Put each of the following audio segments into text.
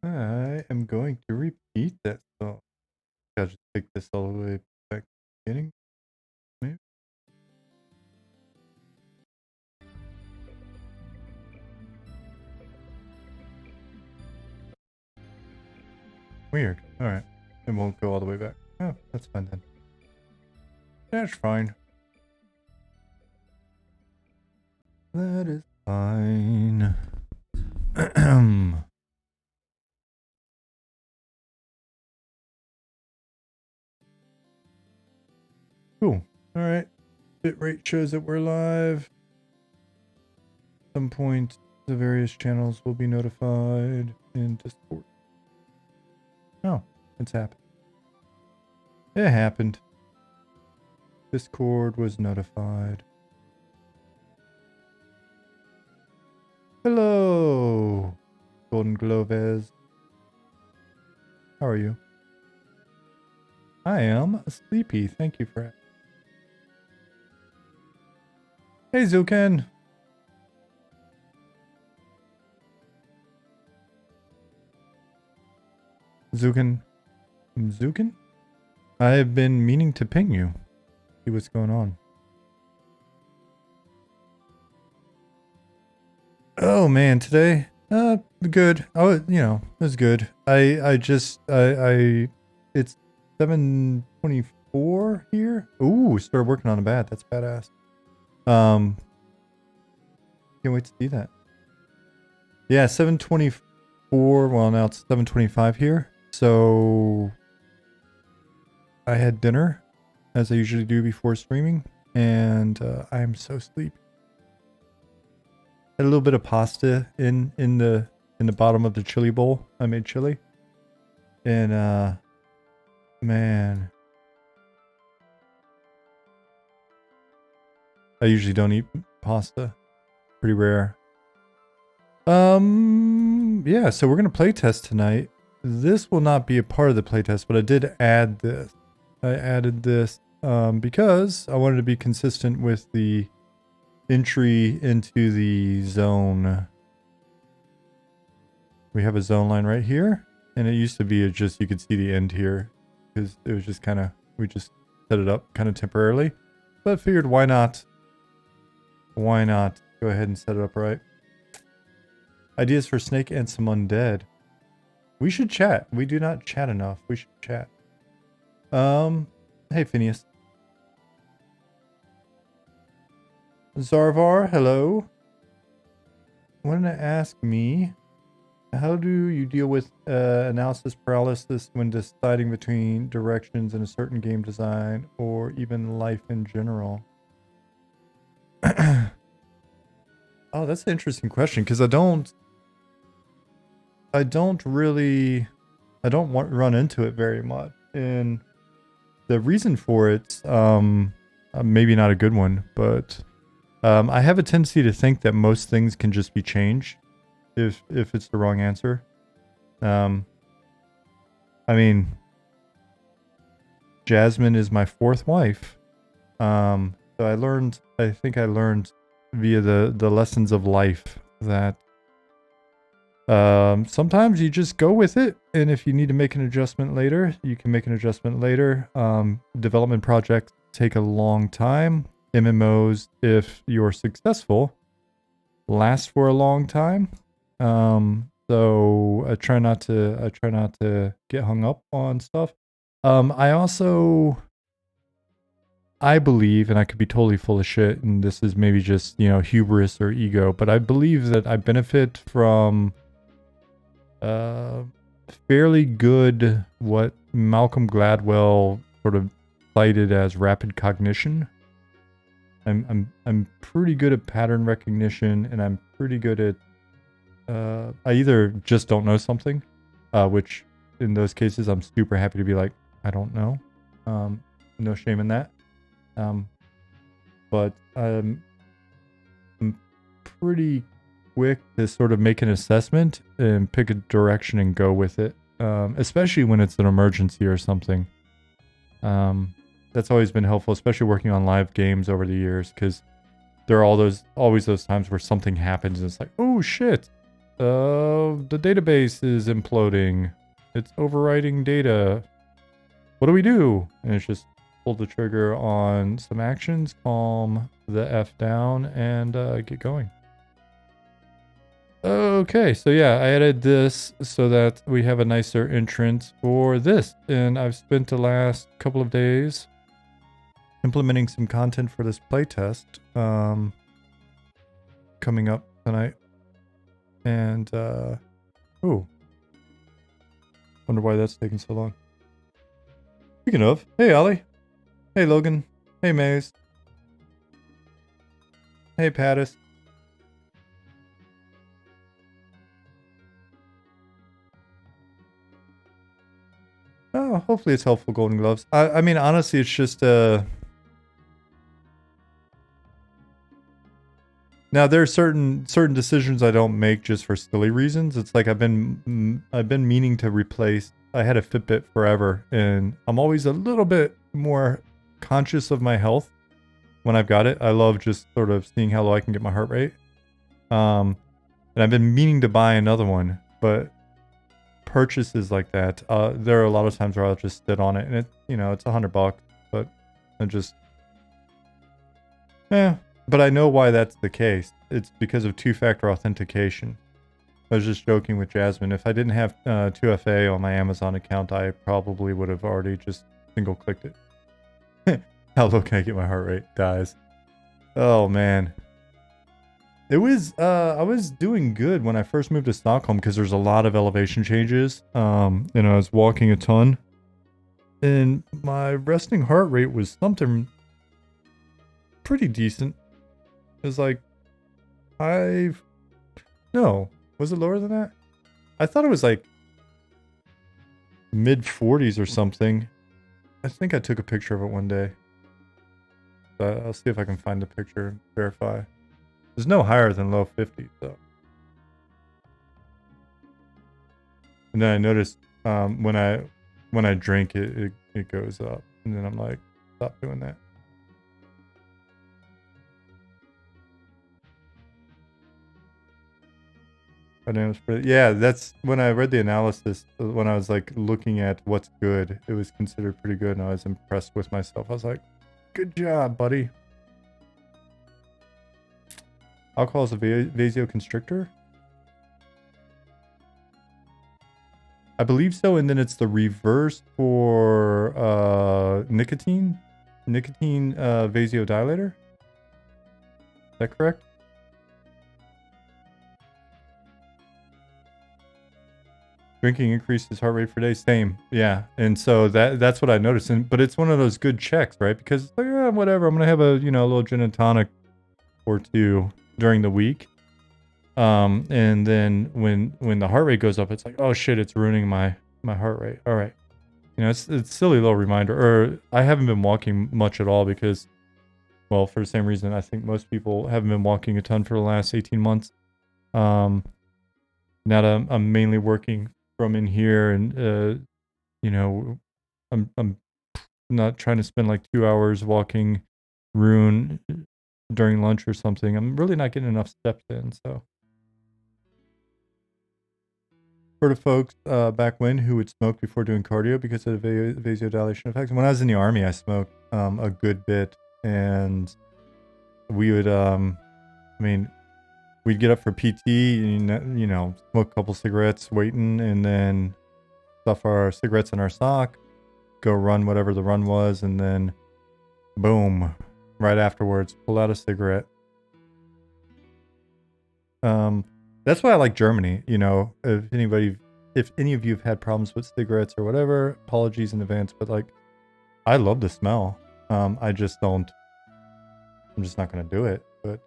I am going to repeat that song. I'll just take this all the way back to the beginning. Maybe. Weird. Alright. It won't go all the way back. Oh, that's fine then. That's fine. That is fine. Cool. Alright. Bitrate shows that we're live. At some point, the various channels will be notified in Discord. Oh, it's happened. It happened. Discord was notified. Hello, Golden Gloves. How are you? I am sleepy. Thank you for asking. Hey, Zuken. Zuken? I have been meaning to ping you. See what's going on. Oh man, today? Good. Oh, it was good. It's 7:24 here. Ooh, started working on a bat. That's badass. Can't wait to see that. Yeah, 7:24. Well, now it's 7:25 here. So I had dinner, as I usually do before streaming, and I am so sleepy. Had a little bit of pasta in the bottom of the chili bowl. I made chili, and man, I usually don't eat pasta. Pretty rare. Yeah. So we're gonna play test tonight. This will not be a part of the playtest, but I did add this. I added this because I wanted to be consistent with the entry into the zone. We have a zone line right here, and it used to be just you could see the end here because it was just kind of, we just set it up kind of temporarily, but I figured why not go ahead and set it up right. Ideas for Snake and some undead. We should chat. We do not chat enough. We should chat. Hey Phineas. Zarvar, hello. Wanted to ask me, how do you deal with analysis paralysis when deciding between directions in a certain game design or even life in general? Oh, that's an interesting question because I don't run into it very much, and the reason for it, maybe not a good one, but I have a tendency to think that most things can just be changed if it's the wrong answer. I mean, Jasmine is my fourth wife. So I think I learned via the lessons of life that sometimes you just go with it, and if you need to make an adjustment later, you can make an adjustment later. Development projects take a long time. MMOs, if you're successful, last for a long time. So I try not to get hung up on stuff. I believe, and I could be totally full of shit, and this is maybe just, hubris or ego, but I believe that I benefit from fairly good, what Malcolm Gladwell sort of cited as rapid cognition. I'm pretty good at pattern recognition, and I'm pretty good at I either just don't know something, which in those cases I'm super happy to be like, I don't know. No shame in that. But I'm pretty quick to sort of make an assessment and pick a direction and go with it, especially when it's an emergency or something. That's always been helpful, especially working on live games over the years, because there are always those times where something happens and it's like, oh shit. The database is imploding. It's overwriting data. What do we do? And it's just pull the trigger on some actions, calm the F down, and get going. Okay, so yeah, I added this so that we have a nicer entrance for this. And I've spent the last couple of days implementing some content for this playtest coming up tonight. And, ooh. Wonder why that's taking so long. Speaking of, hey Ollie. Hey Logan. Hey Maze. Hey Pattis. Oh, hopefully it's helpful, Golden Gloves. I mean, honestly, it's just, now there are certain decisions I don't make just for silly reasons. It's like I've been meaning to replace. I had a Fitbit forever, and I'm always a little bit more conscious of my health when I've got it. I love just sort of seeing how low I can get my heart rate. And I've been meaning to buy another one, but purchases like that, there are a lot of times where I'll just sit on it, and it's $100, but I just, But I know why that's the case. It's because of two-factor authentication. I was just joking with Jasmine. If I didn't have 2FA on my Amazon account, I probably would have already just single-clicked it. How low can I get my heart rate? Dies. Oh, man. It was, I was doing good when I first moved to Stockholm because there's a lot of elevation changes. And I was walking a ton. And my resting heart rate was something pretty decent. It was like no, was it lower than that? I thought it was like mid 40s or something. I think I took a picture of it one day. I'll see if I can find the picture and verify. There's no higher than low 50s though. And then I noticed when I drink it goes up, and then I'm like, stop doing that. Yeah, that's when I read the analysis, when I was like looking at what's good, it was considered pretty good, and I was impressed with myself. I was like, good job, buddy. Alcohol is a vasoconstrictor? I believe so, and then it's the reverse for nicotine vasodilator? Is that correct? Drinking increases heart rate per day. Same. Yeah. And so that's what I noticed. But it's one of those good checks, right? Because it's like, whatever. I'm going to have a, little gin and tonic or two during the week. And then when the heart rate goes up, it's like, oh shit, it's ruining my heart rate. All right. It's a silly little reminder. Or I haven't been walking much at all because, well, for the same reason I think most people haven't been walking a ton for the last 18 months. Now that I'm mainly working from in here, and I'm not trying to spend like 2 hours walking Rune during lunch or something. I'm really not getting enough steps in. So heard of folks back when who would smoke before doing cardio because of the vasodilation effects. When I was in the army, I smoked a good bit, and we would we'd get up for PT, and, smoke a couple cigarettes waiting, and then stuff our cigarettes in our sock, go run whatever the run was, and then boom, right afterwards, pull out a cigarette. That's why I like Germany. If any of you have had problems with cigarettes or whatever, apologies in advance, but like, I love the smell. I'm just not going to do it, but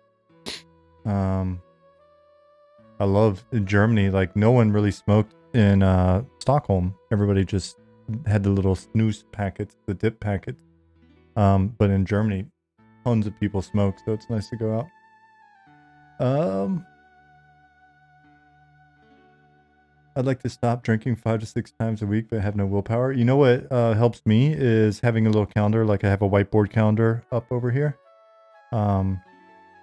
I love Germany. Like, no one really smoked in Stockholm. Everybody just had the little snooze packets, the dip packets. But in Germany, tons of people smoke, so it's nice to go out. I'd like to stop drinking 5 to 6 times a week, but have no willpower. You know what helps me is having a little calendar. Like, I have a whiteboard calendar up over here.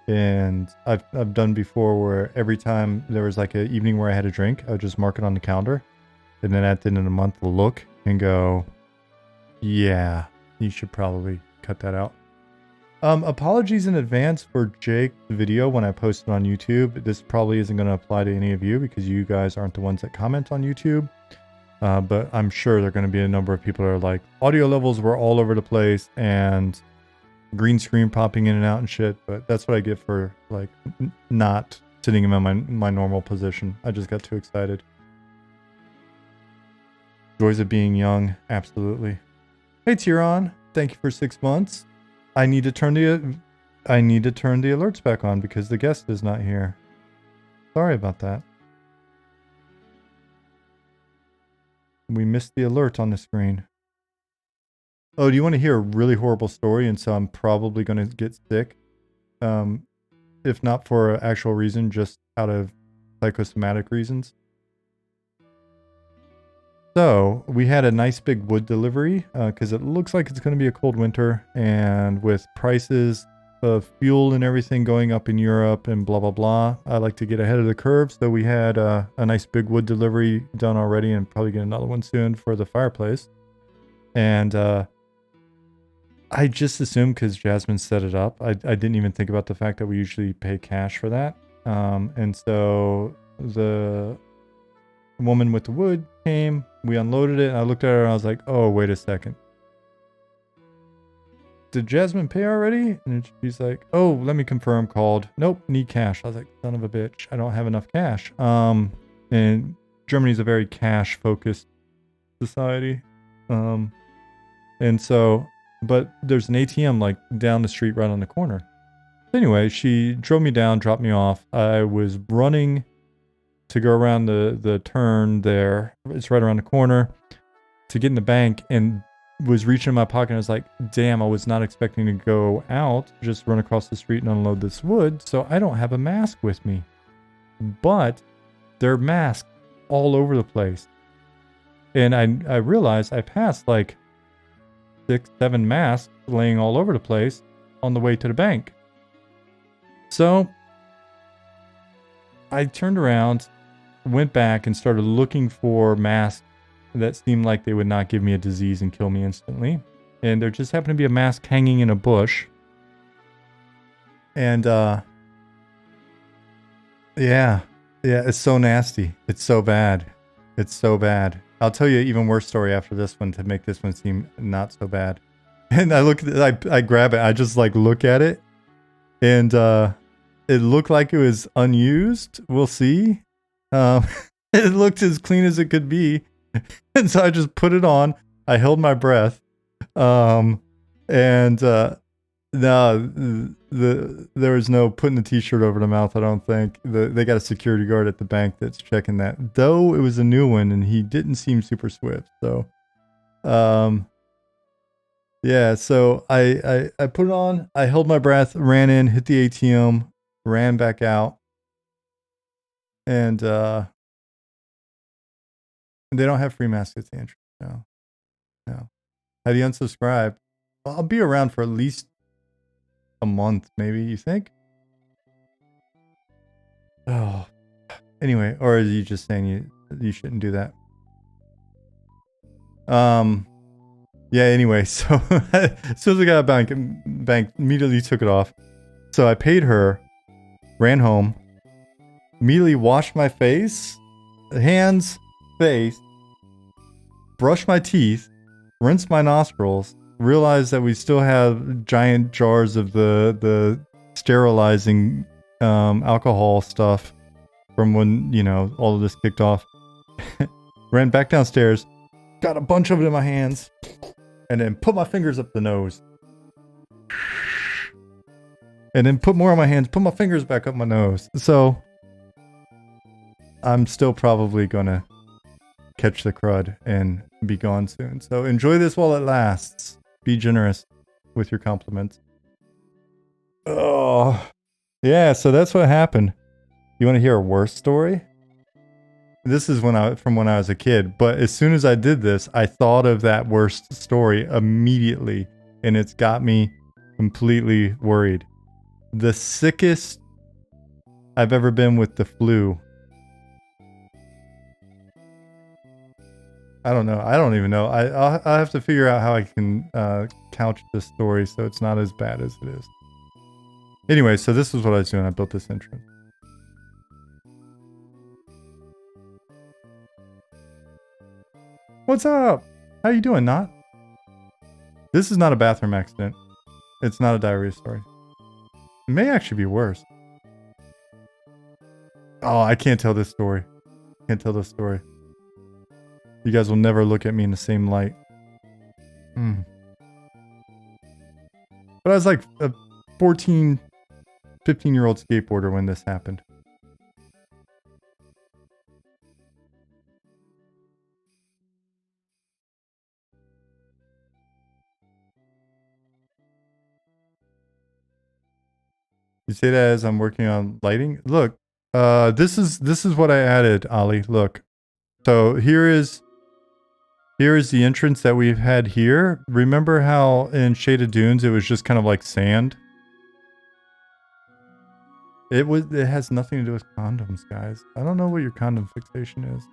And I've done before where every time there was like an evening where I had a drink, I would just mark it on the calendar. And then at the end of the month, look and go, yeah, you should probably cut that out. Apologies in advance for Jake's video when I post it on YouTube. This probably isn't going to apply to any of you because you guys aren't the ones that comment on YouTube. But I'm sure there are going to be a number of people that are like, audio levels were all over the place and green screen popping in and out and shit. But that's what I get for like not sitting in my normal position. I just got too excited. Joys of being young, absolutely. Hey Tyron, thank you for 6 months. I need to turn the alerts back on because the guest is not here. Sorry about that. We missed the alert on the screen. Oh, do you want to hear a really horrible story? And so I'm probably going to get sick. If not for an actual reason, just out of psychosomatic reasons. So we had a nice big wood delivery because it looks like it's going to be a cold winter, and with prices of fuel and everything going up in Europe and blah, blah, blah, I like to get ahead of the curve. So we had a nice big wood delivery done already and probably get another one soon for the fireplace. And I just assumed because Jasmine set it up, I didn't even think about the fact that we usually pay cash for that. And so the woman with the wood came, we unloaded it, and I looked at her and I was like, oh, wait a second. Did Jasmine pay already? And she's like, oh, let me confirm, called. Nope, need cash. I was like, son of a bitch, I don't have enough cash. And Germany's a very cash-focused society. And so, but there's an ATM like down the street right on the corner. Anyway, she drove me down, dropped me off. I was running to go around the turn there. It's right around the corner to get in the bank, and was reaching in my pocket. And I was like, damn, I was not expecting to go out, just run across the street and unload this wood. So I don't have a mask with me, but there are masks all over the place. And I realized I passed like 6, 7 masks laying all over the place on the way to the bank. So I turned around, went back, and started looking for masks that seemed like they would not give me a disease and kill me instantly. And there just happened to be a mask hanging in a bush. And yeah, it's so nasty. It's so bad. It's so bad. I'll tell you an even worse story after this one to make this one seem not so bad. And I look at it, I grab it, I just like look at it, and it looked like it was unused. We'll see. It looked as clean as it could be. And so I just put it on. I held my breath. No, there was no putting the t-shirt over the mouth, I don't think. They got a security guard at the bank that's checking that. Though it was a new one and he didn't seem super swift. So yeah, so I put it on, I held my breath, ran in, hit the ATM, ran back out. And they don't have free masks at the entrance. No. Have you unsubscribed? I'll be around for at least a month, maybe, you think? Oh. Anyway, or are you just saying you shouldn't do that? Yeah, anyway, so as soon as I got a bank immediately took it off. So I paid her, ran home, immediately washed my face, hands, face, brushed my teeth, rinsed my nostrils, realized that we still have giant jars of the sterilizing alcohol stuff from when, you know, all of this kicked off. Ran back downstairs, got a bunch of it in my hands, and then put my fingers up the nose. And then put more on my hands, put my fingers back up my nose. So I'm still probably gonna catch the crud and be gone soon. So enjoy this while it lasts. Be generous with your compliments. Oh, yeah. So that's what happened. You want to hear a worse story? This is from when I was a kid. But as soon as I did this, I thought of that worst story immediately, and it's got me completely worried. the sickest I've ever been with the flu. I don't know. I don't even know. I'll have to figure out how I can couch this story so it's not as bad as it is. Anyway, so this is what I was doing. I built this entrance. What's up? How you doing, Not? This is not a bathroom accident. It's not a diarrhea story. It may actually be worse. Oh, I can't tell this story. Can't tell this story. You guys will never look at me in the same light. But I was like a 14, 15-year-old skateboarder when this happened. You say that as I'm working on lighting? Look, this is what I added, Ali. Look. So here is the entrance that we've had here. Remember how in Shaded Dunes it was just kind of like sand? It has nothing to do with condoms, guys. I don't know what your condom fixation is.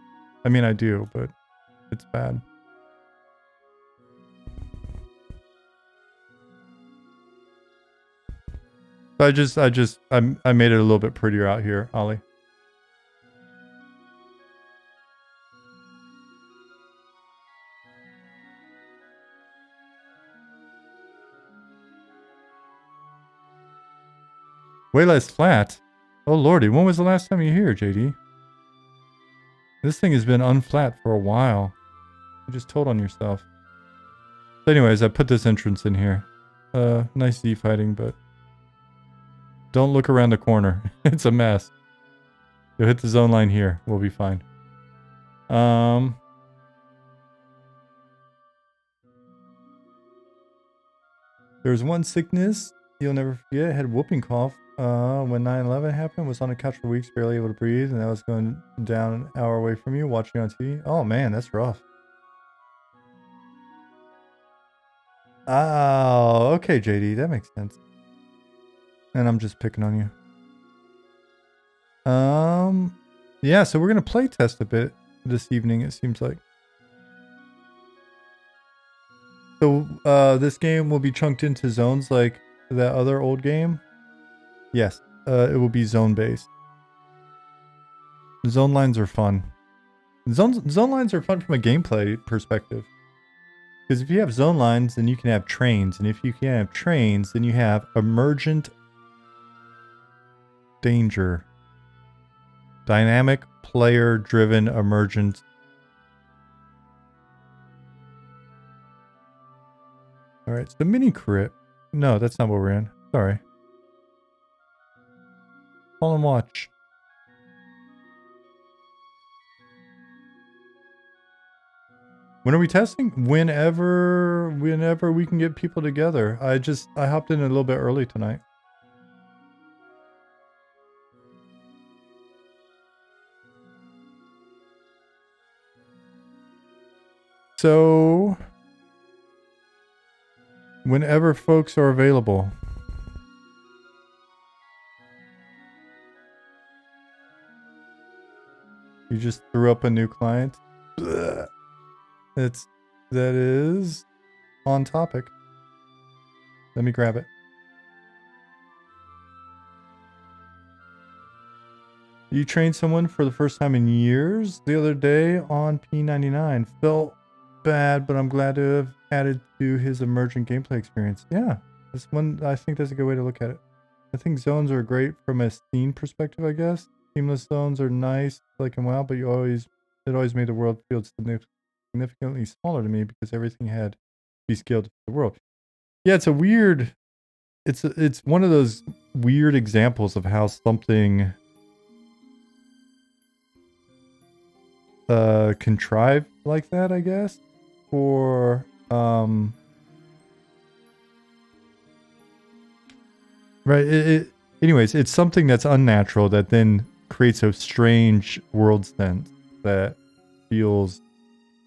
I mean, I do, but it's bad. I made it a little bit prettier out here, Ollie. Way less flat. Oh lordy, when was the last time you were here, JD? This thing has been unflat for a while. You just told on yourself. So anyways, I put this entrance in here. Nice Z fighting, but don't look around the corner. It's a mess. You'll hit the zone line here. We'll be fine. There's one sickness you'll never forget. I had a whooping cough when 9/11 happened. Was on the couch for weeks, barely able to breathe, and I was going down an hour away from you, watching on TV. Oh man, that's rough. Oh, okay, JD, that makes sense. And I'm just picking on you. Yeah, so we're gonna play test a bit this evening, it seems like. So, this game will be chunked into zones like that other old game. Yes, it will be zone-based. Zone lines are fun. Zone lines are fun from a gameplay perspective. Because if you have zone lines, then you can have trains. And if you can have trains, then you have emergent danger. Dynamic, player-driven, emergent. Alright, so mini crit. No, that's not what we're in. Sorry. Call and watch. When are we testing? Whenever we can get people together. I hopped in a little bit early tonight. So, whenever folks are available. You just threw up a new client. Blech. That is on topic. Let me grab it. You trained someone for the first time in years the other day on P99. Felt bad, but I'm glad to have added to his emergent gameplay experience. Yeah, this one, I think that's a good way to look at it. I think zones are great from a scene perspective, I guess. Seamless zones are nice, like in WoW, but it always made the world feel significantly smaller to me because everything had to be scaled to the world. Yeah, it's one of those weird examples of how something contrived like that, I guess, for right. Anyways, it's something that's unnatural that then creates a strange world sense that feels,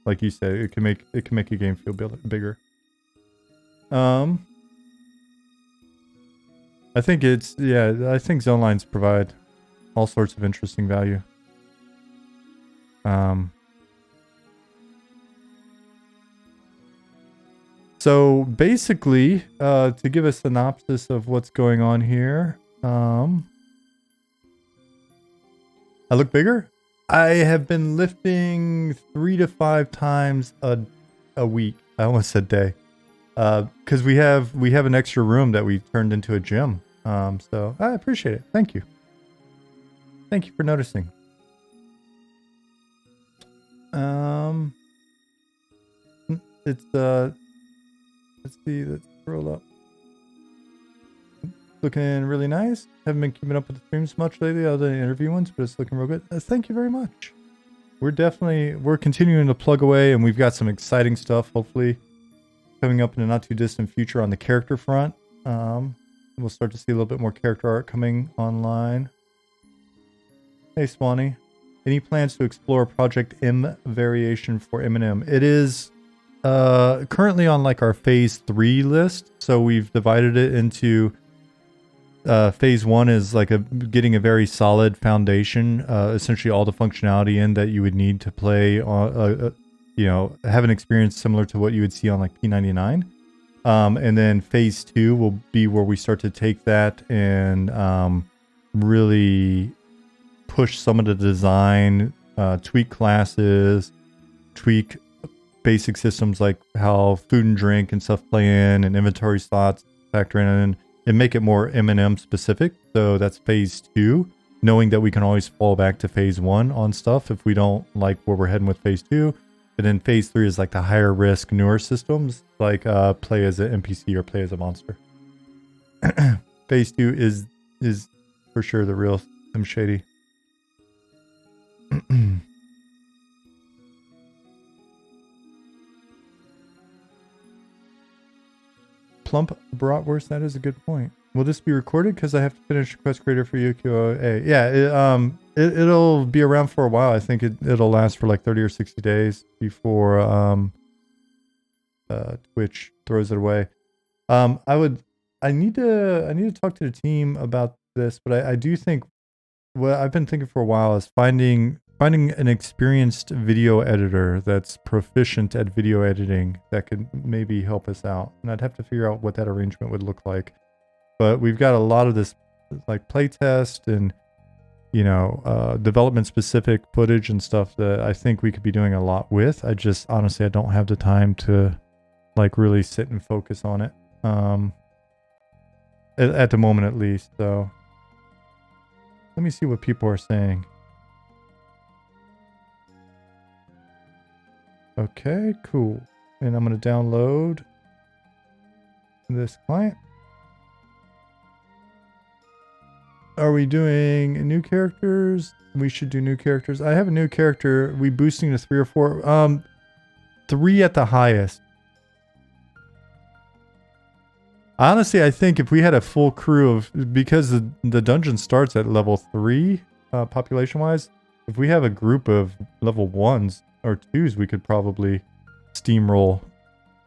like you said, it can make a game feel bigger. I think it's, yeah, I think zone lines provide all sorts of interesting value. So basically, to give a synopsis of what's going on here, I look bigger. I have been lifting 3 to 5 times a week. I almost said day, because we have an extra room that we turned into a gym. So I appreciate it. Thank you. Thank you for noticing. It's let's see, let's scroll up. Looking really nice. Haven't been keeping up with the streams much lately other than interview ones, but it's looking real good. Thank you very much. We're continuing to plug away, and we've got some exciting stuff, hopefully, coming up in the not too distant future on the character front. We'll start to see a little bit more character art coming online. Hey, Swanee. Any plans to explore Project M variation for M&M? It is currently on like our phase 3 list, so we've divided it into phase 1 is like getting a very solid foundation, essentially all the functionality in that you would need to play on have an experience similar to what you would see on like P99, and then phase 2 will be where we start to take that and really push some of the design, tweak classes, tweak basic systems like how food and drink and stuff play in, and inventory slots factor in, and make it more M&M specific. So that's phase 2, knowing that we can always fall back to phase 1 on stuff if we don't like where we're heading with phase 2. And then phase 3 is like the higher risk, newer systems, like play as an NPC or play as a monster. Phase 2 is for sure the real Sim Shady. Plump bratwurst, that is a good point. Will this be recorded? Because I have to finish Quest Creator for UQOA. Yeah, it'll be around for a while. I think it'll last for like 30 or 60 days before Twitch throws it away. I need to talk to the team about this, but I do think what I've been thinking for a while is finding an experienced video editor that's proficient at video editing that could maybe help us out. And I'd have to figure out what that arrangement would look like. But we've got a lot of this like playtest and, development specific footage and stuff that I think we could be doing a lot with. I just, honestly, I don't have the time to like really sit and focus on it. At the moment at least. So let me see what people are saying. Okay, cool. And I'm going to download this client. Are we doing new characters? We should do new characters. I have a new character. We boosting to 3 or 4? 3 at the highest. Honestly, I think if we had a full crew of, because the dungeon starts at level 3, population-wise, if we have a group of level 1s or 2s, we could probably steamroll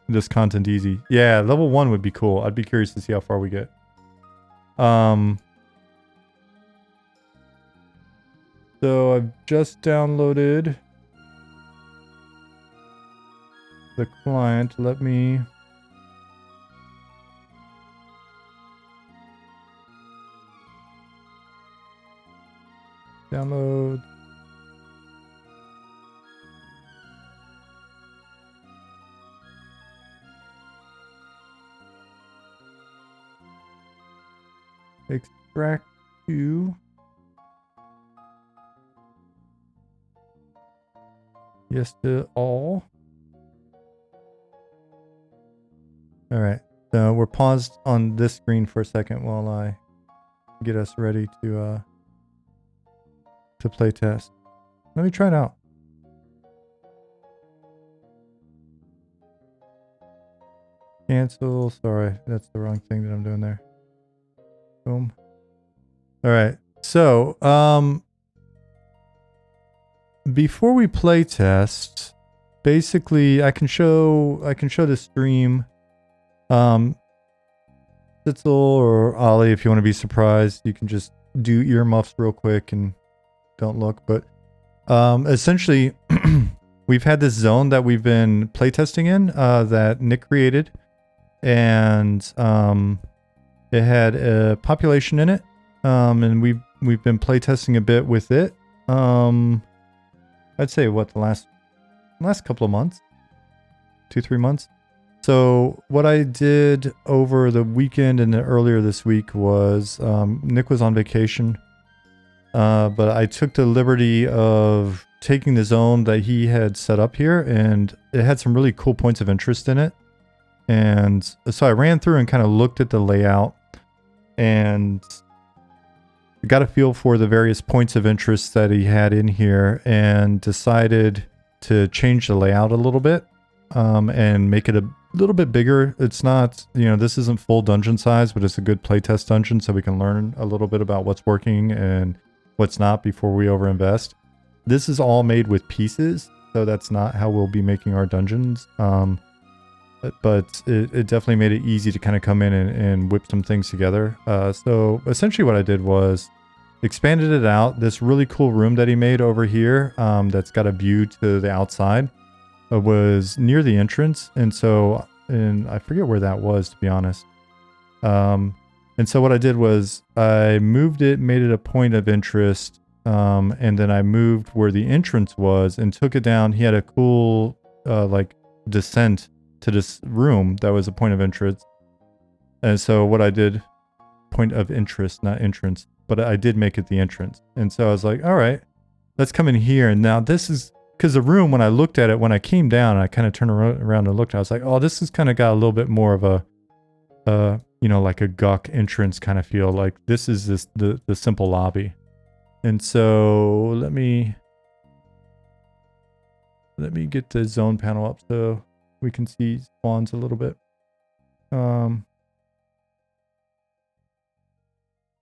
this content easy. Yeah, level 1 would be cool. I'd be curious to see how far we get. So I've just downloaded the client. Let me... download. Extract to. Yes to all. All right. So we're paused on this screen for a second while I get us ready to play test. Let me try it out. Cancel. Sorry, that's the wrong thing that I'm doing there. Boom. All right. So, before we play test, basically I can show the stream. So Sitzel or Ollie, if you want to be surprised, you can just do earmuffs real quick and don't look. But essentially, we've had this zone that we've been playtesting in that Nick created, and it had a population in it, and we've been playtesting a bit with it. I'd say what the last couple of months, 2-3 months. So what I did over the weekend and earlier this week was Nick was on vacation, but I took the liberty of taking the zone that he had set up here, and it had some really cool points of interest in it. And so I ran through and kind of looked at the layout and got a feel for the various points of interest that he had in here, and decided to change the layout a little bit and make it a little bit bigger. It's not, this isn't full dungeon size, but it's a good playtest dungeon, so we can learn a little bit about what's working and what's not before we overinvest. This is all made with pieces, so that's not how we'll be making our dungeons. But it definitely made it easy to kind of come in and whip some things together. So essentially what I did was expanded it out. This really cool room that he made over here that's got a view to the outside was near the entrance. And I forget where that was, to be honest. And so what I did was I moved it, made it a point of interest, and then I moved where the entrance was and took it down. He had a cool like descent to this room that was a point of interest. And so what I did, point of interest, not entrance, but I did make it the entrance. And so I was like, all right, let's come in here. And now this is, because the room, when I looked at it, when I came down and I kind of turned around and looked, I was like, oh, this has kind of got a little bit more of a, like a Guk entrance kind of feel. Like this is the simple lobby. And so let me get the zone panel up so we can see spawns a little bit. No,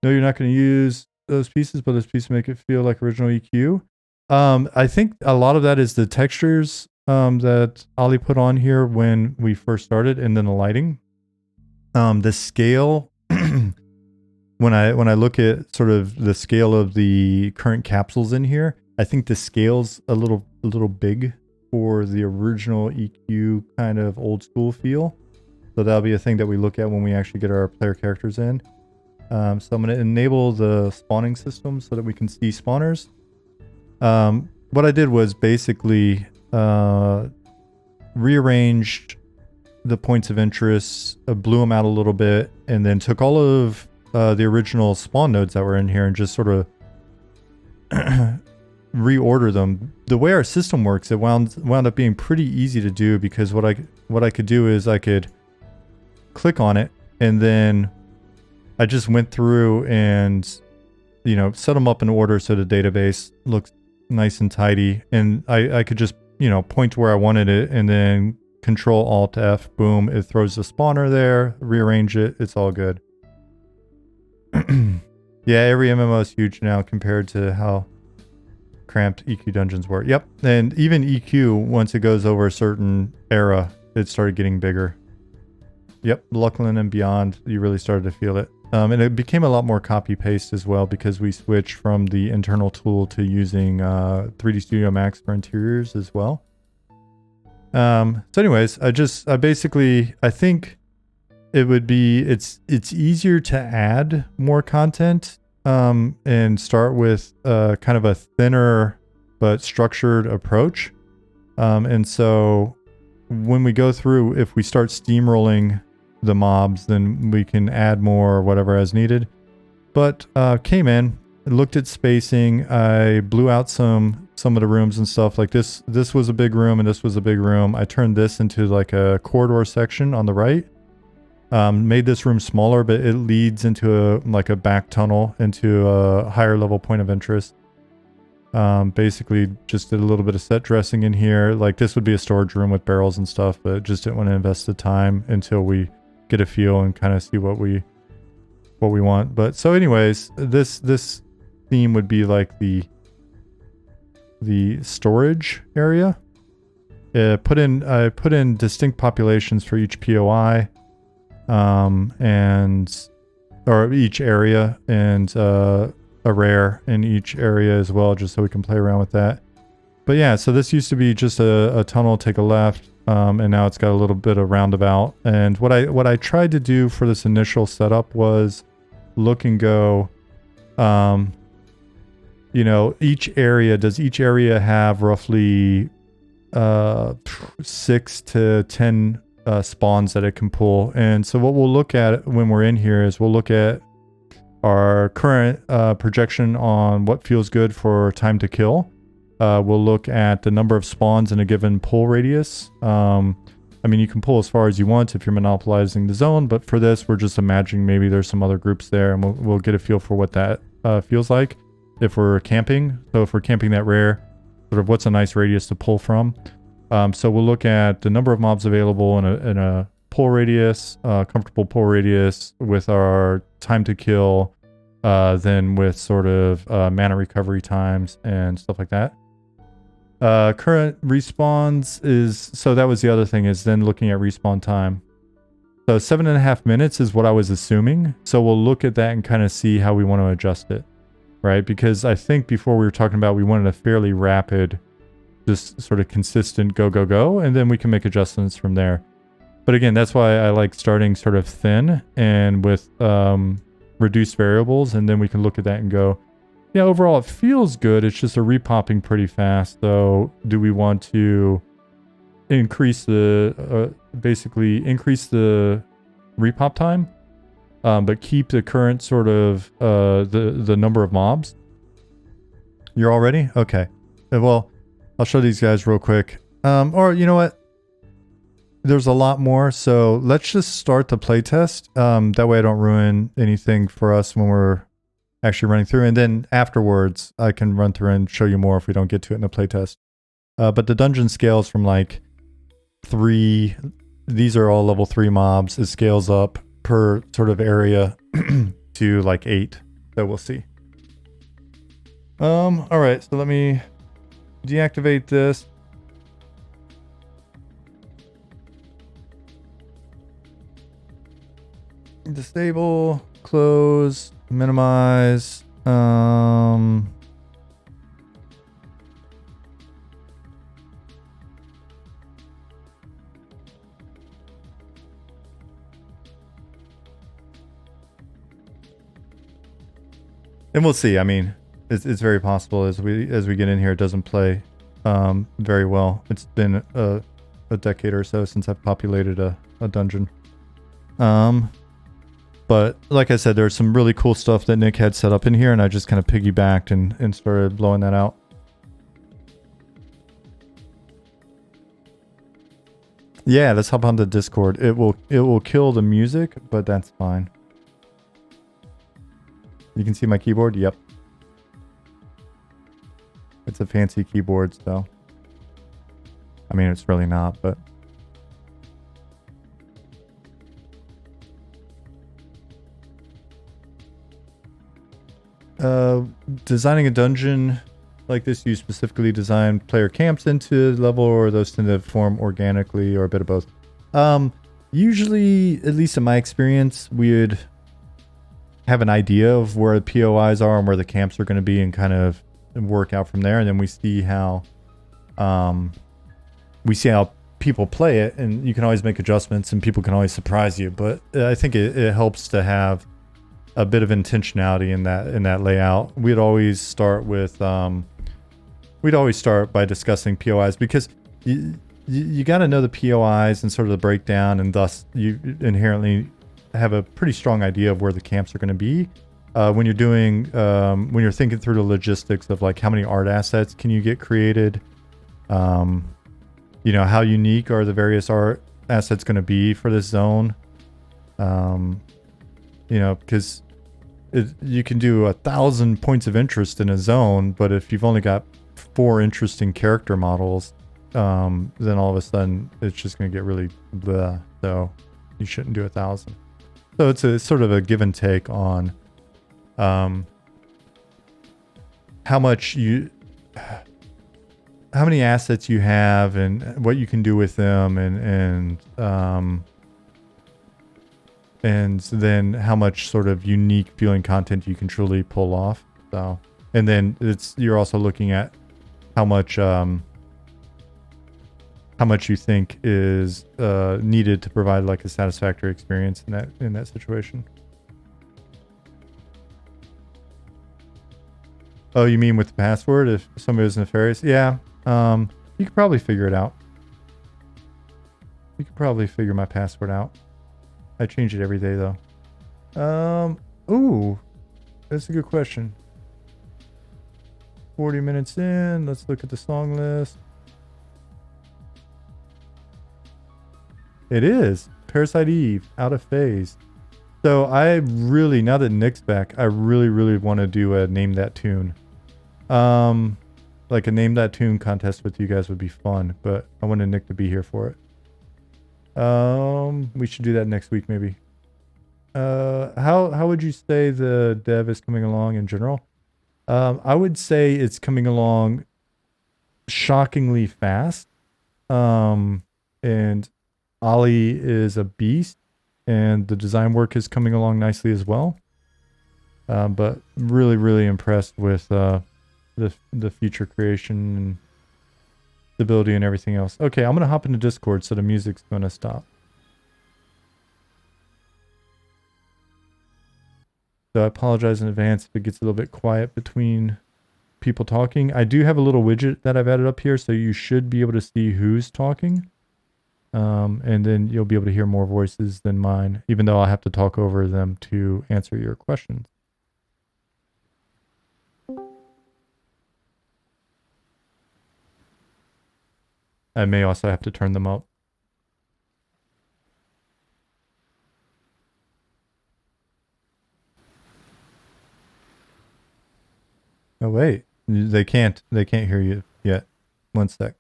you're not going to use those pieces, but those pieces make it feel like original EQ. I think a lot of that is the textures that Ollie put on here when we first started, and then the lighting. The scale, when I look at sort of the scale of the current capsules in here, I think the scale's a little big for the original EQ kind of old school feel. So that'll be a thing that we look at when we actually get our player characters in. So I'm going to enable the spawning system so that we can see spawners. What I did was basically rearranged the points of interest, blew them out a little bit, and then took all of the original spawn nodes that were in here and just sort of reorder them. The way our system works, it wound up being pretty easy to do, because what I could do is I could click on it, and then I just went through and set them up in order so the database looks nice and tidy, and I could just point to where I wanted it, and then Control Alt F, boom, it throws the spawner there, rearrange it, it's all good. Yeah, every MMO is huge now compared to how cramped EQ dungeons were. Yep, and even EQ, once it goes over a certain era, it started getting bigger. Yep, Luckland and beyond, you really started to feel it. And it became a lot more copy-paste as well, because we switched from the internal tool to using 3D Studio Max for interiors as well. So anyways, I think it's easier to add more content and start with kind of a thinner but structured approach. And so when we go through, if we start steamrolling the mobs, then we can add more or whatever as needed. But came in, looked at spacing, I blew out some of the rooms and stuff. Like this was a big room and this was a big room. I turned this into like a corridor section on the right. Made this room smaller, but it leads into a back tunnel into a higher level point of interest. Basically just did a little bit of set dressing in here. Like this would be a storage room with barrels and stuff, but just didn't want to invest the time until we get a feel and kind of see what we want. But so anyways, this theme would be like the storage area. I put in distinct populations for each POI. or each area, and a rare in each area as well, just so we can play around with that. But yeah, so this used to be just a tunnel, take a left, and now it's got a little bit of roundabout. And what I tried to do for this initial setup was look and go, you know, does each area have roughly 6 to 10 spawns that it can pull? And so what we'll look at when we're in here is we'll look at our current projection on what feels good for time to kill. We'll look at the number of spawns in a given pull radius. I mean, you can pull as far as you want if you're monopolizing the zone, but for this, we're just imagining maybe there's some other groups there, and we'll get a feel for what that feels like if we're camping. So if we're camping that rare, sort of what's a nice radius to pull from. So we'll look at the number of mobs available in a pull radius, comfortable pull radius with our time to kill, then with sort of mana recovery times and stuff like that. Current respawns so that was the other thing, is then looking at respawn time. So 7.5 minutes is what I was assuming. So we'll look at that and kind of see how we want to adjust it, right? Because I think before we were talking about we wanted a fairly rapid, just sort of consistent go, and then we can make adjustments from there. But again, that's why I like starting sort of thin and with reduced variables, and then we can look at that and go, yeah, overall it feels good. It's just a repopping pretty fast. So do we want to increase the basically increase the repop time, but keep the current sort of the number of mobs? You're all ready? Okay. Well, I'll show these guys real quick. Or you know what? There's a lot more, so let's just start the playtest. That way I don't ruin anything for us when we're actually running through, and then afterwards I can run through and show you more if we don't get to it in the playtest. But the dungeon scales from like 3, these are all level 3 mobs. It scales up per sort of area to like 8, so we'll see. All right, so let me deactivate this. Disable, close, minimize. And we'll see. I mean, it's very possible as we get in here, it doesn't play very well. It's been a decade or so since I've populated a dungeon. But like I said, there's some really cool stuff that Nick had set up in here, and I just kind of piggybacked and started blowing that out. Yeah, let's hop on the Discord. It will kill the music, but that's fine. You can see my keyboard? Yep. It's a fancy keyboard, so. I mean, it's really not, but. Designing a dungeon like this, you specifically design player camps into the level, or those tend to form organically, or a bit of both? Usually, at least in my experience, we would have an idea of where the POIs are and where the camps are going to be, and kind of work out from there. And then we see how people play it, and you can always make adjustments, and people can always surprise you. But I think it helps to have a bit of intentionality in that layout. We'd always start with by discussing POIs, because you got to know the POIs and sort of the breakdown, and thus you inherently have a pretty strong idea of where the camps are going to be. When you're thinking through the logistics of like how many art assets can you get created, you know, how unique are the various art assets going to be for this zone, you know, because you can do 1,000 points of interest in a zone, but if you've only got 4 interesting character models, then all of a sudden it's just going to get really bleh. So you shouldn't do 1,000. So it's a sort of a give and take on how many assets you have and what you can do with them, and and then how much sort of unique feeling content you can truly pull off. So, and then you're also looking at how much you think is needed to provide like a satisfactory experience in that situation. Oh, you mean with the password? If somebody was nefarious? Yeah. You could probably figure it out. You could probably figure my password out. I change it every day though. Ooh, that's a good question. 40 minutes in. Let's look at the song list. It is Parasite Eve, Out of Phase. So I really, now that Nick's back, I really, really want to do a Name That Tune. Like a Name That Tune contest with you guys would be fun, but I wanted Nick to be here for it. We should do that next week maybe. How would you say the dev is coming along in general? I would say it's coming along shockingly fast. And Ollie is a beast, and the design work is coming along nicely as well. But really, really impressed with the feature creation and stability and everything else. Okay, I'm gonna hop into Discord, so the music's gonna stop. So I apologize in advance if it gets a little bit quiet between people talking. I do have a little widget that I've added up here, so you should be able to see who's talking. And then you'll be able to hear more voices than mine, even though I have to talk over them to answer your questions. I may also have to turn them up. Oh wait, they can't hear you yet. One sec.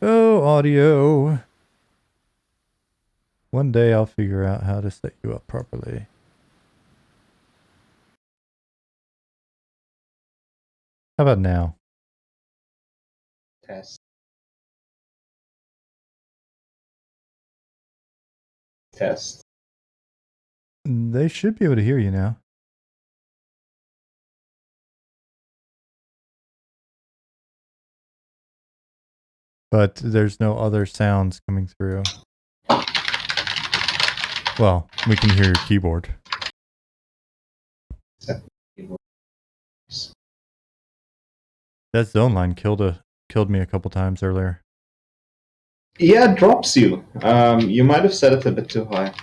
Oh, audio. One day I'll figure out how to set you up properly. How about now? Test. Test. They should be able to hear you now. But there's no other sounds coming through. Well, we can hear your keyboard. That zone line killed me a couple times earlier. Yeah, it drops you. You might have set it a bit too high.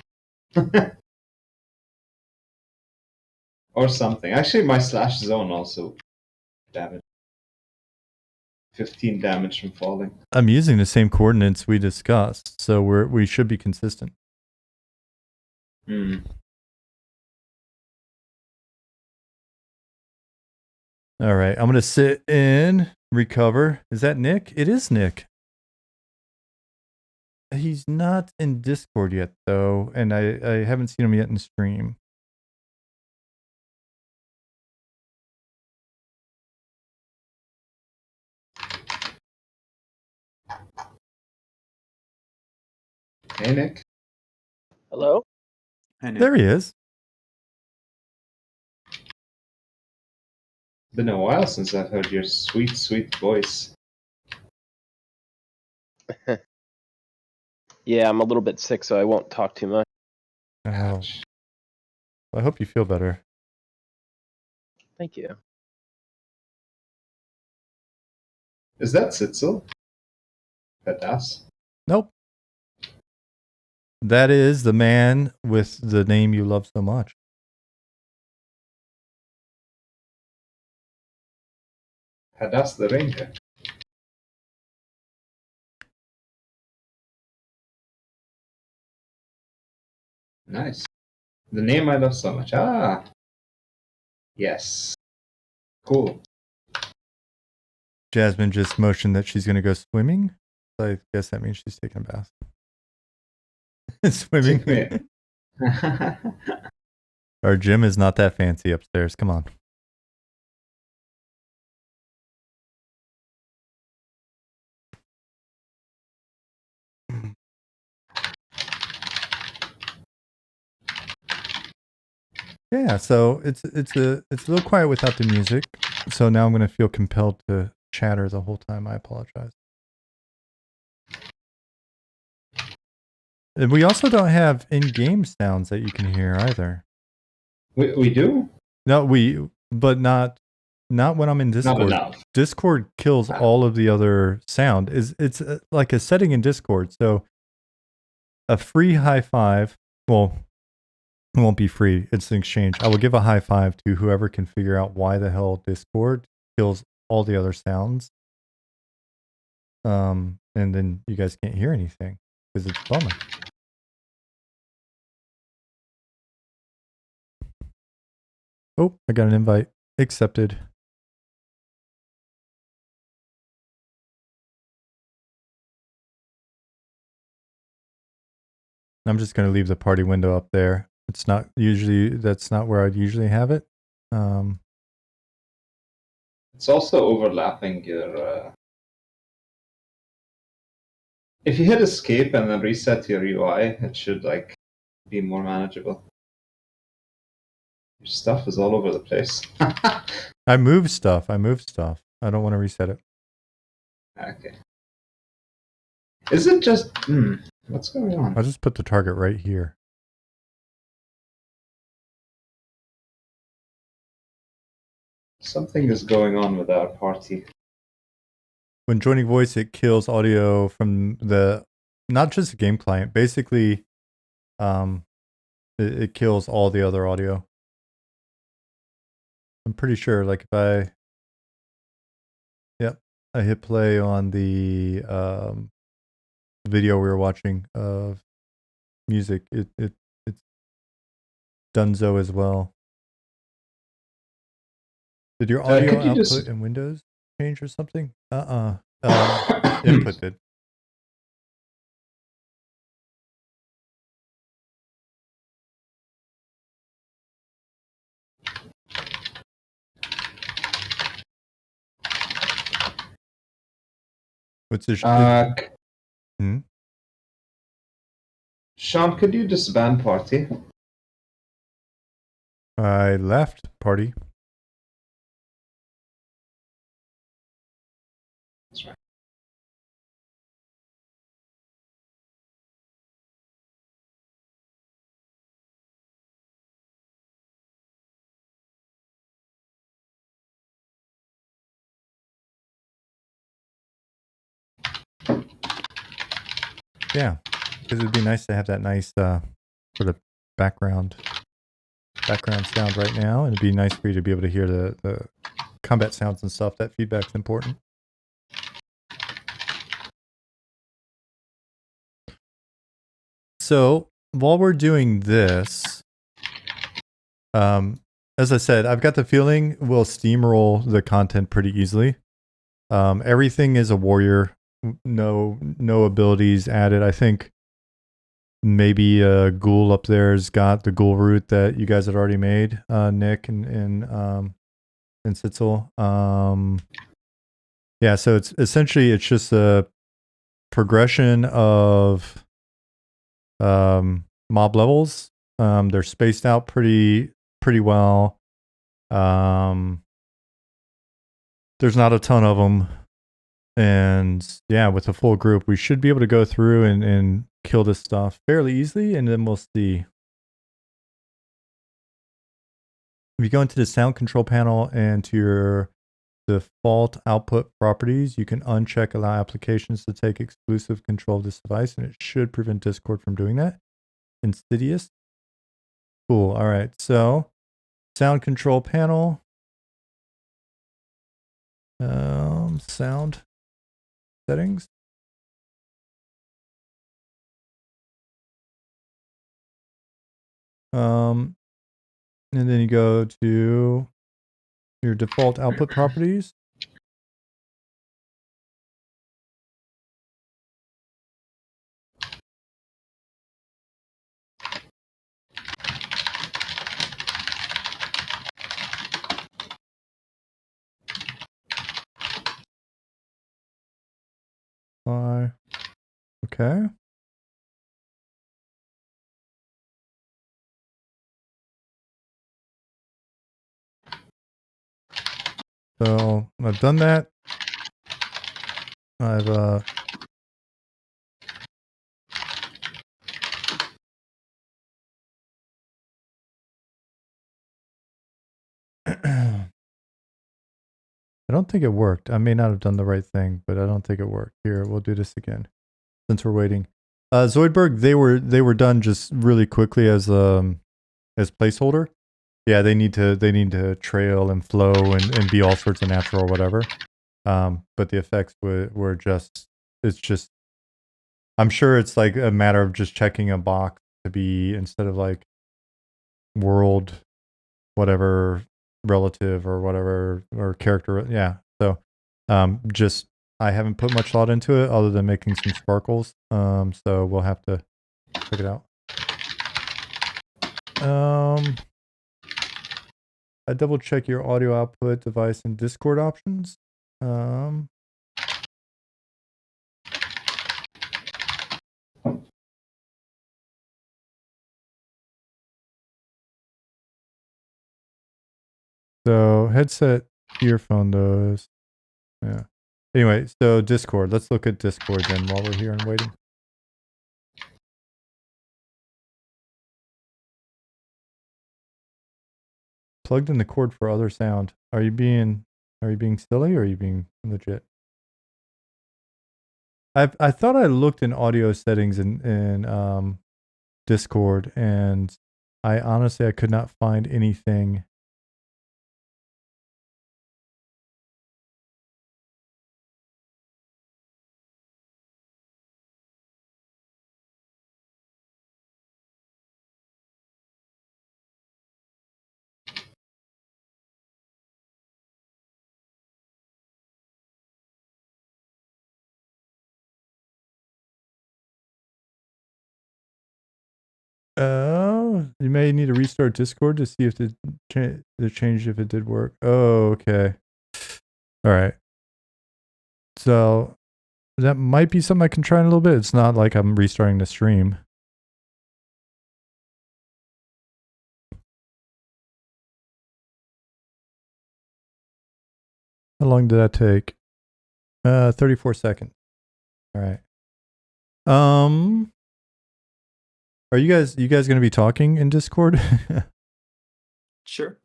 Or something. Actually, my slash zone also damage. 15 damage from falling. I'm using the same coordinates we discussed, so we should be consistent. Hmm. All right, I'm gonna sit in, recover. Is that Nick? It is Nick. He's not in Discord yet, though, and I haven't seen him yet in stream. Hey, Nick. Hello? Hey, Nick. There he is. It's been a while since I've heard your sweet, sweet voice. Yeah, I'm a little bit sick, so I won't talk too much. Oh, Ouch. I hope you feel better. Thank you. Is that Sitzel? Badass. Nope. That is the man with the name you love so much. Badass the Ranger. Nice. The name I love so much. Ah. Yes. Cool. Jasmine just motioned that she's going to go swimming. So I guess that means she's taking a bath. Swimming. Our gym is not that fancy upstairs. Come on. Yeah, so it's a little quiet without the music. So now I'm gonna feel compelled to chatter the whole time. I apologize. And we also don't have in-game sounds that you can hear either. We do? No, but not when I'm in Not Discord. enough. Discord kills all of the other sound. It's like a setting in Discord. So a free high five. Well, it won't be free. It's an exchange. I will give a high five to whoever can figure out why the hell Discord kills all the other sounds. And then you guys can't hear anything because it's bumming. Oh, I got an invite. Accepted. I'm just going to leave the party window up there. It's not usually, that's not where I'd usually have it. It's also overlapping your... If you hit escape and then reset your UI, it should like be more manageable. Your stuff is all over the place. I moved stuff. I don't want to reset it. Okay. Is it just... what's going on? I'll just put the target right here. Something is going on with our party. When joining voice, it kills audio from not just the game client. Basically, it kills all the other audio. I'm pretty sure, like if I hit play on the video we were watching of music, it's Dunzo as well. Did your audio output in Windows change or something? Input did. What's the Sean, could you disband party? I left party. That's right. Yeah, because it'd be nice to have that nice sort of background sound right now, and it'd be nice for you to be able to hear the combat sounds and stuff. That feedback's important. So while we're doing this, as I said, I've got the feeling we'll steamroll the content pretty easily. Everything is a warrior. No abilities added. I think maybe Ghoul up there's got the Ghoul route that you guys had already made, Nick and Sitzel. Yeah, so it's essentially it's just a progression of mob levels. They're spaced out pretty well. There's not a ton of them. And yeah, with a full group, we should be able to go through and kill this stuff fairly easily, and then we'll see. If you go into the sound control panel and to your default output properties, you can uncheck allow applications to take exclusive control of this device, and it should prevent Discord from doing that. Insidious. Cool. All right. So sound control panel. Sound settings. And then you go to your default output properties. Okay. So I've done that. I've I don't think it worked. I may not have done the right thing, but I don't think it worked. Here, we'll do this again since we're waiting. Zoidberg, they were done just really quickly as placeholder. Yeah, they need to trail and flow and be all sorts of natural or whatever. But the effects were just, it's just, I'm sure it's like a matter of just checking a box to be, instead of like world whatever relative or whatever or character. Yeah. So just I haven't put much thought into it other than making some sparkles. So we'll have to check it out. I double check your audio output device and Discord options. So headset, earphone, those. Yeah. Anyway, so Discord. Let's look at Discord then while we're here and waiting. Plugged in the cord for other sound. Are you being silly or are you being legit? I thought I looked in audio settings in Discord, and I honestly I could not find anything. Oh, you may need to restart Discord to see if the change if it did work. Oh, okay. All right. So that might be something I can try in a little bit. It's not like I'm restarting the stream. How long did that take? 34 seconds. All right. Are you guys going to be talking in Discord? Sure.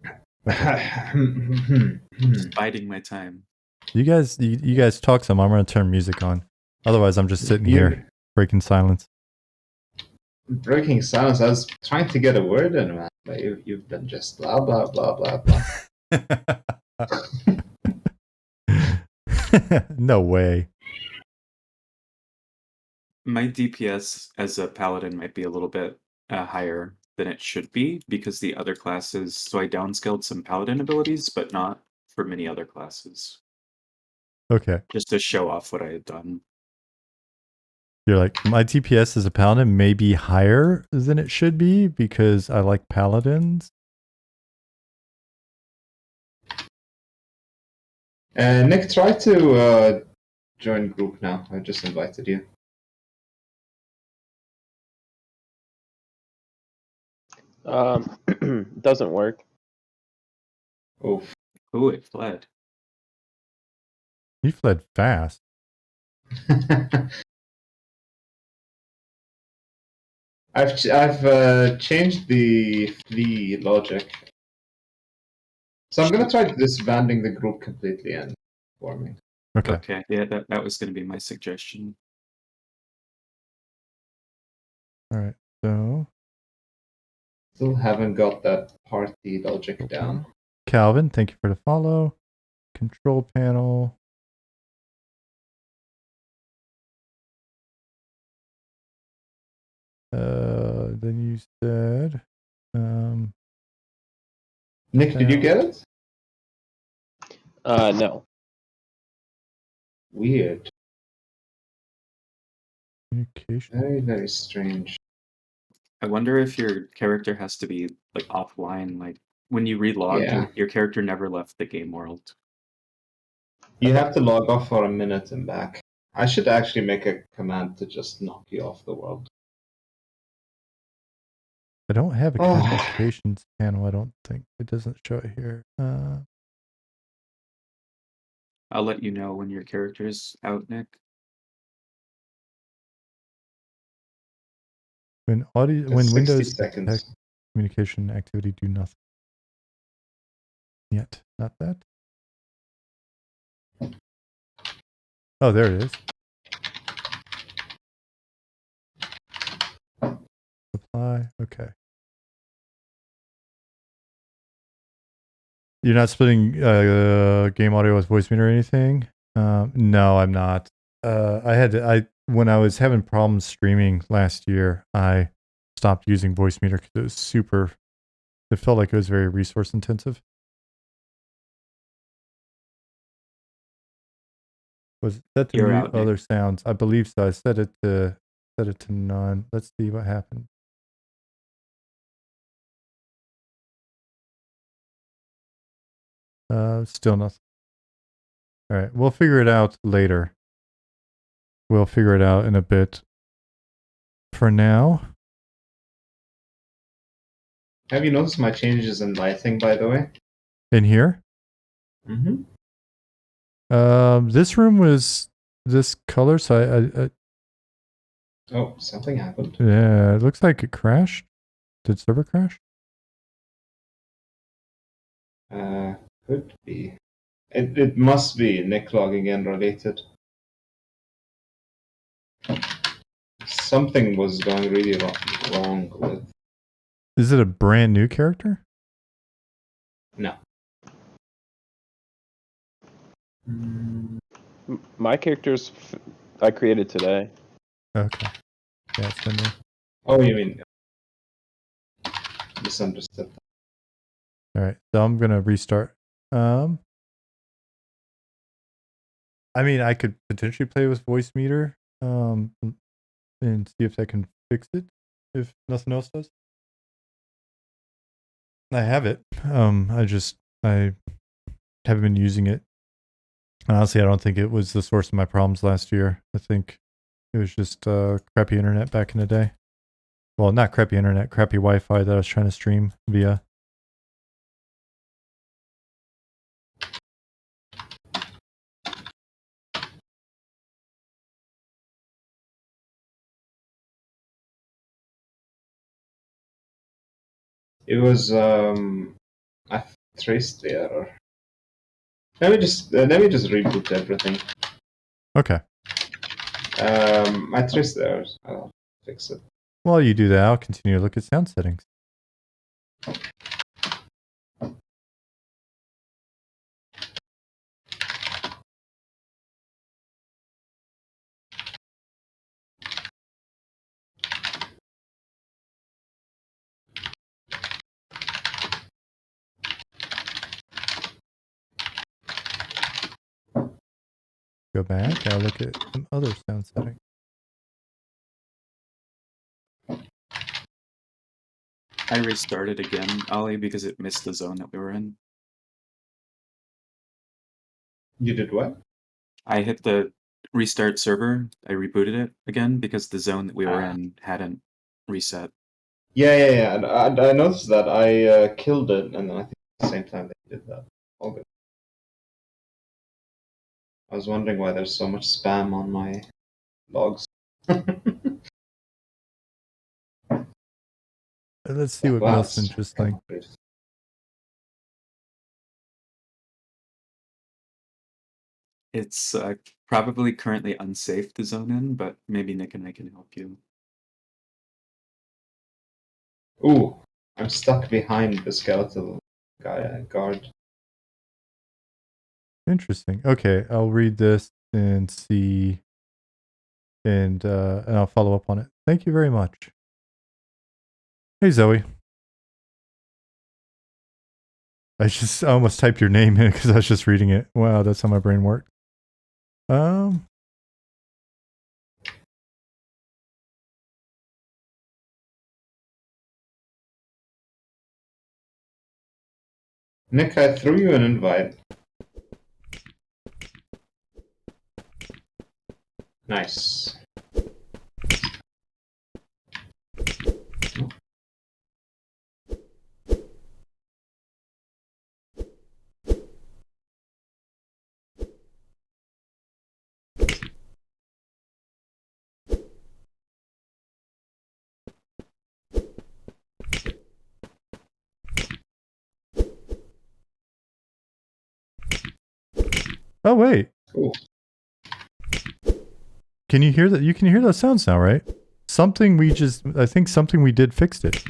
Just biding my time. You guys talk some. I'm going to turn music on. Otherwise, I'm just sitting here breaking silence. Breaking silence. I was trying to get a word in, man, but you've been just blah blah blah blah blah. No way. My DPS as a paladin might be a little bit higher than it should be because the other classes. So I downscaled some paladin abilities, but not for many other classes. Okay. Just to show off what I had done. You're like, my DPS as a paladin may be higher than it should be because I like paladins. Nick, try to join group now. I just invited you. Doesn't work. Oof. Oh, it fled. He fled fast. I've changed the flee logic, so I'm gonna try disbanding the group completely and forming. Okay. Okay, yeah, that was going to be my suggestion. All right. So Still haven't got that party logic okay. down. Calvin, thank you for the follow. Control panel. Then you said, Nick, did you get it? No. Weird. communication. Very, very strange. I wonder if your character has to be like offline, like when you relog, Yeah. your character never left the game world. You have to log off for a minute and back. I should actually make a command to just knock you off the world. I don't have a communications panel, I don't think. It doesn't show it here. I'll let you know when your character's out, Nick. When It's when 60 Windows seconds. detect communication activity, do nothing. Yet, not that. Oh, there it is. Apply. Okay. You're not splitting game audio with voice meter or anything? No, I'm not. When I was having problems streaming last year, I stopped using voice meter because it was super. It felt like it was very resource intensive. Was that to You're mute out, Nick. other sounds? I believe so. I set it to none. Let's see what happened. Still nothing. All right, we'll figure it out later. We'll figure it out in a bit. For now, Have you noticed my changes in lighting, by the way? in here, Mm-hmm. this room was this color, so I Oh, something happened. yeah, it looks like it crashed. Did server crash? Could be. It must be Nick logging in related. Something was going really wrong with. Is it a brand new character? No. My character's I created today. Okay. Yeah, it's been there. Oh, you mean misunderstood. All right, so I'm gonna restart. I mean, I could potentially play with voice meter, and see if I can fix it. If nothing else does, I have it. I haven't been using it. Honestly, I don't think it was the source of my problems last year. I think it was just crappy internet back in the day. Well, not crappy internet, crappy Wi-Fi that I was trying to stream via. It was I traced the error. Let me just reboot everything. Okay. I traced the errors. I'll fix it. While you do that, I'll continue to look at sound settings. Go back. I'll look at some other sound settings. I restarted again, Ollie, because it missed the zone that we were in. You did what? I hit the restart server. I rebooted it again because the zone that we were in hadn't reset. Yeah. And I noticed that I killed it, and then I think at the same time they did that. All good. I was wondering why there's so much spam on my logs. Let's see what Wow, most it's interesting. great. It's probably currently unsafe to zone in, but maybe Nick and I can help you. Ooh, I'm stuck behind the skeletal guard. Interesting. Okay, I'll read this and see, and I'll follow up on it. Thank you very much. Hey, Zoe. I almost typed your name in because I was just reading it. Wow, that's how my brain worked. Nick, I threw you an invite. Nice. Oh wait, Ooh. can you hear that? You can hear those sounds now, right? Something we just, I think something we did fixed it.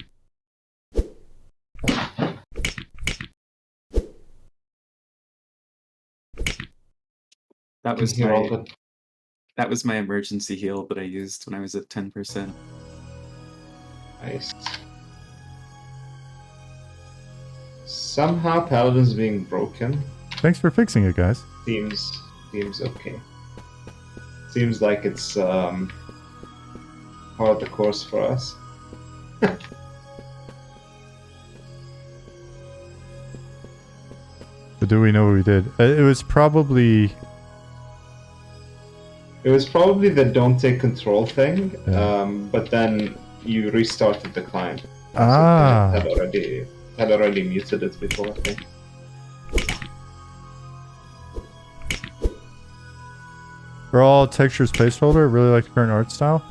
That Can was hear all my the that was my emergency heal that I used when I was at 10%. Nice. Somehow Paladin's being broken. Thanks for fixing it, guys. Seems okay. Seems like it's part of the course for us. But do we know what we did? It was probably... It was probably the don't take control thing, Yeah. but then you restarted the client. Ah. So had already muted it before, I think. Are all textures placeholder? Really like the current art style.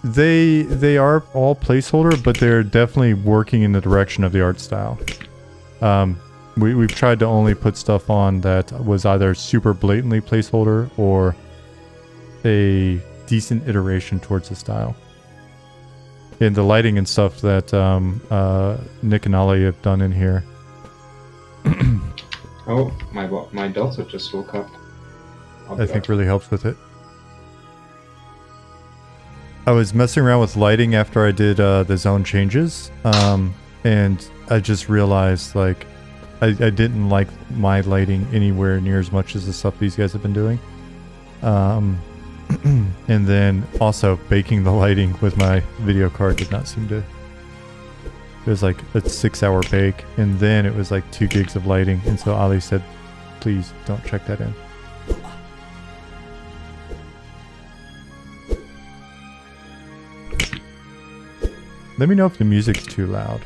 They are all placeholder, but they're definitely working in the direction of the art style. We've tried to only put stuff on that was either super blatantly placeholder or a decent iteration towards the style. And the lighting and stuff that Nick and Ollie have done in here. Oh, my daughter just woke up. I think really helps with it. I was messing around with lighting after I did the zone changes, and I just realized like I didn't like my lighting anywhere near as much as the stuff these guys have been doing. And then also baking the lighting with my video card did not seem to... It was like a 6-hour bake, and then it was like 2 gigs of lighting, and so Ali said, please don't check that in. Let me know if the music's too loud.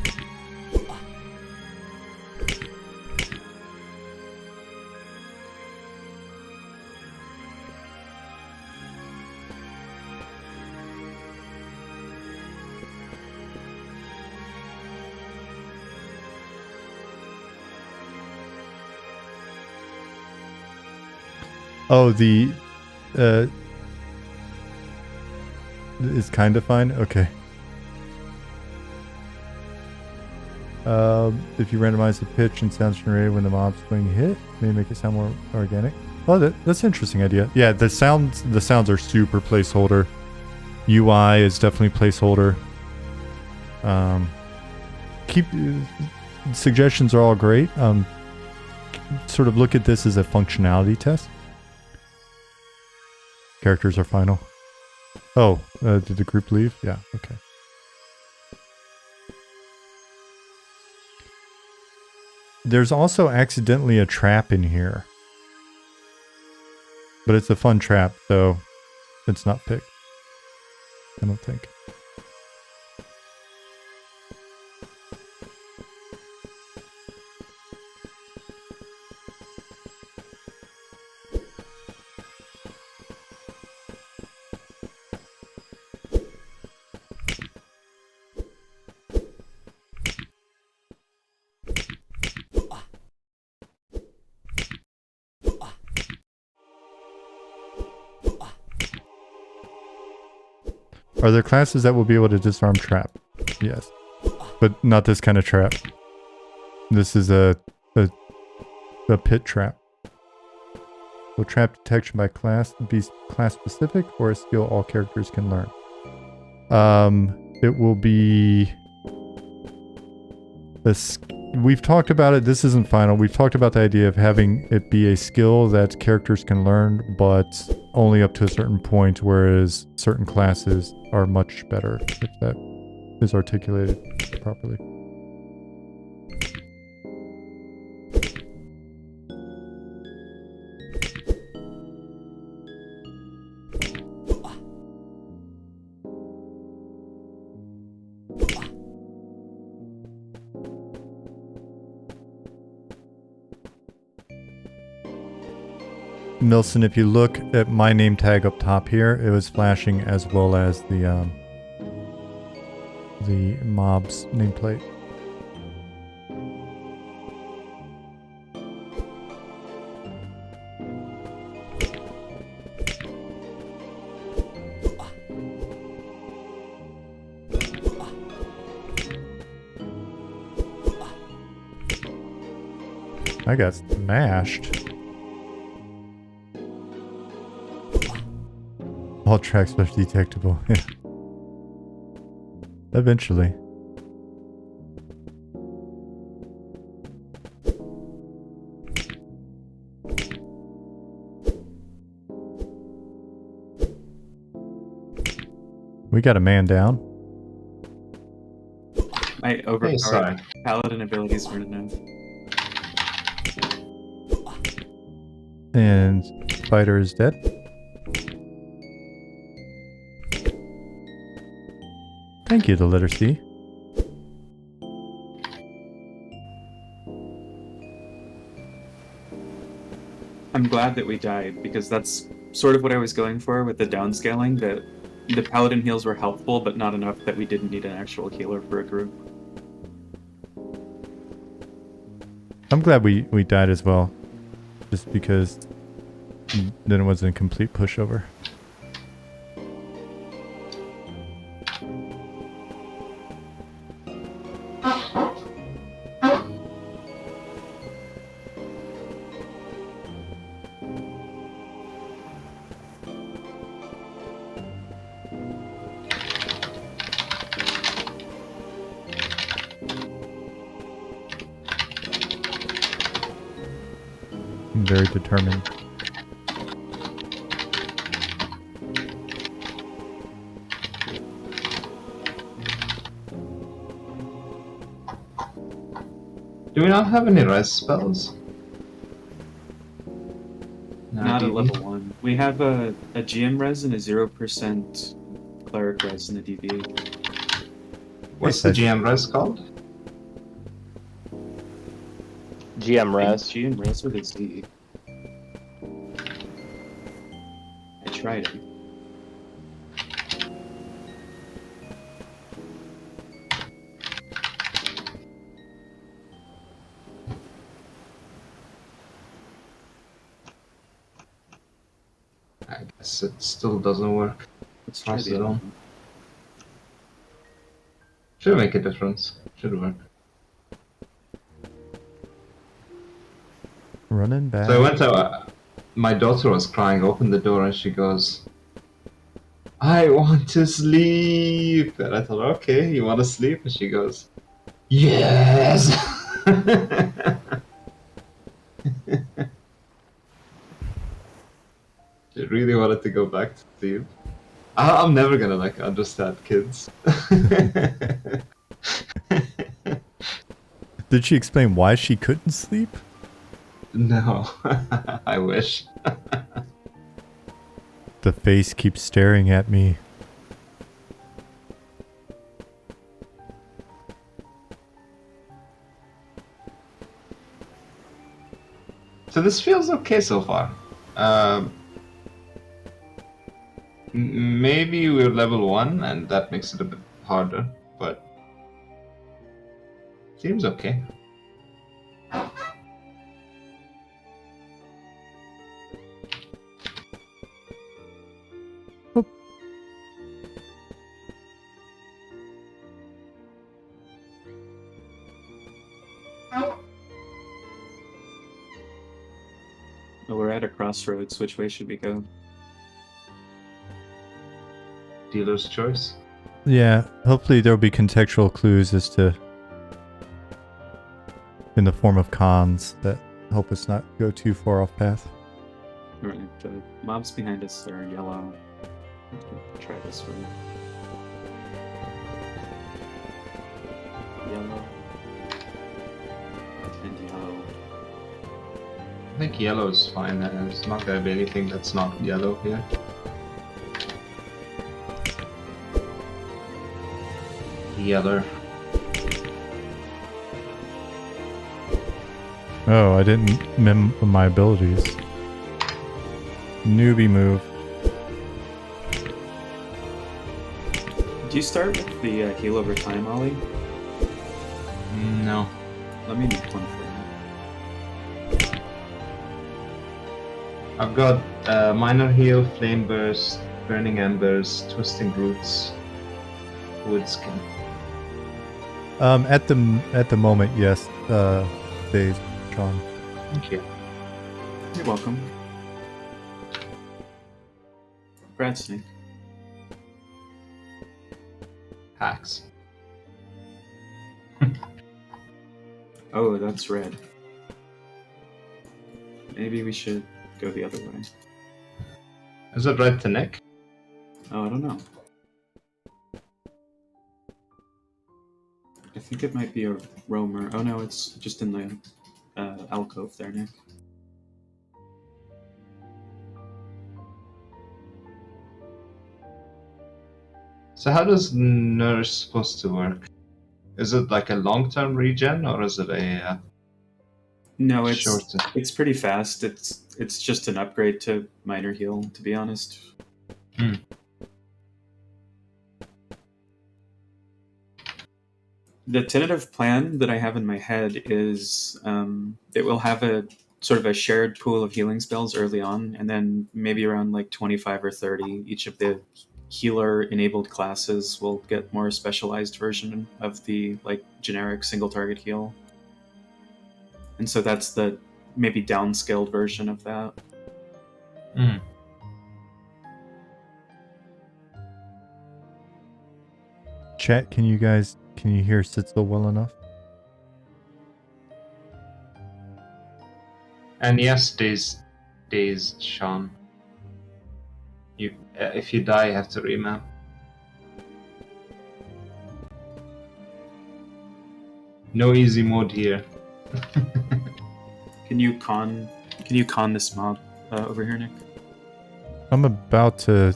Oh, the it's kind of fine. Okay. If you randomize the pitch and sounds generated when the mob swing hit, may make it sound more organic. Oh, that's an interesting idea. Yeah, the sounds are super placeholder. UI is definitely placeholder. Suggestions are all great. Sort of look at this as a functionality test. Characters are final. Oh, did the group leave? Yeah, okay. There's also accidentally a trap in here. But it's a fun trap, so it's not picked. I don't think. Are there classes that will be able to disarm trap? Yes. But not this kind of trap. This is a pit trap. Will trap detection by class be class specific or a skill all characters can learn? It will be this. We've talked about it. This isn't final. We've talked about the idea of having it be a skill that characters can learn, but only up to a certain point, whereas certain classes are much better if that is articulated properly. Milson, if you look at my name tag up top here, it was flashing as well as the mob's nameplate. I got smashed. All tracks are detectable. Yeah. Eventually. We got a man down. My overpowered sorry. paladin abilities weren't enough. And Spider is dead. Thank you, the letter C. I'm glad that we died, because that's sort of what I was going for with the downscaling, that the paladin heals were helpful, but not enough that we didn't need an actual healer for a group. I'm glad we died as well. Just because then it wasn't a complete pushover. I'm very determined. Do we not have any res spells? No, Not at DB. level 1. We have a GM res and a 0% cleric res in the DV. What's the GM res called? GM res. GM res with a Z. I tried it. I guess it still doesn't work. Let's try Pass the it other on. one. Should make a difference. Should work. Running back. So I went out. My daughter was crying. Opened the door and she goes, "I want to sleep." And I thought, "Okay, you want to sleep?" And she goes, "Yes." She really wanted to go back to sleep. I'm never gonna like understand kids. Did she explain why she couldn't sleep? No, I wish. The face keeps staring at me. So this feels okay so far. Maybe we're level 1 and that makes it a bit harder, but seems okay. Oh, we're at a crossroads. Which way should we go? Dealer's choice. Yeah, hopefully there'll be contextual clues as to in the form of cons that help us not go too far off path. Alright, the mobs behind us are yellow. Okay, try this one. Yellow. And yellow. I think yellow is fine. There's not gonna be anything that's not yellow here. Yeller. Oh, I didn't mem my abilities. Newbie move. Do you start with the heal over time, Ollie? No. Let me make one for you. I've got minor heal, flame burst, burning embers, twisting roots, wood skin. At the moment, yes. Phase, Sean. Thank you. You're welcome. Brad Snake. Hacks. Oh, that's red. Maybe we should go the other way. Is it red to Nick? Oh, I don't know. I think it might be a roamer. Oh no, it's just in the alcove there, Nick. So how does Nourish supposed to work? Is it like a long-term regen, or is it a No, shorter? it's pretty fast. It's just an upgrade to minor heal, to be honest. Hmm. The tentative plan that I have in my head is it will have a sort of a shared pool of healing spells early on, and then maybe around like 25 or 30, each of the healer-enabled classes will get more specialized version of the like generic single target heal. And so that's the maybe downscaled version of that. Mm. Chat, can you hear Sitzel well enough? And yes, days, Sean. You, if you die, you have to remap. No easy mode here. Can you con this mob over here, Nick? I'm about to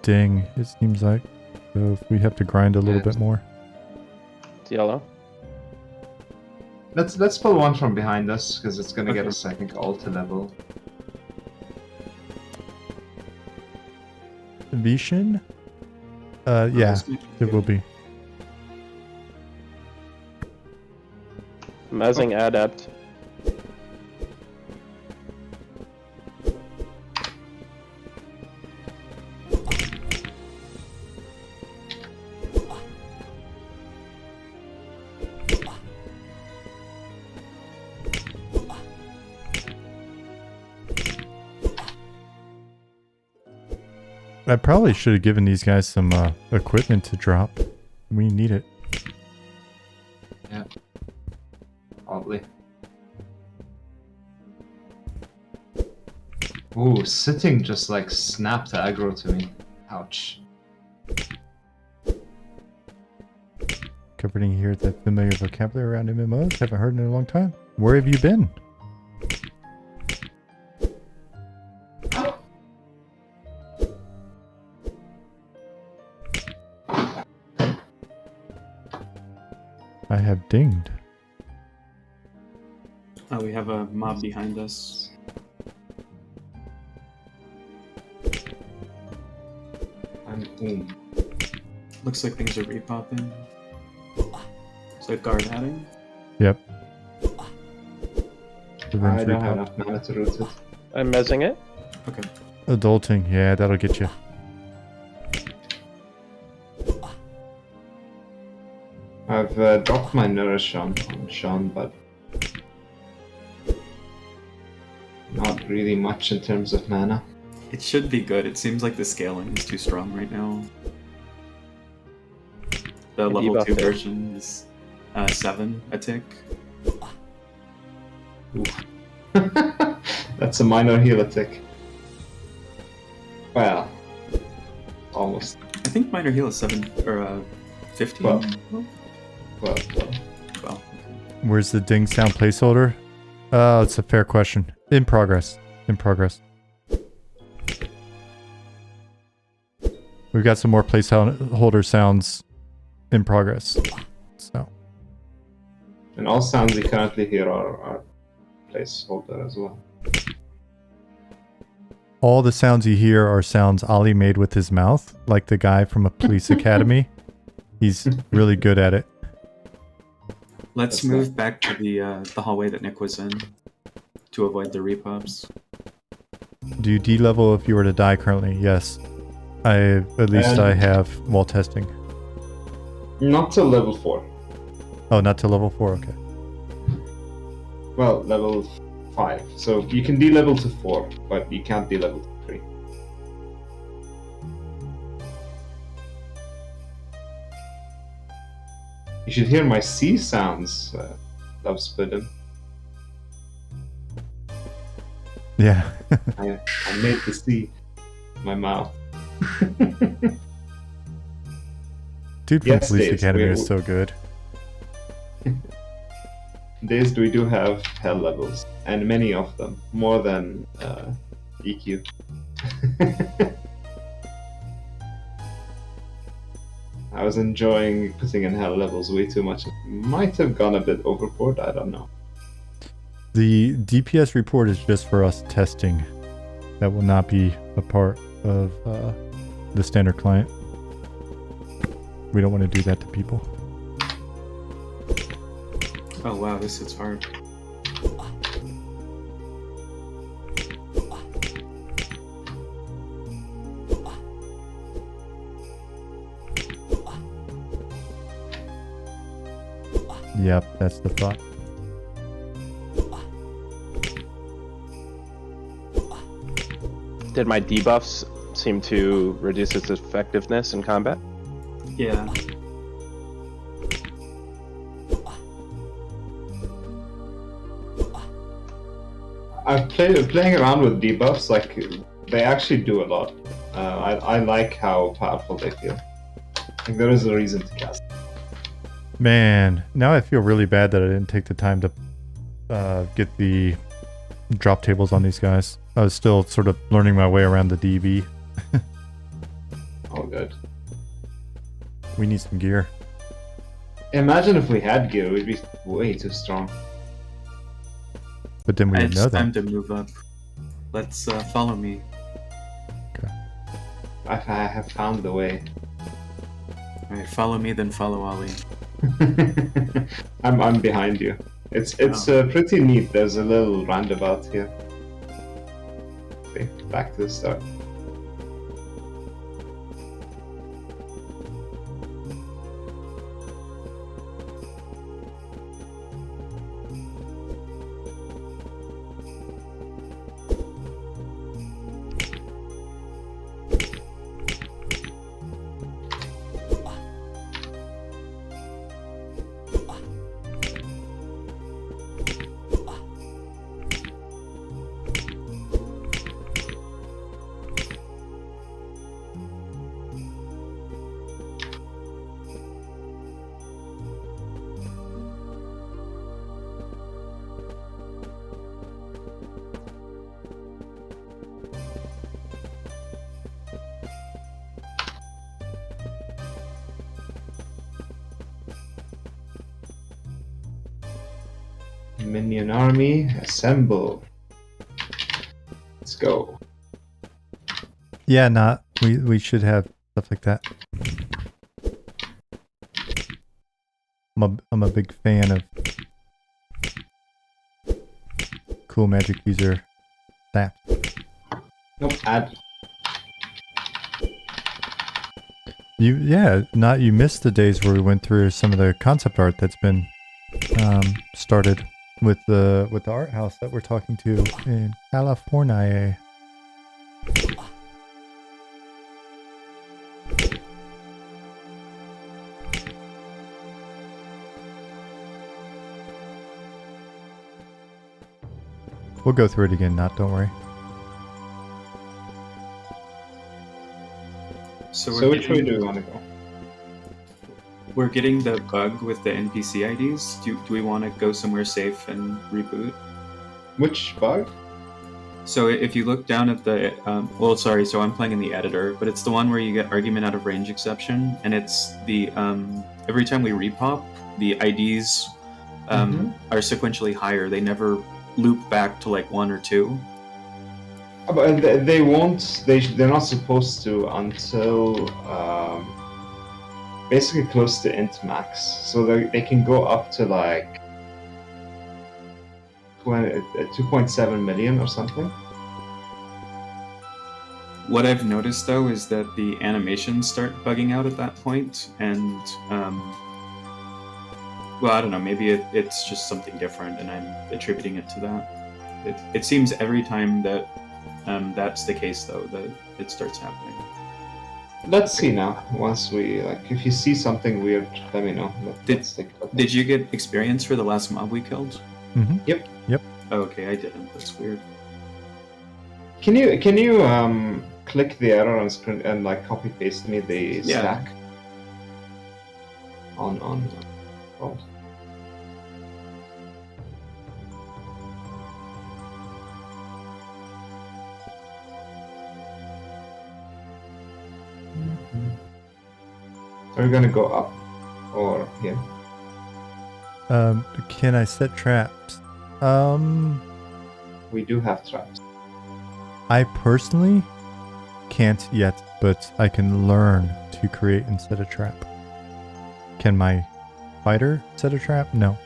ding, it seems like. So if we have to grind a little bit more. It's yellow. Let's pull one from behind us, because it's gonna get Okay. us, I think, all to level. Vishin? Yeah, This might be it will be. Mezzing adept. I probably should have given these guys some equipment to drop. We need it. Yeah. Probably. Ooh, sitting just like snapped aggro to me. Ouch. Covering here the familiar vocabulary around MMOs. Haven't heard in a long time. Where have you been? I have dinged. Oh, we have a mob behind us. Ooh. Looks like things are repopping. Is that guard adding? Yep. I don't have enough mana to root it. I'm mezzing it. Okay. Adulting, yeah, that'll get you. I've dropped my nourish on Sean, but not really much in terms of mana. It should be good. It seems like the scaling is too strong right now. The Maybe level about 2 there. version is 7 a tick. That's a minor heal tick. Well, almost. I think minor heal is 7 or 15. Well, Well, Where's the ding sound placeholder? Oh, it's a fair question. In progress. In progress. We've got some more placeholder sounds in progress. So and all sounds you currently hear are placeholder as well. all the sounds you hear are sounds Ollie made with his mouth, like the guy from a police academy. He's really good at it. let's That's move back to the hallway that Nick was in to avoid the repops. Do you D-level if you were to die currently? Yes. At least I have while testing. Not till level 4. Oh, not to level 4, okay. Well, level 5. So you can de-level to 4, but you can't de-level to 3. You should hear my C sounds, Love's-Puddin'. Yeah. I made the C my mouth. Dude from Yes, Police Days, Academy we- is so good. Days we do have hell levels, and many of them, more than EQ. I was enjoying putting in hell levels way too much. Might have gone a bit overboard, I don't know. The DPS report is just for us testing. That will not be a part of the standard client. We don't want to do that to people. Oh wow, this hits hard. Yep, that's the thought. Did my debuffs seem to reduce its effectiveness in combat? Yeah. I've playing around with debuffs, like, they actually do a lot. I like how powerful they feel. Like, there is a reason to cast. Man, now I feel really bad that I didn't take the time to get the drop tables on these guys. I was still sort of learning my way around the DB. Oh, good. We need some gear. Imagine if we had gear, we'd be way too strong. But then we didn't know It's time that. to move up. Let's follow me. I have found the way. Alright, follow me, then follow Ollie. I'm behind you. It's pretty neat. There's a little roundabout here. Okay, back to the start. Minion army, assemble. Let's go. Yeah, we should have stuff like that. I'm a big fan of cool magic user stats. Nope, add. You missed the days where we went through some of the concept art that's been started with the art house that we're talking to in California. We'll go through it again, don't worry. So which way do we want to go? We're getting the bug with the NPC IDs. Do we want to go somewhere safe and reboot? Which bug? So if you look down at the, so I'm playing in the editor, but it's the one where you get argument out of range exception, and it's the, every time we repop, the IDs are sequentially higher. They never loop back to like 1 or 2. But they won't. They're not supposed to until basically close to int max. So they can go up to like 2.7 million or something. What I've noticed though is that the animations start bugging out at that point, and Well, I don't know. Maybe it's just something different, and I'm attributing it to that. It seems every time that that's the case, though, that it starts happening. Let's see now. Once we like, if you see something weird, let me know. Let's take a look. Did you get experience for the last mob we killed? Mm-hmm. Yep. Oh, okay, I didn't. That's weird. Can you click the arrow on screen and like copy paste me the Yeah. stack on oh. Are we gonna go up or here? Can I set traps? We do have traps. I personally can't yet, but I can learn to create and set a trap. Can my fighter set a trap? No.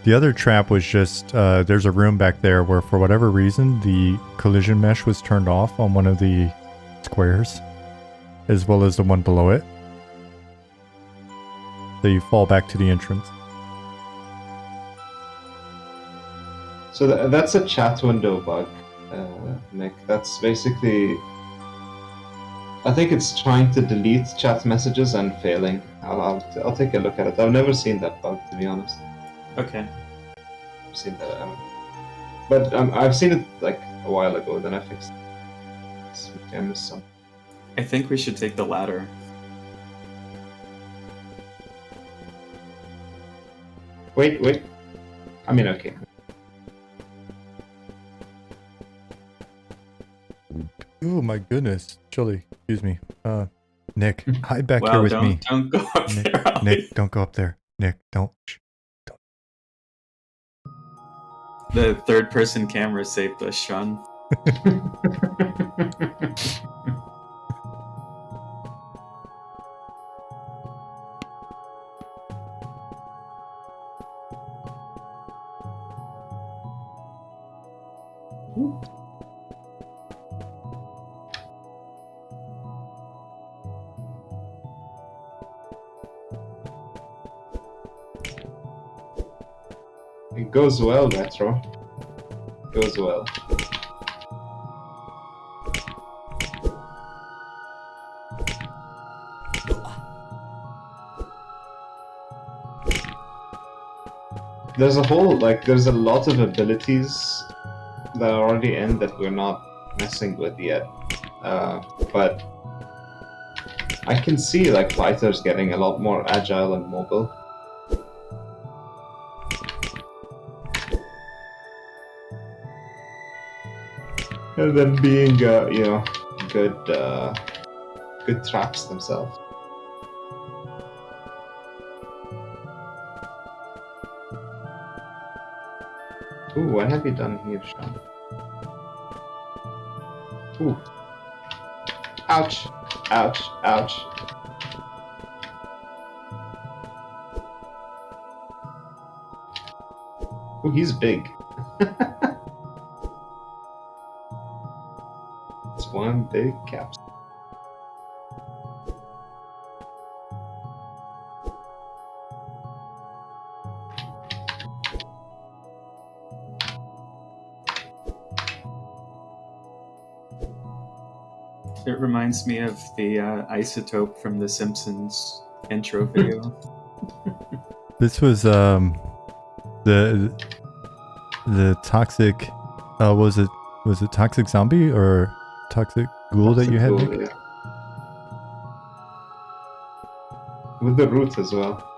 The other trap was just, there's a room back there where for whatever reason the collision mesh was turned off on one of the squares, as well as the one below it. So you fall back to the entrance. So that's a chat window bug, Nick. That's basically, I think it's trying to delete chat messages and failing. I'll take a look at it. I've never seen that bug, to be honest. Okay. I've seen that, but I've seen it like a while ago. Then I fixed it. I missed some. I think we should take the ladder. Wait. I mean, okay. Oh my goodness. Chili, excuse me. Nick, hide back here Well, with me. don't go up Nick, there. Ollie. Nick, don't go up there. Nick, don't. Shh. The third-person camera saved us, Sean. It goes well, Retro. Goes well. There's a lot of abilities that are already in that we're not messing with yet. But I can see like fighters getting a lot more agile and mobile. And then being, good traps themselves. Ooh, what have you done here, Sean? Ooh. Ouch. Ouch. Ouch. Ooh, he's big. It's one big capsule. It reminds me of the isotope from The Simpsons intro video. This was the toxic. Was it toxic zombie or toxic ghoul that you had? Ghoul, Nick? yeah. With the root as well.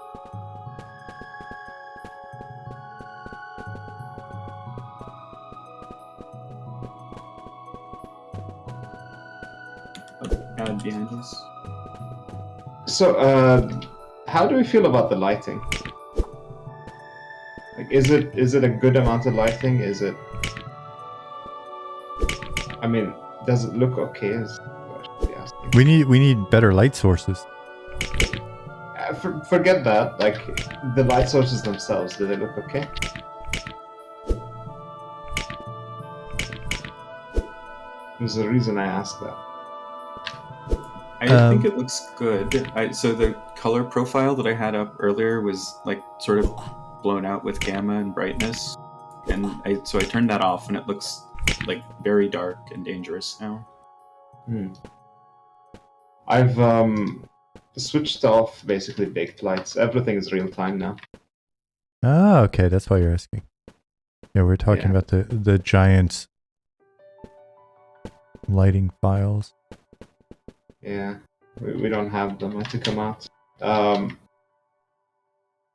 Behind us. So, how do we feel about the lighting? Like, is it a good amount of lighting? Is it? I mean, does it look okay? Is what I should be asking. We need better light sources. Forget that. Like, the light sources themselves, do they look okay? There's a reason I asked that. I think it looks good. So the color profile that I had up earlier was like sort of blown out with gamma and brightness, and so I turned that off, and it looks like very dark and dangerous now. I've switched off basically baked lights. Everything is real time now. Ah, okay, that's why you're asking. Yeah, we're talking Yeah. about the giant lighting files. Yeah, we don't have them. I took them out.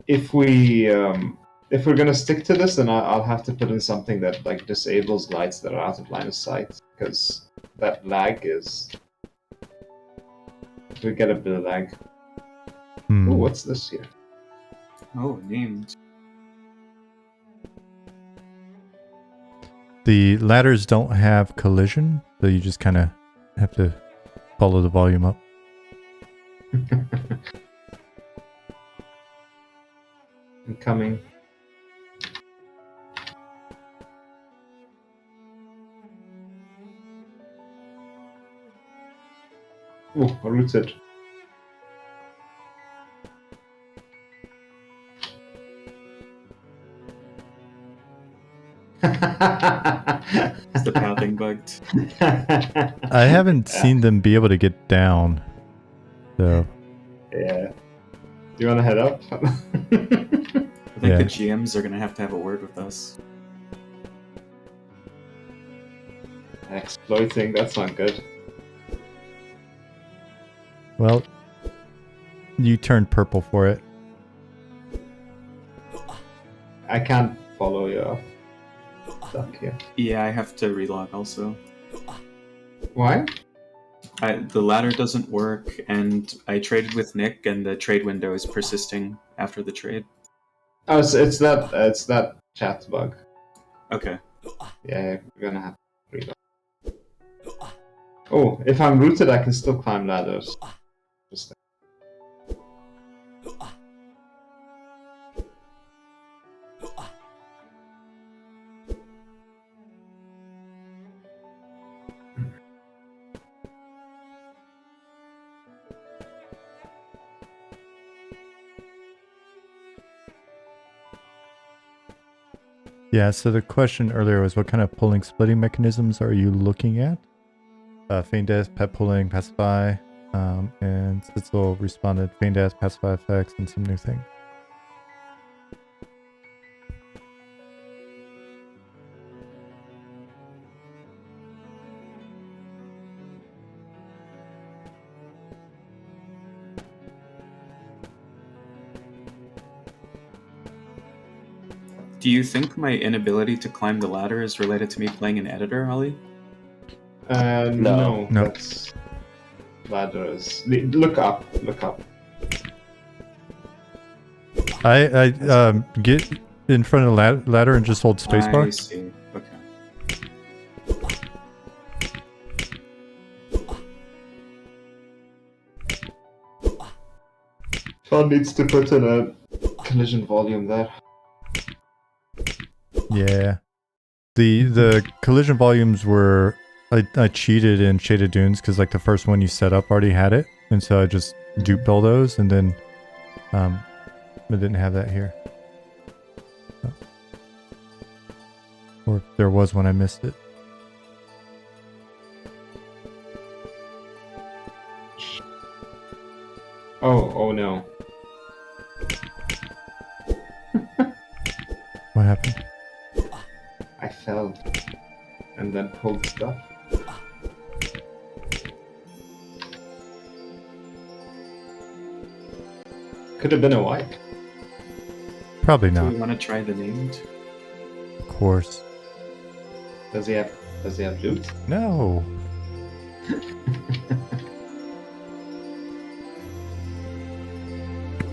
If we're gonna stick to this, then I'll have to put in something that like disables lights that are out of line of sight, because that lag is. We get a bit of lag. Hmm. Ooh, what's this here? Oh, named. The ladders don't have collision, so you just kind of have to follow the volume up. I'm coming. Ooh, rooted. Is the pathing bugged? I haven't seen them be able to get down, so Yeah. Do you want to head up? I think Yeah. the GMs are gonna have to have a word with us. Exploiting, that's not good. well, you turned purple for it. I can't follow you up. Stuck here. Yeah, I have to relog also. Why? The ladder doesn't work, and I traded with Nick, and the trade window is persisting after the trade. Oh, so it's that chat bug. Okay. Yeah, we're gonna have to reload. Oh, if I'm rooted, I can still climb ladders. Just Yeah, so the question earlier was what kind of pulling splitting mechanisms are you looking at? Feign-Death, pet pulling, pacify, and Sitzel responded Feign-Death, pacify effects, and some new things. Do you think my inability to climb the ladder is related to me playing an editor, Ollie? no, No. that's ladders. Look up, look up. I get in front of the ladder and just hold I spacebar. see. Okay. Sean needs to put in a collision volume there. Yeah. The collision volumes were I cheated in Shaded Dunes because like the first one you set up already had it, and so I just duped all those, and then I didn't have that here. So. Or if there was one, I missed it. Oh no. What happened? I fell and then pulled stuff. Could have been a wipe. Probably Do not. we want to try the named? Of course. Does he have loot? No.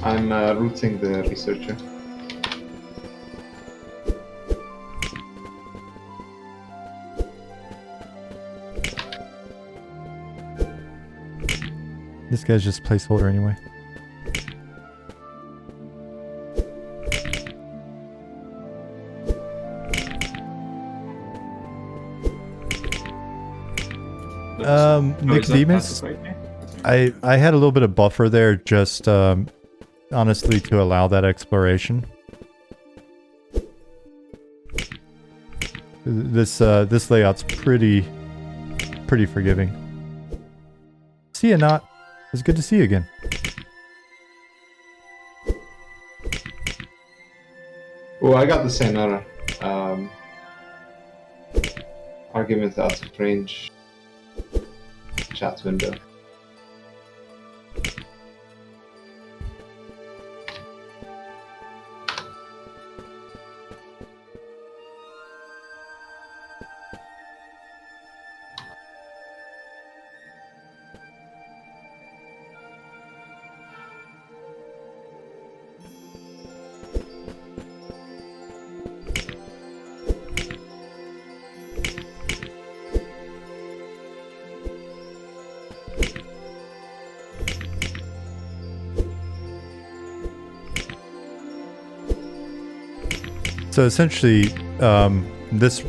I'm rooting the researcher. This guy's just placeholder anyway. Oh, Nick is that Demas? pacified me? Okay. I had a little bit of buffer there, just honestly to allow that exploration. This layout's pretty forgiving. See you, Not. It's good to see you again. Oh, I got the same error. Argument out of range. Chat window. So essentially, this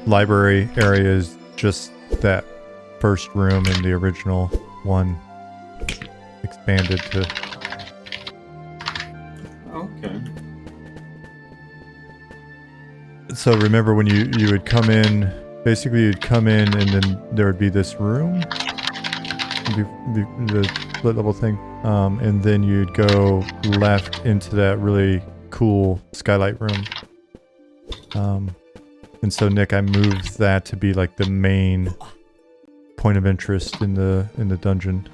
library area is just that first room in the original one expanded to. Okay. So remember when you would come in, basically you'd come in and then there would be this room, the split level thing, and then you'd go left into that really cool skylight room. And so Nick, I moved that to be like the main point of interest in the dungeon.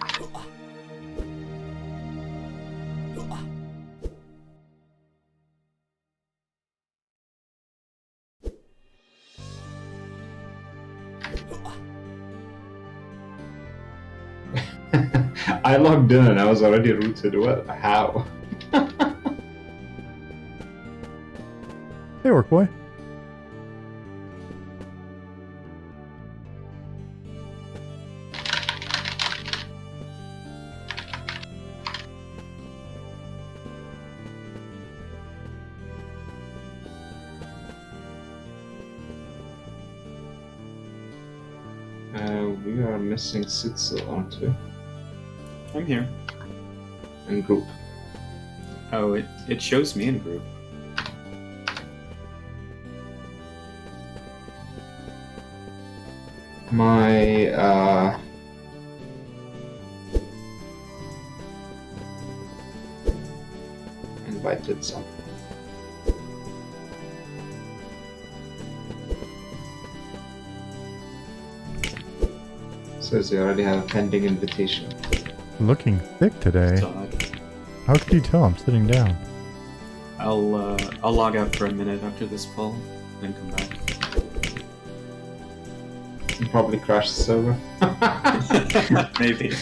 I logged in and I was already rooted. What? How? Hey, work boy. We are missing Sitzel, aren't we? I'm here. In group. Oh, it shows me in group. My invited some. Says you already have a pending invitation. Looking thick today. So How could you tell I'm sitting down? I'll log out for a minute after this poll, then come back. You probably crashed the server. Maybe.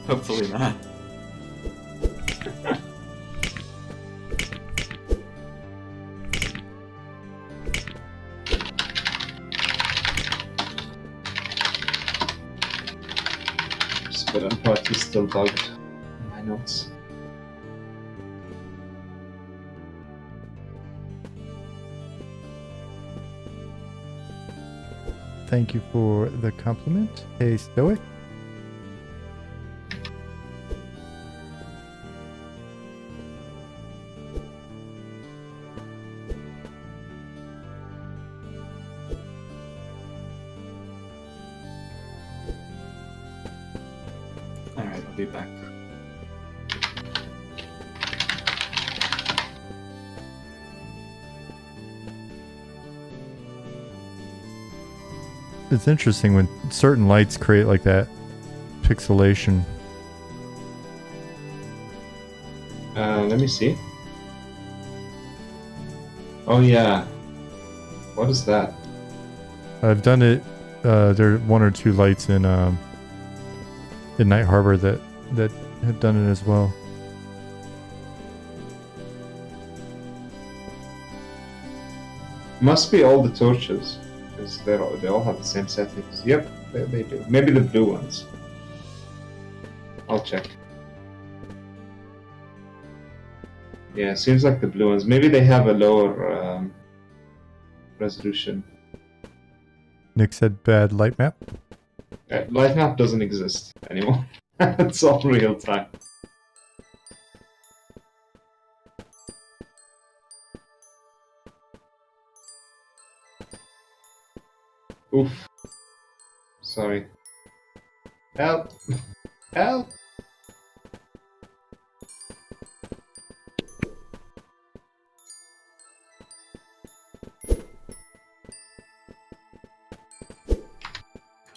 Hopefully not. But party still bugged in my notes. Thank you for the compliment. Hey, Stoic. Alright, I'll be back. It's interesting when certain lights create like that pixelation. Let me see. Oh yeah. What is that? I've done it. There are one or two lights in Night Harbor that have done it as well. Must be all the torches, because they all have the same settings. Yep, they do. Maybe the blue ones. I'll check. Yeah, seems like the blue ones. Maybe they have a lower resolution. Nick said bad light map. Life map doesn't exist anymore. It's all real time. Oof. Sorry. Help! Help!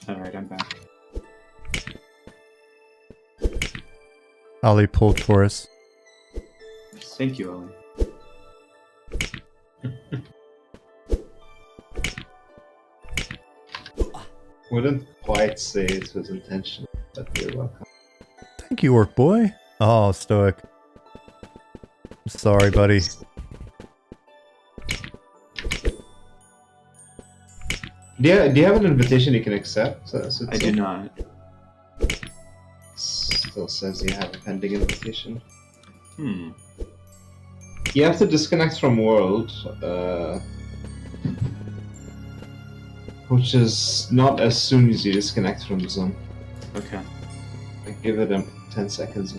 Alright, I'm back. Ali pulled for us. Thank you, Ollie. Wouldn't quite say it was intentional, but you're welcome. Thank you, Orc Boy. Oh, Stoic. Sorry, buddy. Do you have an invitation you can accept? I do not. Still says you have a pending invitation. Hmm. You have to disconnect from world, which is not as soon as you disconnect from zone. Okay. Like, give it 10 seconds.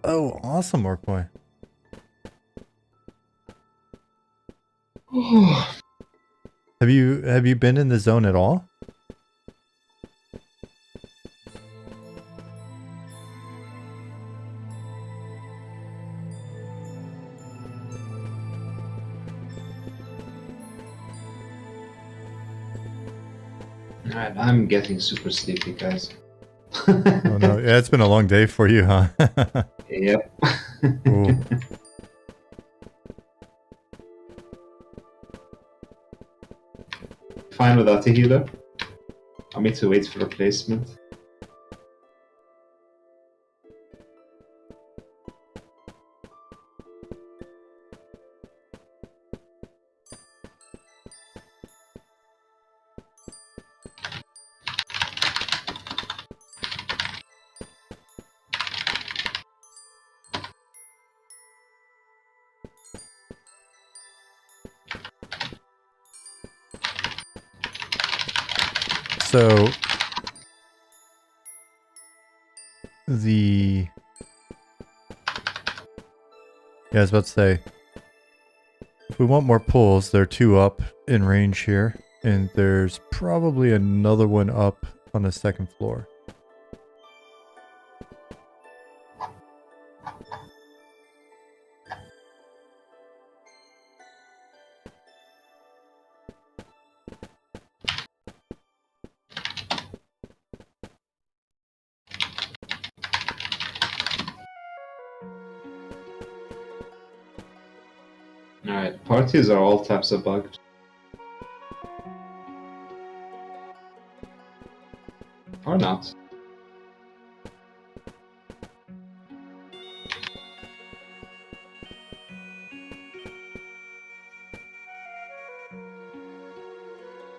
Oh, awesome, Orc Boy. Have you been in the zone at all? Alright, I'm getting super sleepy, guys. Oh no, yeah, it's been a long day for you, huh? Yep. Ooh. Fine without a healer. I need to wait for replacement. So the I was about to say, if we want more pulls, there are 2 up in range here, and there's probably another one up on the 2nd floor. Alright, parties are all types of bugged. Or not.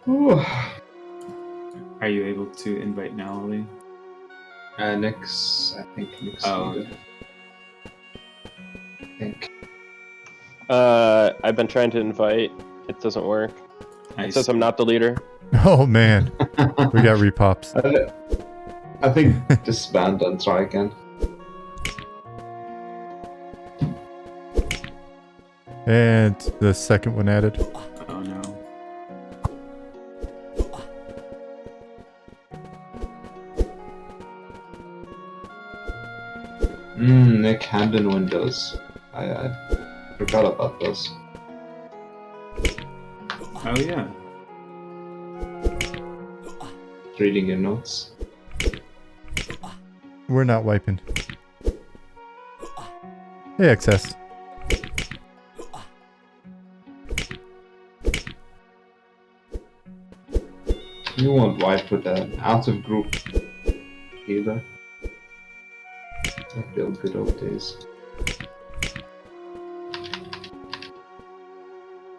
Ooh. Are you able to invite now, Ollie? Next, I think next Oh, leader. okay. I think. I've been trying to invite. It doesn't work. I It says see. I'm not the leader. Oh man, we got repops. I think disband and try again. And the 2nd one added. Oh no. Nick Hamden windows. I forgot about those. Oh yeah. Reading your notes. We're not wiping. Hey, excess. You won't wipe with an out of group healer. Like the old good old days.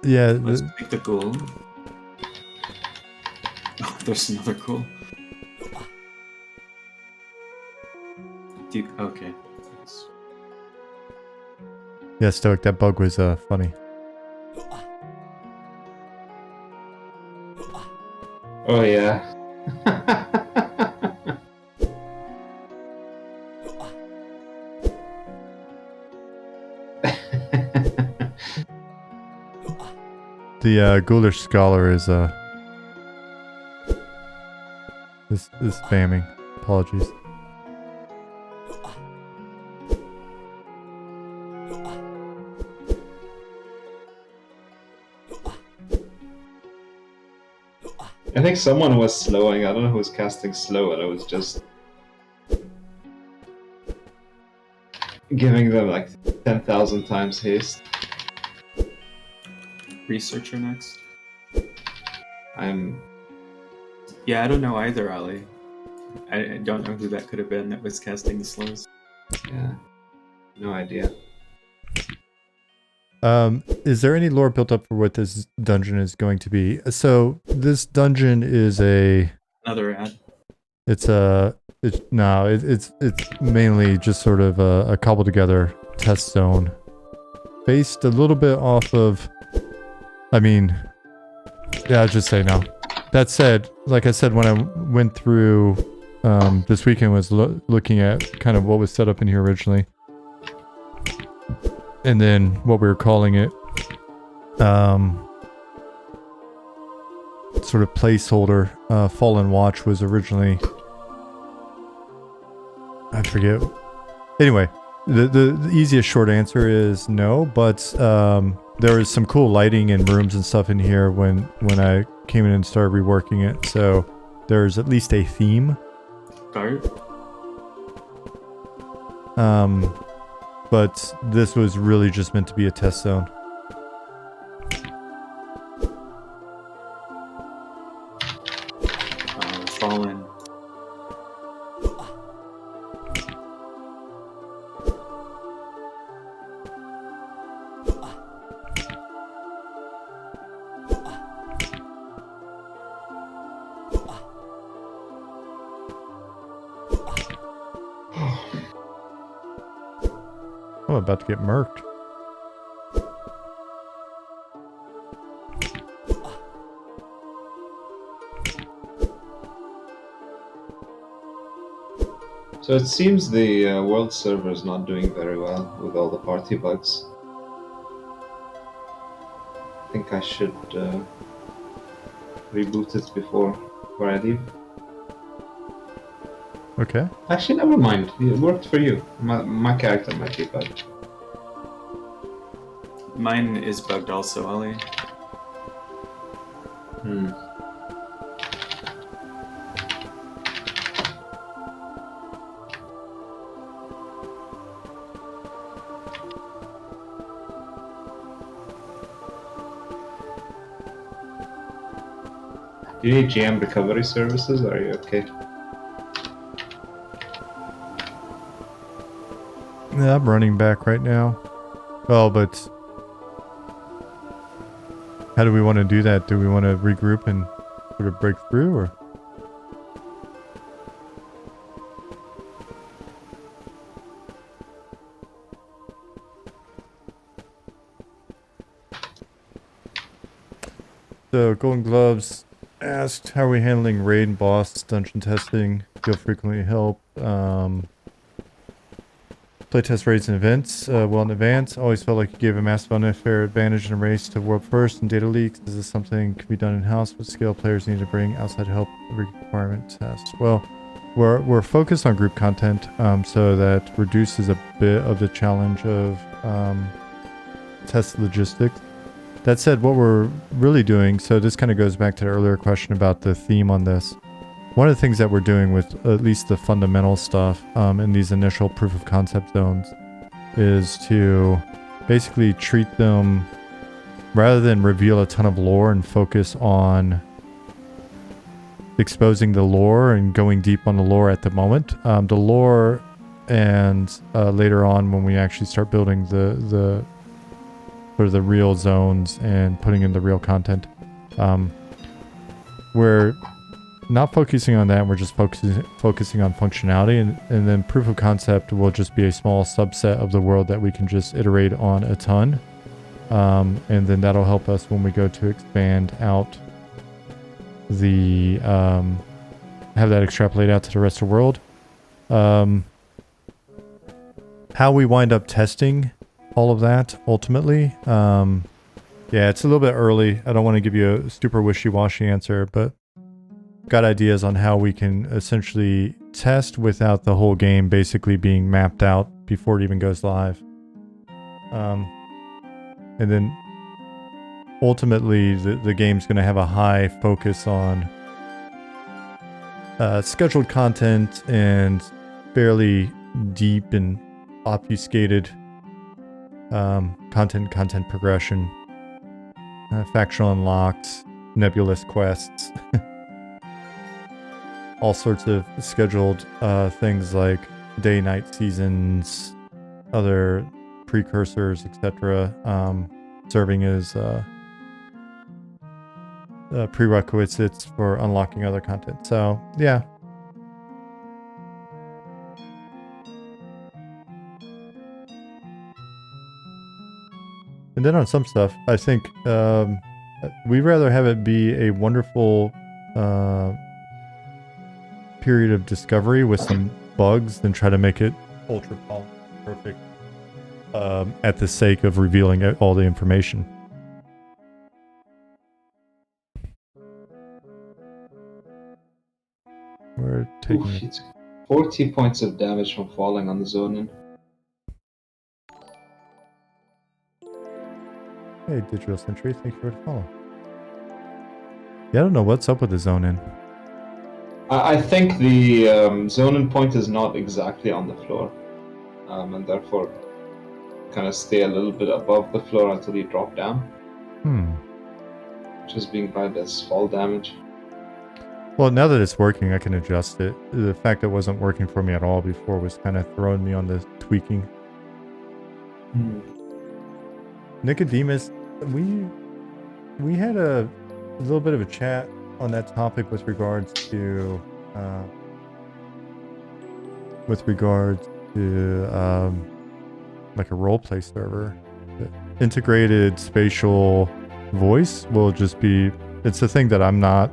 Yeah, Let's pick the goal. Oh, there's another goal. Okay. Yes. yeah, Stoic, that bug was funny. Oh yeah. The Ghoulish Scholar is spamming. Apologies. I think someone was slowing. I don't know who was casting slow, and I was just giving them like 10,000 times haste. Researcher next. I'm. Yeah, I don't know either, Ali. I don't know who that could have been that was casting the slows. Yeah. No idea. Is there any lore built up for what this dungeon is going to be? So this dungeon is Another ad. it's mainly just sort of a cobbled together test zone, based a little bit off of. I mean, yeah, I'll just say no. That said, like I said, when I went through this weekend, was looking at kind of what was set up in here originally. And then what we were calling it, sort of placeholder, Fallen Watch was originally, I forget. Anyway, the easiest short answer is no, but there was some cool lighting and rooms and stuff in here when I came in and started reworking it. So there's at least a theme. Start. But this was really just meant to be a test zone. Fallen. I'm about to get murked. So it seems the world server is not doing very well with all the party bugs. I think I should reboot it before I leave. Okay. Actually, never mind. It worked for you. My character might be bugged. Mine is bugged also, Ali. Hmm. Do you need GM recovery services? Or are you okay? Yeah, I'm running back right now. Well, but how do we want to do that? Do we want to regroup and sort of break through, or? So, Golden Gloves asked, how are we handling raid and boss dungeon testing? Feel frequently help. Playtest raids and events well in advance. Always felt like you gave a massive unfair advantage in a race to world first and data leaks. Is this something can be done in-house? What skill players need to bring outside help requirement test? Well, we're focused on group content, so that reduces a bit of the challenge of test logistics. That said, what we're really doing, so this kind of goes back to the earlier question about the theme on this. One of the things that we're doing with at least the fundamental stuff in these initial proof of concept zones is to basically treat them, rather than reveal a ton of lore and focus on exposing the lore and going deep on the lore at the moment. The lore, and later on when we actually start building the sort of the real zones and putting in the real content, we're not focusing on that. We're just focusing on functionality, and then proof of concept will just be a small subset of the world that we can just iterate on a ton, and then that'll help us when we go to expand out the have that extrapolate out to the rest of the world. How we wind up testing all of that ultimately, yeah, it's a little bit early. I don't want to give you a super wishy-washy answer, but got ideas on how we can essentially test without the whole game basically being mapped out before it even goes live. And then ultimately the game's going to have a high focus on scheduled content and fairly deep and obfuscated content progression, factional unlocks, nebulous quests, all sorts of scheduled things like day-night seasons, other precursors, etc., serving as prerequisites for unlocking other content. So, yeah. And then on some stuff, I think we'd rather have it be a wonderful period of discovery with some bugs than try to make it ultra polished perfect at the sake of revealing all the information. We're taking... Oof, it's 40 points of damage from falling on the zoning. Hey, Digital Century, thank you for the follow. Yeah, I don't know what's up with the zone-in. I think the zoning point is not exactly on the floor, and therefore kind of stay a little bit above the floor until you drop down. Which is being bad as fall damage. Well, now that it's working, I can adjust it. The fact that it wasn't working for me at all before was kind of throwing me on the tweaking. Nicodemus, we had a little bit of a chat on that topic with regards to like a roleplay server. The integrated spatial voice will just be, it's a thing that I'm not,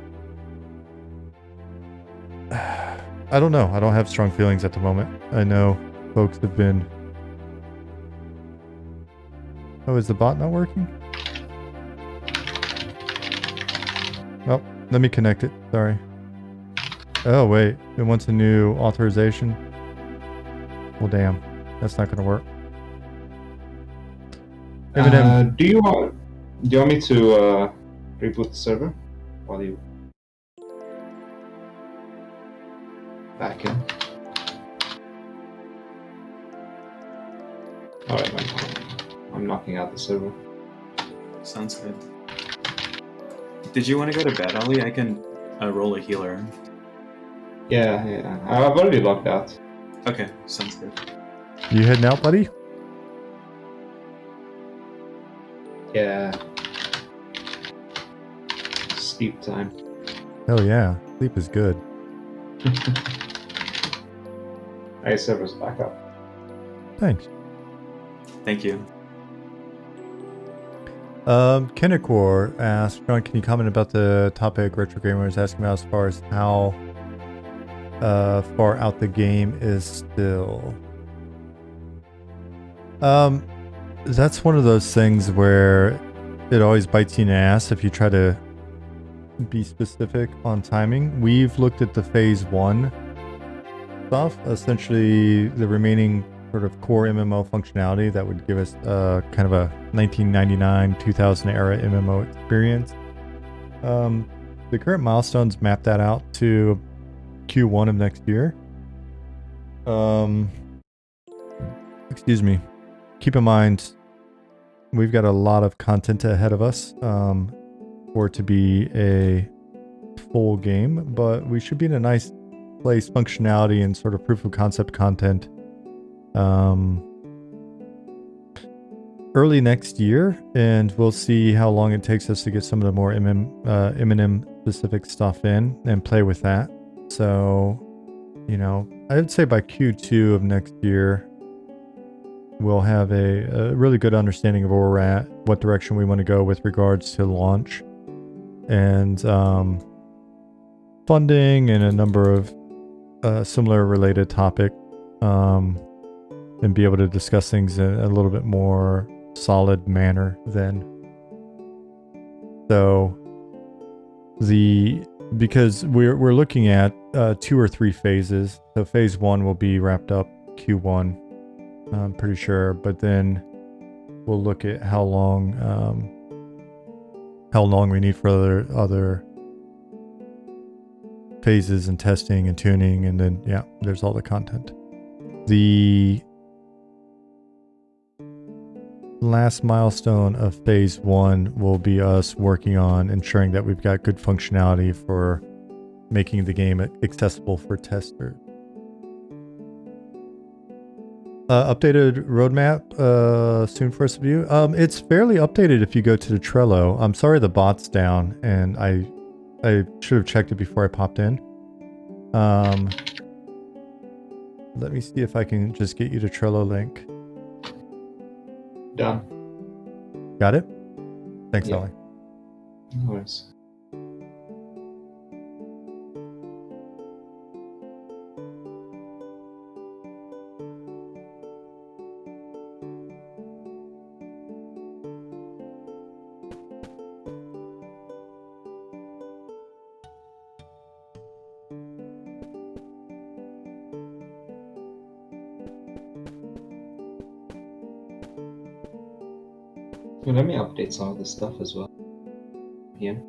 I don't know. I don't have strong feelings at the moment. I know folks have been... Oh, is the bot not working? Oh, let me connect it. Sorry. Oh, wait. It wants a new authorization. Well, damn. That's not going to work. Do you want me to reboot the server while you back in? Alright, I'm knocking out the server. Sounds good. Did you want to go to bed, Ollie? I can roll a healer. Yeah. I've already logged out. Okay, sounds good. You heading out, buddy? Yeah. Sleep time. Hell yeah. Sleep is good. Hey, server's back up. Thanks. Thank you. Kennicor asked, John, can you comment about the topic Retro Gamer is asking about as far as how far out the game is still? That's one of those things where it always bites you in the ass if you try to be specific on timing. We've looked at the phase 1 stuff, essentially the remaining sort of core MMO functionality that would give us kind of a 1999-2000 era MMO experience. The current milestones map that out to Q1 of next year. Excuse me. Keep in mind, we've got a lot of content ahead of us for it to be a full game, but we should be in a nice place functionality and sort of proof of concept content early next year, and we'll see how long it takes us to get some of the more M&M specific stuff in and play with that. So, you know, I would say by Q2 of next year, we'll have a really good understanding of where we're at, what direction we want to go with regards to launch, and funding and a number of similar related topics, and be able to discuss things in a little bit more solid manner then. So because we're looking at 2 or 3 phases. So phase 1 will be wrapped up Q1, I'm pretty sure, but then we'll look at how long we need for other phases and testing and tuning, and then yeah, there's all the content. The last milestone of phase 1 will be us working on ensuring that we've got good functionality for making the game accessible for testers. Updated roadmap soon for us to view. It's fairly updated if you go to the Trello. I'm sorry the bot's down, and I should have checked it before I popped in. Let me see if I can just get you the Trello link. Done. Got it? Thanks, Yeah. Ollie. No worries. Well, let me update some of this stuff as well. Here.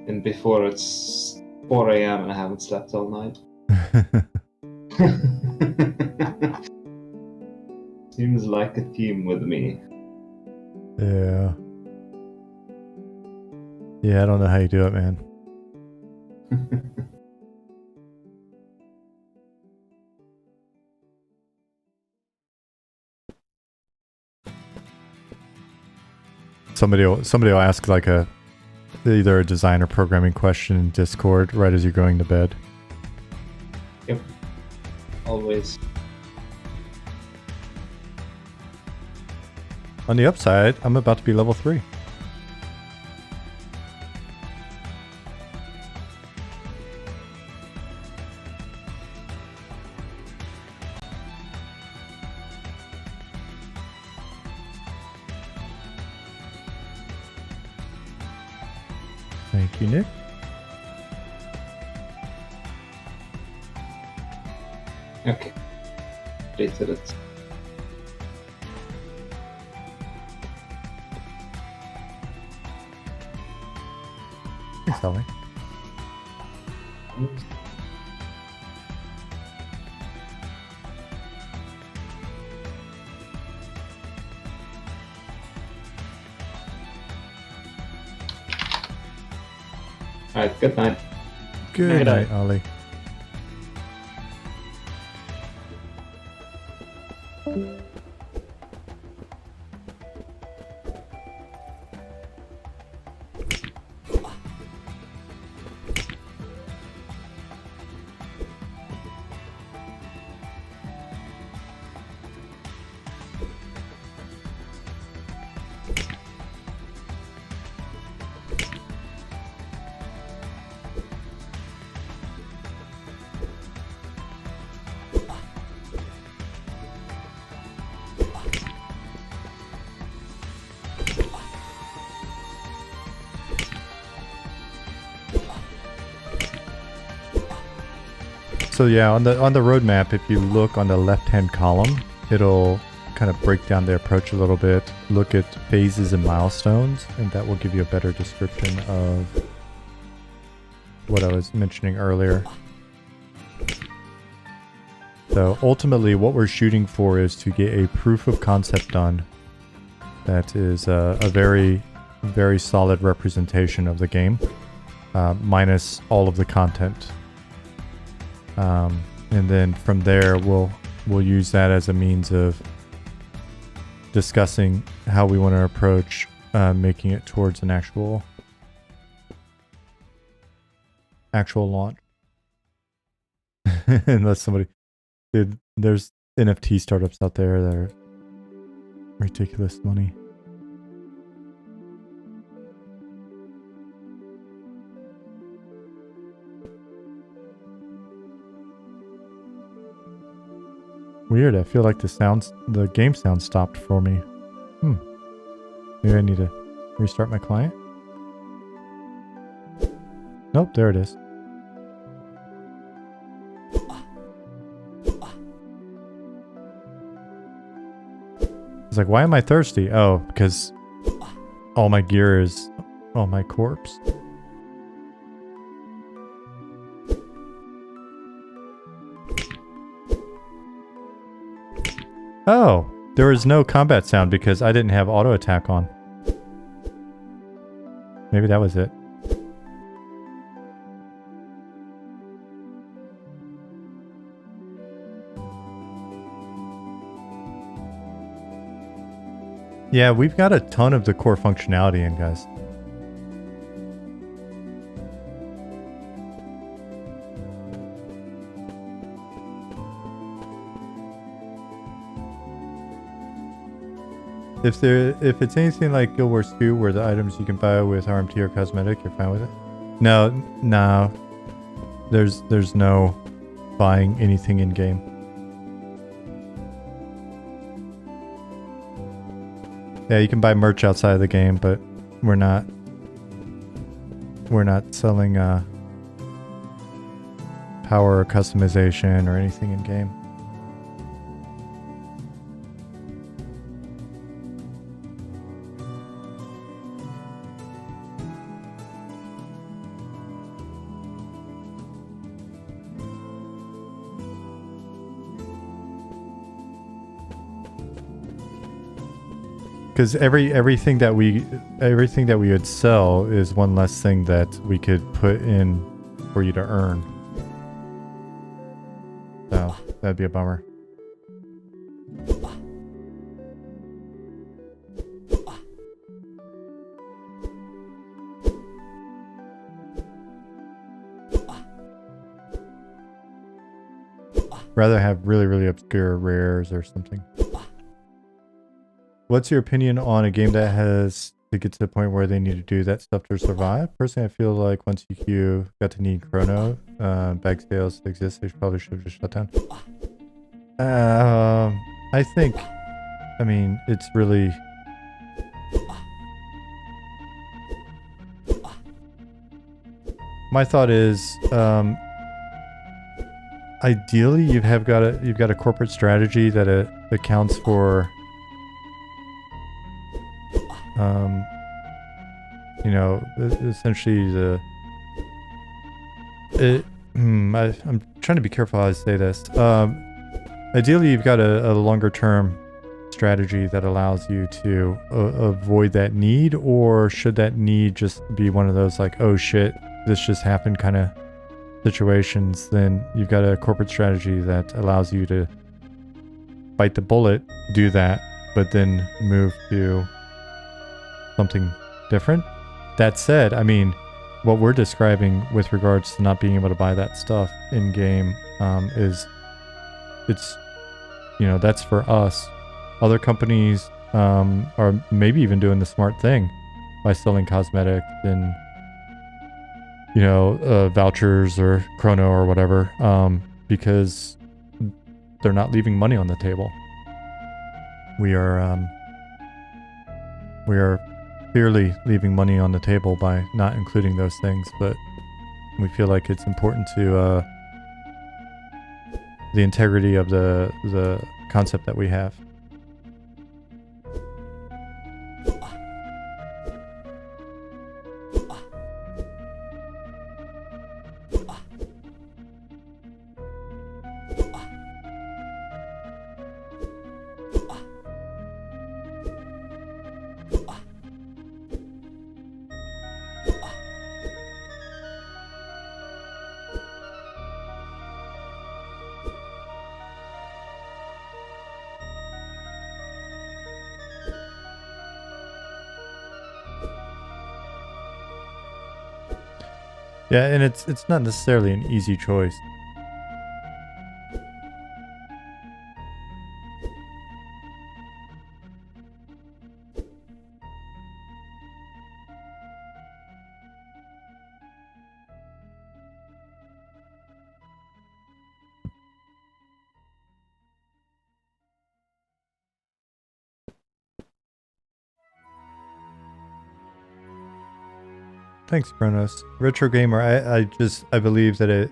And before it's 4 a.m. and I haven't slept all night. Seems like a theme with me. Yeah. Yeah, I don't know how you do it, man. Somebody will ask like either a design or programming question in Discord right as you're going to bed. Yep. Always. On the upside, I'm about to be level 3. Thank you, Nick. Okay. Updated it. Thanks, Ollie. Alright, good night. Good night. night, Ollie. So yeah, on the roadmap, if you look on the left-hand column, it'll kind of break down the approach a little bit, look at phases and milestones, and that will give you a better description of what I was mentioning earlier. So ultimately, what we're shooting for is to get a proof of concept done that is a very, very solid representation of the game, minus all of the content. And then from there, we'll use that as a means of discussing how we want to approach making it towards an actual launch. Unless somebody, dude, there's NFT startups out there that are ridiculous money. Weird. I feel like the game sound stopped for me. Maybe I need to restart my client. Nope, there it is. It's like, why am I thirsty? Oh, because all my gear is on my corpse. Oh, there was no combat sound because I didn't have auto attack on. Maybe that was it. Yeah, we've got a ton of the core functionality in, guys. If it's anything like Guild Wars 2, where the items you can buy with RMT or cosmetic, you're fine with it? No. There's no buying anything in game. Yeah, you can buy merch outside of the game, but we're not selling power or customization or anything in game. Because everything that we would sell is one less thing that we could put in for you to earn. So that'd be a bummer. Rather have really obscure rares or something. What's your opinion on a game that has to get to the point where they need to do that stuff to survive? Personally, I feel like once you got to need Chrono, bag sales exist, they probably should have just shut down. I think, I mean, it's really... My thought is, ideally, you've got a corporate strategy that accounts for, you know, essentially I'm trying to be careful how I say this. Ideally, you've got a longer term strategy that allows you to avoid that need, or should that need just be one of those like, oh shit, this just happened kind of situations, then you've got a corporate strategy that allows you to bite the bullet, do that, but then move to something different. That said, I mean, what we're describing with regards to not being able to buy that stuff in game it's, you know, that's for us. Other companies are maybe even doing the smart thing by selling cosmetics and, you know, vouchers or Chrono or whatever, because they're not leaving money on the table. We are clearly leaving money on the table by not including those things, but we feel like it's important to the integrity of the concept that we have. Yeah, and it's not necessarily an easy choice. Thanks, Kronos. Retro gamer, I believe that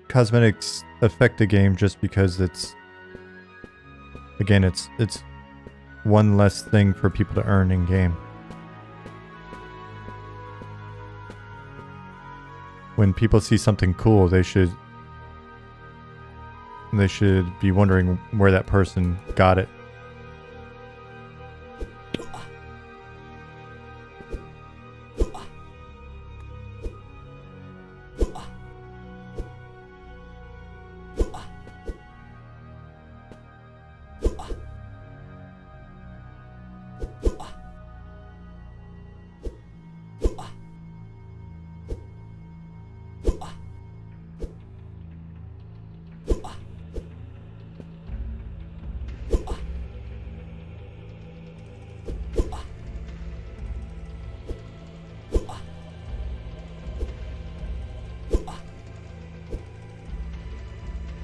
cosmetics affect the game just because it's one less thing for people to earn in game. When people see something cool, they should be wondering where that person got it.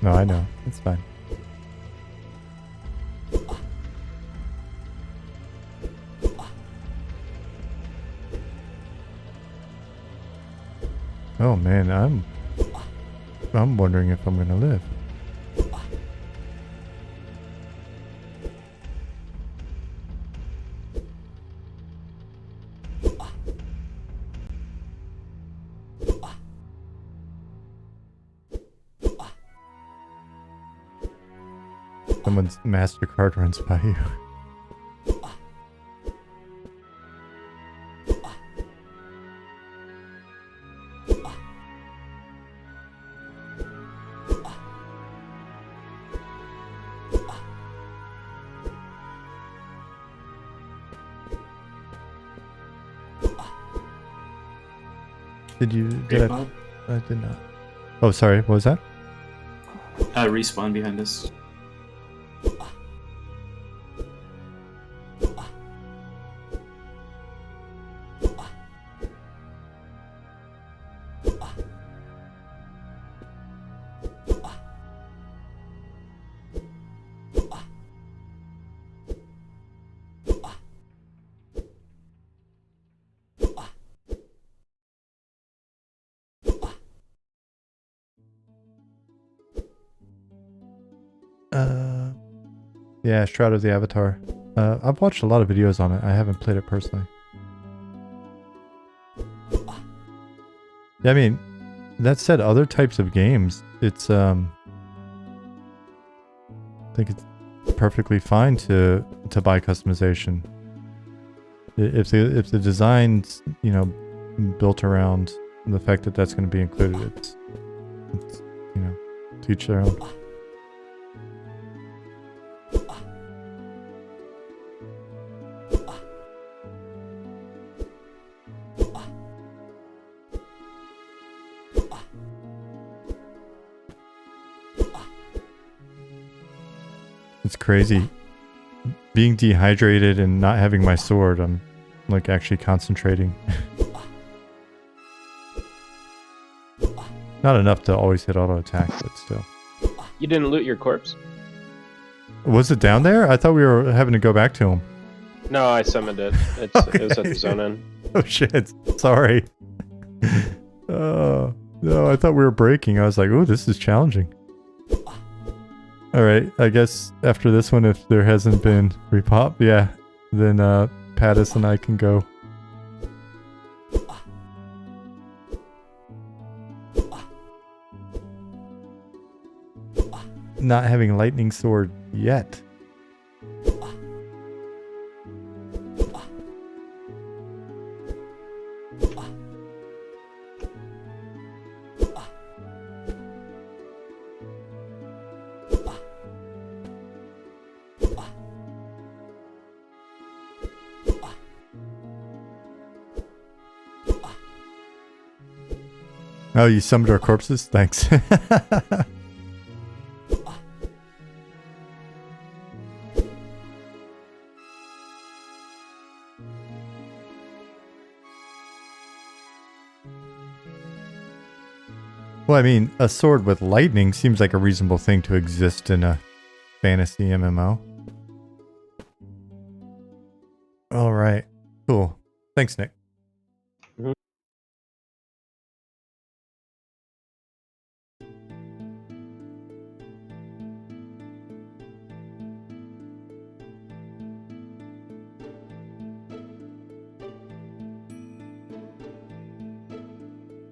No, I know. It's fine. Oh man, I'm wondering if I'm gonna live. Someone's MasterCard runs by you. Did Bob? I did not. Oh, sorry. What was that? Respawn behind us. Yeah, Shroud of the Avatar. I've watched a lot of videos on it. I haven't played it personally. Yeah, I mean, that said, other types of games, it's I think it's perfectly fine to buy customization. If the design's, you know, built around the fact that that's going to be included, it's you know, to each their own. It's crazy. Being dehydrated and not having my sword, I'm like actually concentrating. Not enough to always hit auto attack, but still. You didn't loot your corpse? Was it down there? I thought we were having to go back to him. No, I summoned it. It was at the zone end. Oh shit. Sorry. Oh, no, I thought we were breaking. I was like, oh, this is challenging. Alright, I guess after this one, if there hasn't been repop, yeah, then Pattis and I can go. Not having lightning sword yet. Oh, you summoned our corpses? Thanks. Well, I mean, a sword with lightning seems like a reasonable thing to exist in a fantasy MMO. All right. Cool. Thanks, Nick.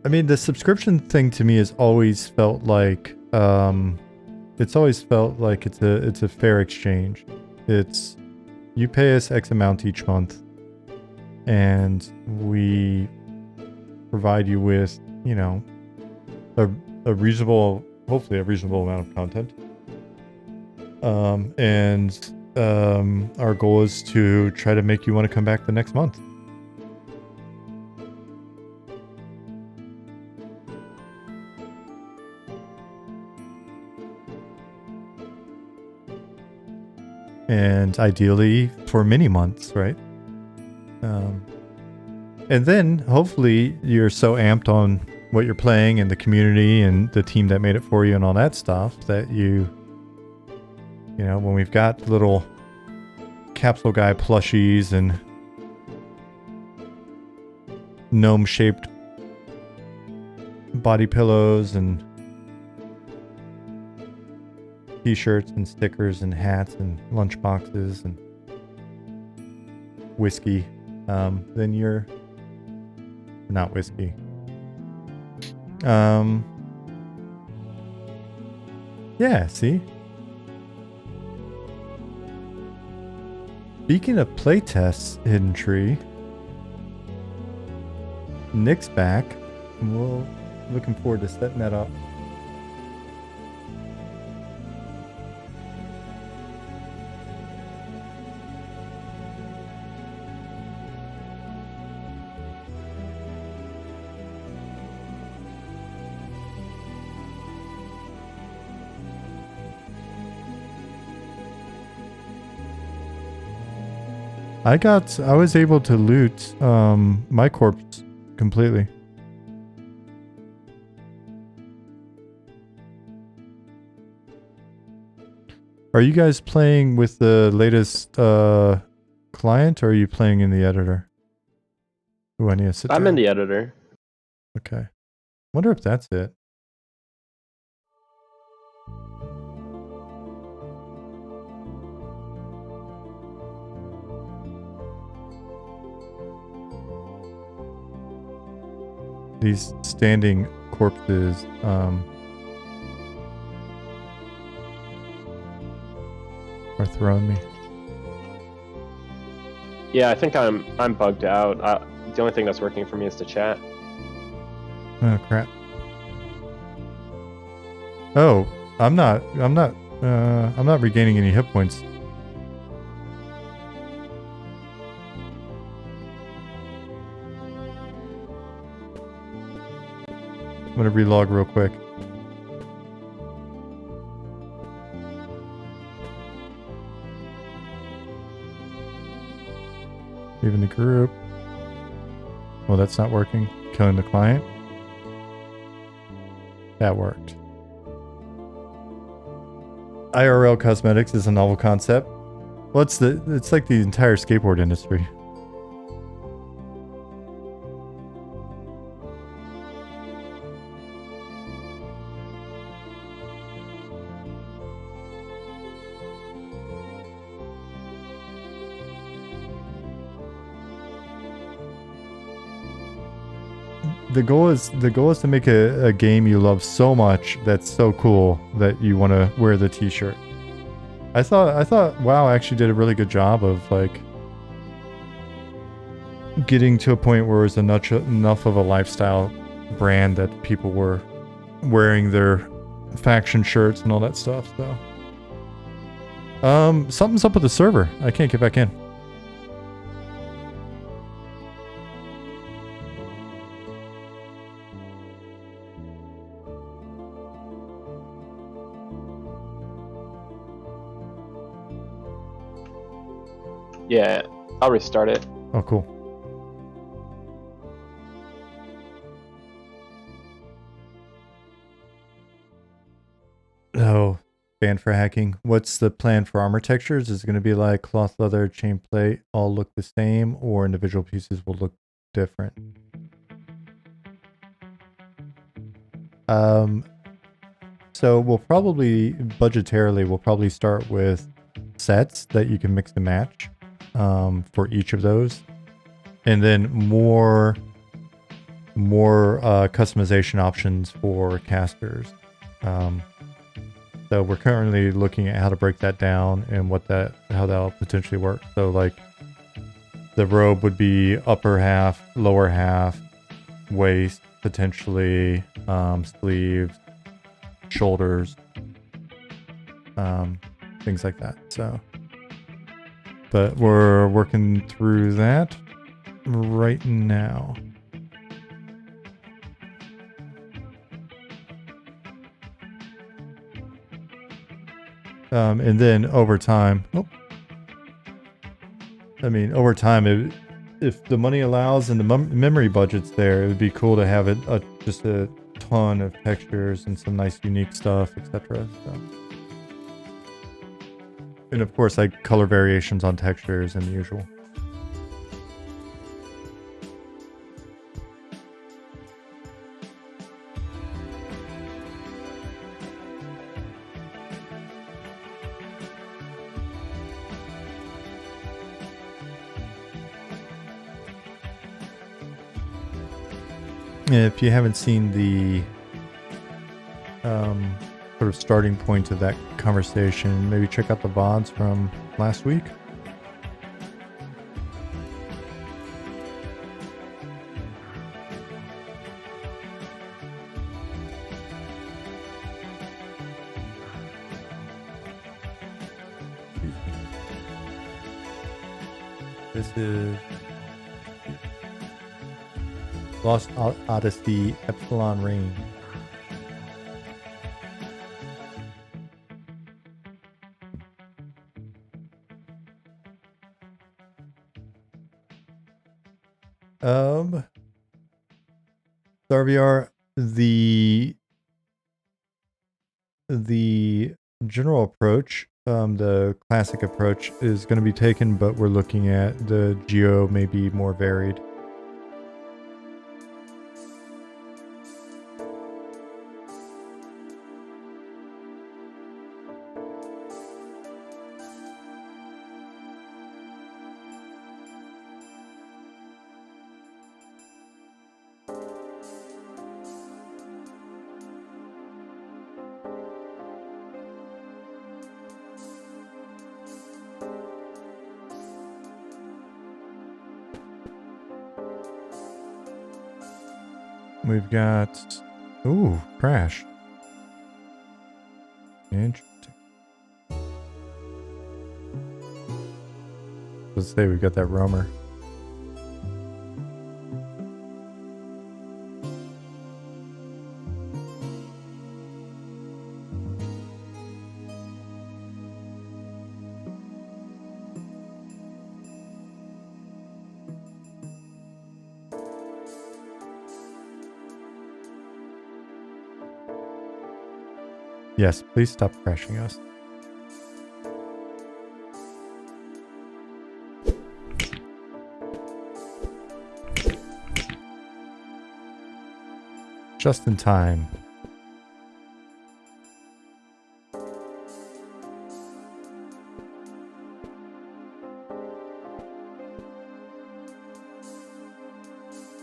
I mean, the subscription thing to me has always felt like it's a fair exchange. It's you pay us X amount each month, and we provide you with, you know, a reasonable, hopefully a reasonable amount of content. Our goal is to try to make you want to come back the next month. And ideally for many months, right? And then hopefully you're so amped on what you're playing and the community and the team that made it for you and all that stuff that you know, when we've got little capsule guy plushies and gnome shaped body pillows and t-shirts and stickers and hats and lunch boxes and whiskey, then you're not whiskey. Yeah, see? Speaking of playtests, Hidden Tree, Nick's back. We're looking forward to setting that up. I was able to loot my corpse completely. Are you guys playing with the latest client, or are you playing in the editor? Ooh, I need to sit I'm down. in the editor. Okay. Wonder if that's it. These standing corpses, are throwing me. Yeah, I think I'm bugged out. The only thing that's working for me is the chat. Oh crap. Oh, I'm not regaining any hit points. I'm gonna relog real quick. Leaving the group. Well, that's not working. Killing the client. That worked. IRL cosmetics is a novel concept. Well, it's like the entire skateboard industry. The goal is to make a game you love so much that's so cool that you want to wear the t-shirt. I thought WoW actually did a really good job of like getting to a point where it was enough of a lifestyle brand that people were wearing their faction shirts and all that stuff. So something's up with the server. I can't get back in. Yeah, I'll restart it. Oh, cool. Oh, banned for hacking. What's the plan for armor textures? Is it going to be like cloth, leather, chain plate, all look the same, or individual pieces will look different? So we'll probably, budgetarily, we'll probably start with sets that you can mix and match for each of those. And then more more customization options for casters. So we're currently looking at how to break that down and how that'll potentially work. So like the robe would be upper half, lower half, waist, potentially sleeves, shoulders, things like that. So, but we're working through that right now. And then over time, over time, if the money allows and the memory budget's there, it would be cool to have it just a ton of textures and some nice unique stuff, etc. So. And of course, like color variations on textures and the usual. If you haven't seen the sort of starting point of that conversation, maybe check out the VODs from last week. This is Lost Odyssey Epsilon Range. StarVR, the general approach, the classic approach is going to be taken, but we're looking at the geo maybe more varied. We've got, ooh, crash. Interesting. Let's say we've got that roamer. Yes, please stop crashing us. Just in time.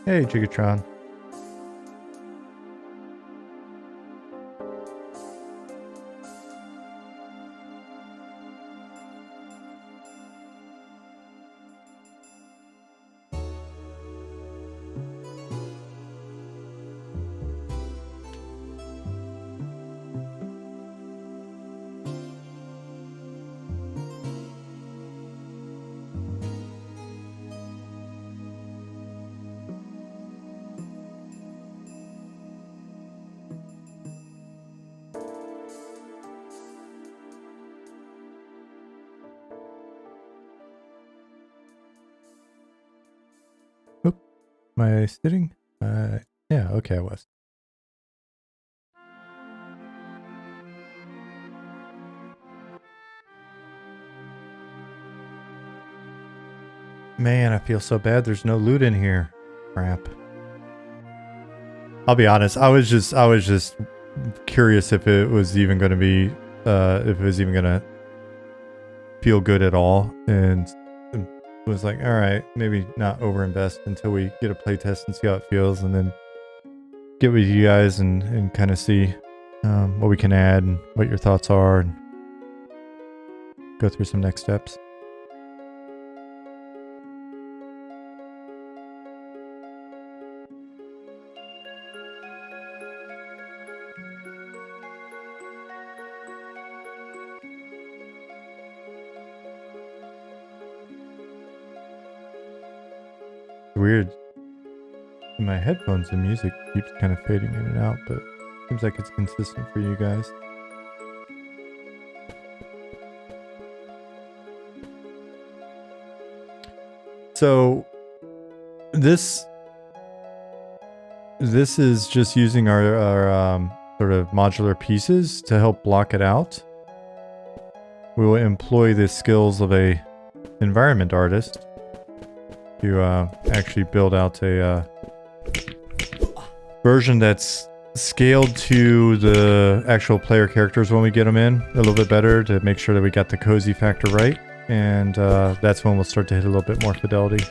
Hey, Gigatron. Am I sitting? Yeah, okay, I was. Man, I feel so bad there's no loot in here. Crap. I'll be honest, I was just curious if it was even going to be, if it was even going to feel good at all, and was like, all right, maybe not overinvest until we get a playtest and see how it feels, and then get with you guys and kind of see what we can add and what your thoughts are, and go through some next steps. Weird. In my headphones, the music keeps kind of fading in and out, but seems like it's consistent for you guys. So this is just using our sort of modular pieces to help block it out. We will employ the skills of a environment artist to actually build out a version that's scaled to the actual player characters when we get them in a little bit better, to make sure that we got the cozy factor right, and that's when we'll start to hit a little bit more fidelity.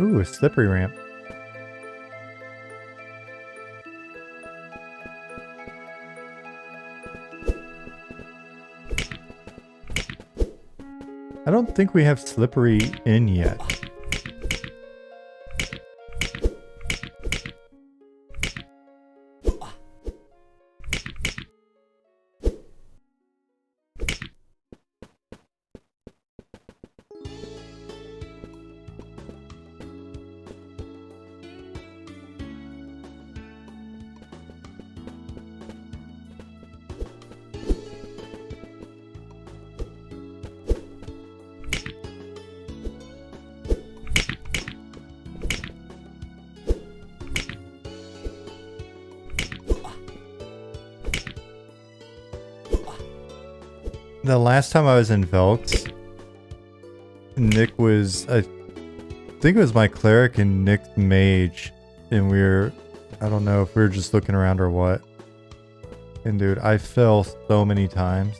Ooh, a slippery ramp. I don't think we have slippery in yet. The last time I was in Velks, Nick was, I think it was my cleric and Nick mage, and we were, I don't know if we were just looking around or what. And dude, I fell so many times.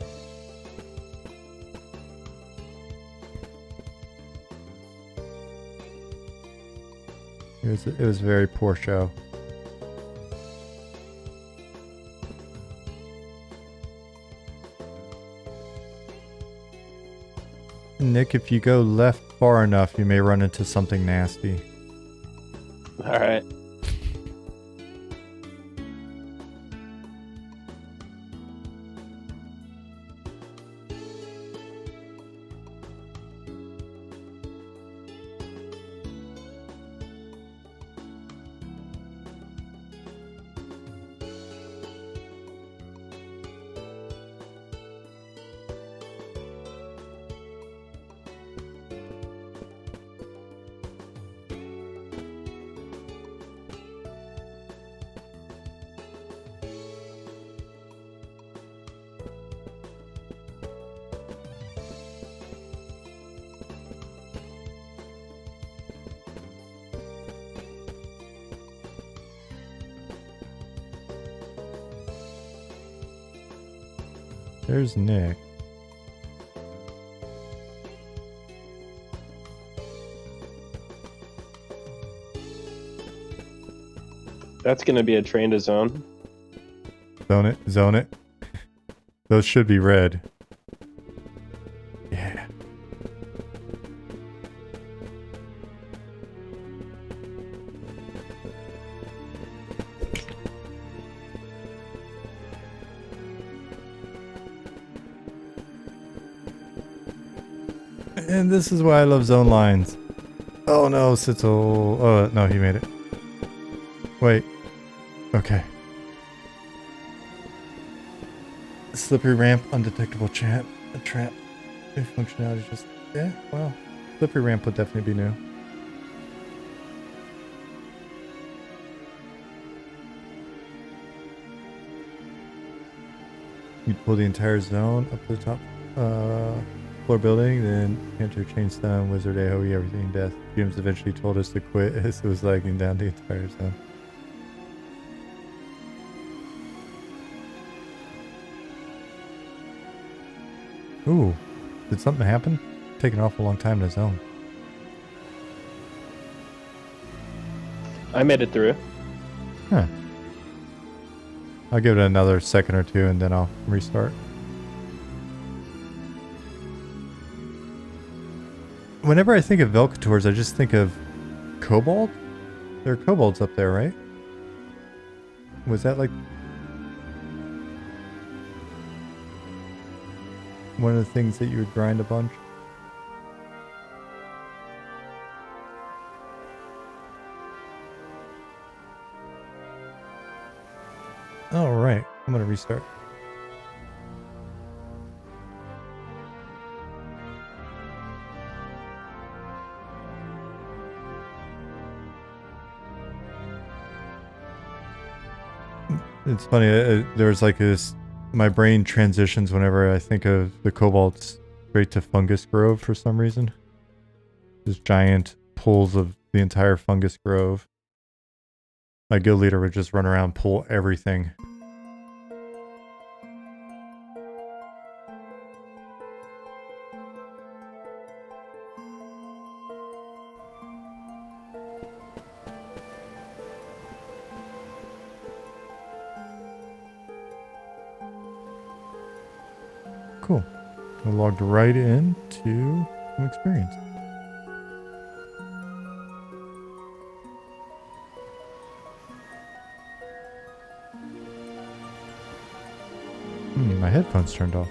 It was a very poor show. Nick, if you go left far enough, you may run into something nasty. Alright. There's Nick. That's gonna be a train to zone. Zone it, zone it. Those should be red. Yeah. And this is why I love zone lines. Oh no, Sitzel. Oh no, he made it. Wait. Okay. Slippery ramp, undetectable trap. A trap. New functionality just. Yeah, well. Slippery ramp would definitely be new. You pull the entire zone up to the top floor building, then enter chain stun, wizard AoE, everything death. James eventually told us to quit as it was lagging down the entire zone. Ooh, did something happen? taking an awful long time to zone. I made it through. Huh. I'll give it another second or two and then I'll restart. Whenever I think of Velcatours, I just think of Cobalt? There are kobolds up there, right? Was that like one of the things that you would grind a bunch? Alright, I'm gonna restart. It's funny, there's like this, my brain transitions whenever I think of the kobolds straight to Fungus Grove for some reason. Just giant pools of the entire Fungus Grove. My guild leader would just run around, pull everything. Cool. I logged right into some experience. My headphones turned off.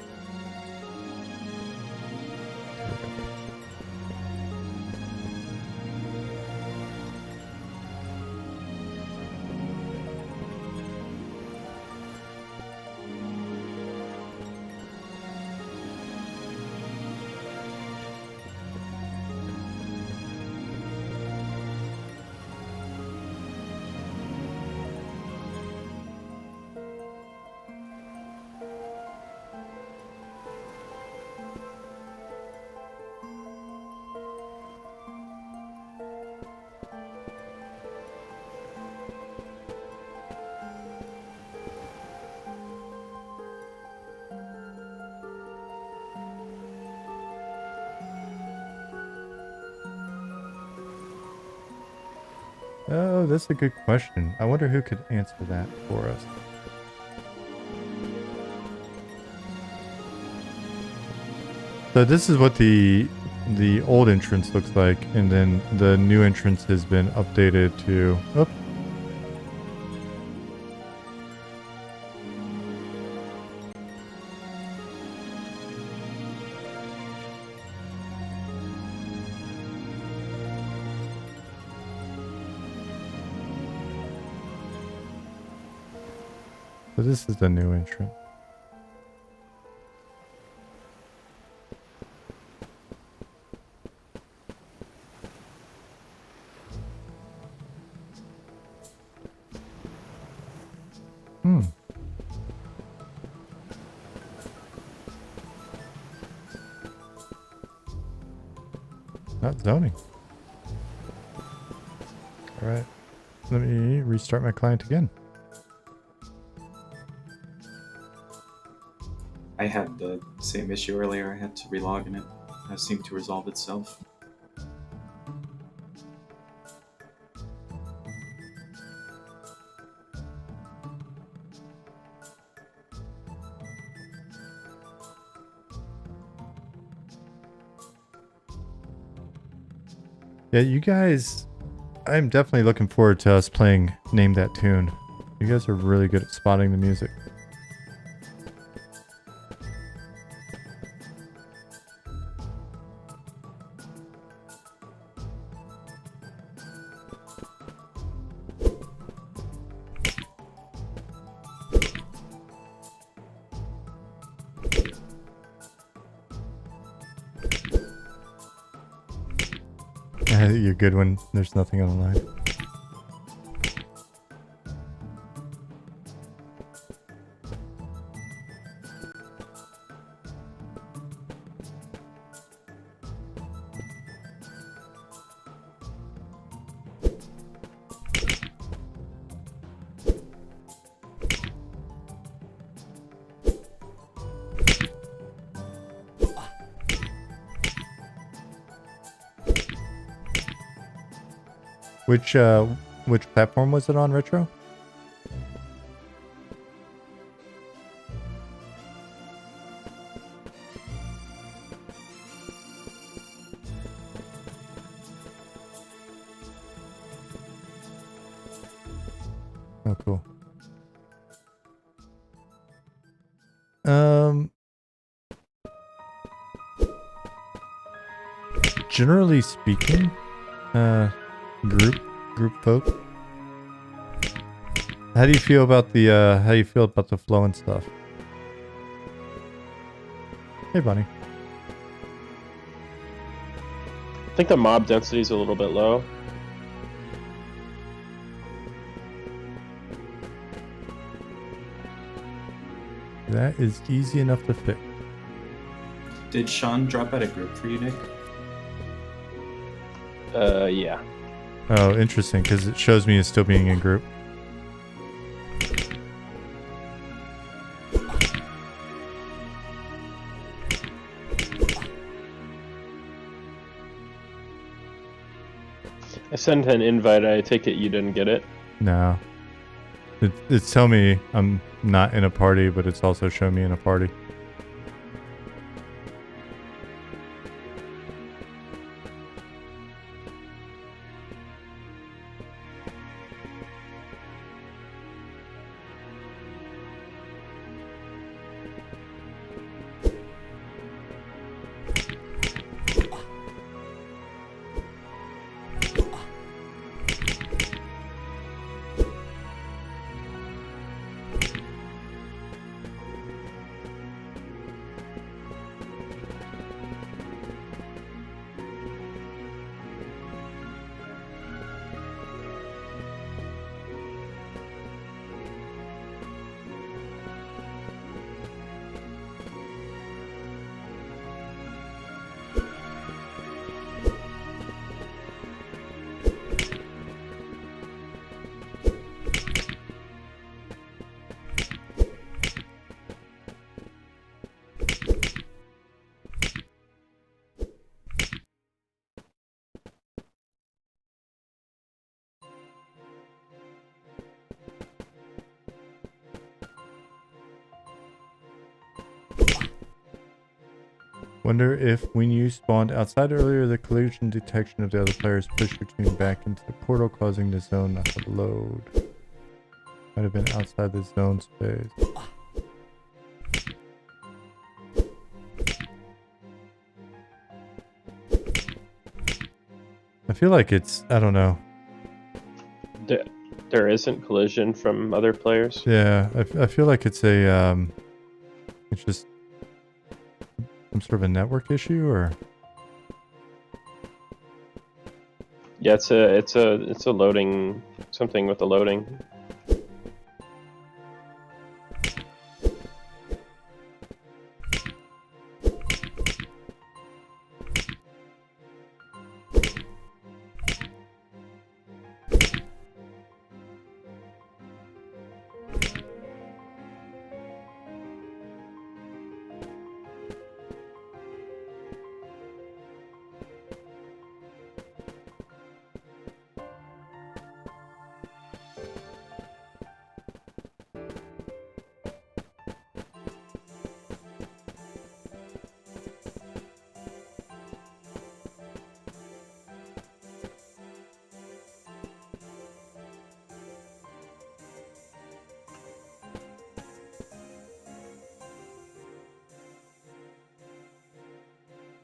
Oh, that's a good question. I wonder who could answer that for us. So this is what the old entrance looks like, and then the new entrance has been updated to... Oh. So this is the new entrance. Not zoning. Alright. Let me restart my client again. I had the same issue earlier. I had to relog and it seemed to resolve itself. Yeah, you guys, I'm definitely looking forward to us playing Name That Tune. You guys are really good at spotting the music. You're good when there's nothing on the line. Which platform was it on, Retro? Oh, cool. Generally speaking, group folk. How do you feel about the flow and stuff? Hey, Bunny. I think the mob density is a little bit low. That is easy enough to fix. Did Sean drop out a group for you, Nick? Yeah. Oh, interesting, because it shows me as still being in group. I sent an invite. I take it you didn't get it. No. It's telling me I'm not in a party, but it's also showing me in a party. Wonder if when you spawned outside earlier, the collision detection of the other players pushed your team back into the portal, causing the zone not to load. Might have been outside the zone space. I feel like it's, I don't know. There isn't collision from other players. Yeah, I feel like it's it's just some sort of a network issue, or Yeah, it's a loading, something with the loading.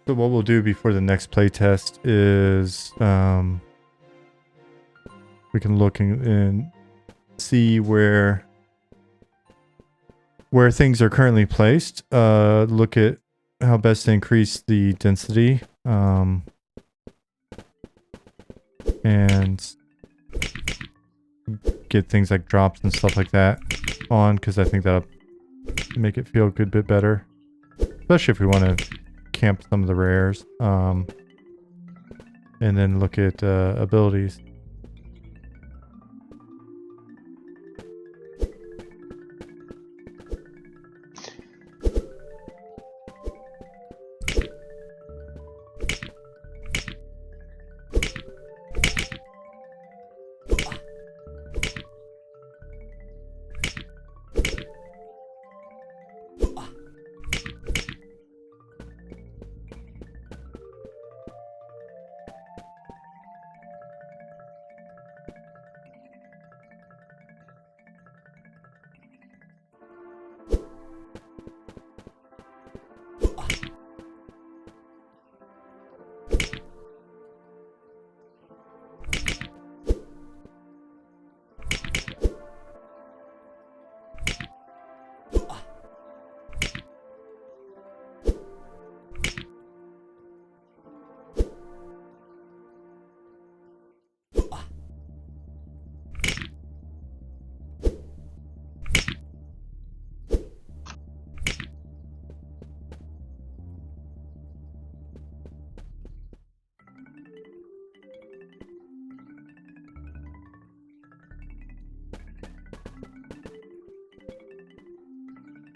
so what we'll do before the next playtest is we can look and see where things are currently placed. Look at how best to increase the density, and get things like drops and stuff like that on, because I think that'll make it feel a good bit better, especially if we want to camp some of the rares, and then look at abilities.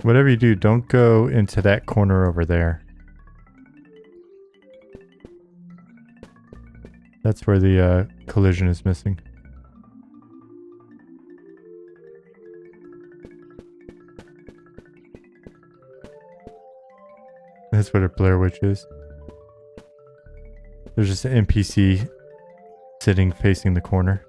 Whatever you do, don't go into that corner over there. That's where the collision is missing. That's what a Blair Witch is. There's just an NPC sitting facing the corner.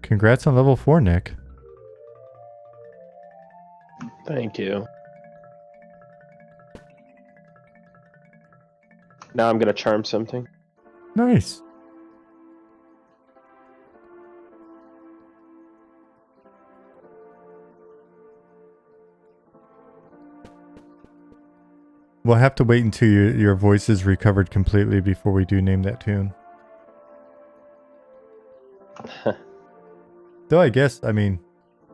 Congrats on level 4, Nick. Thank you. Now I'm gonna charm something. Nice. We'll have to wait until your voice is recovered completely before we do name that tune. Though I guess, I mean,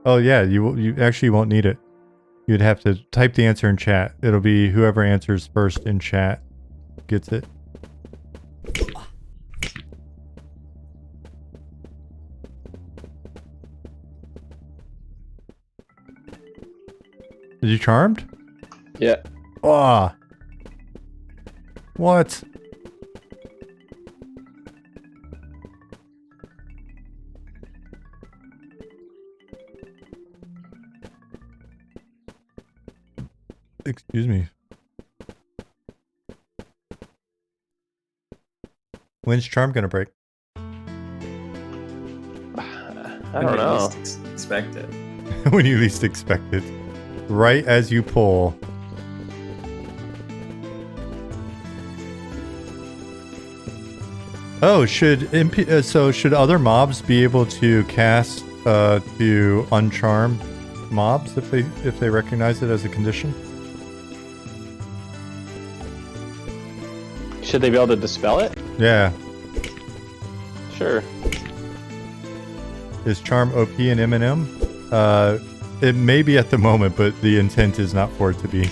oh yeah, you actually won't need it. You'd have to type the answer in chat. It'll be whoever answers first in chat gets it. Is you charmed? Yeah. Ah. What? Excuse me. When's charm gonna break? I don't know. Expect it. When you least expect it. Right as you pull. Oh, should should other mobs be able to cast to uncharm mobs if they recognize it as a condition? Should they be able to dispel it? Yeah. Sure. Is charm OP in M&M? It may be at the moment, but the intent is not for it to be.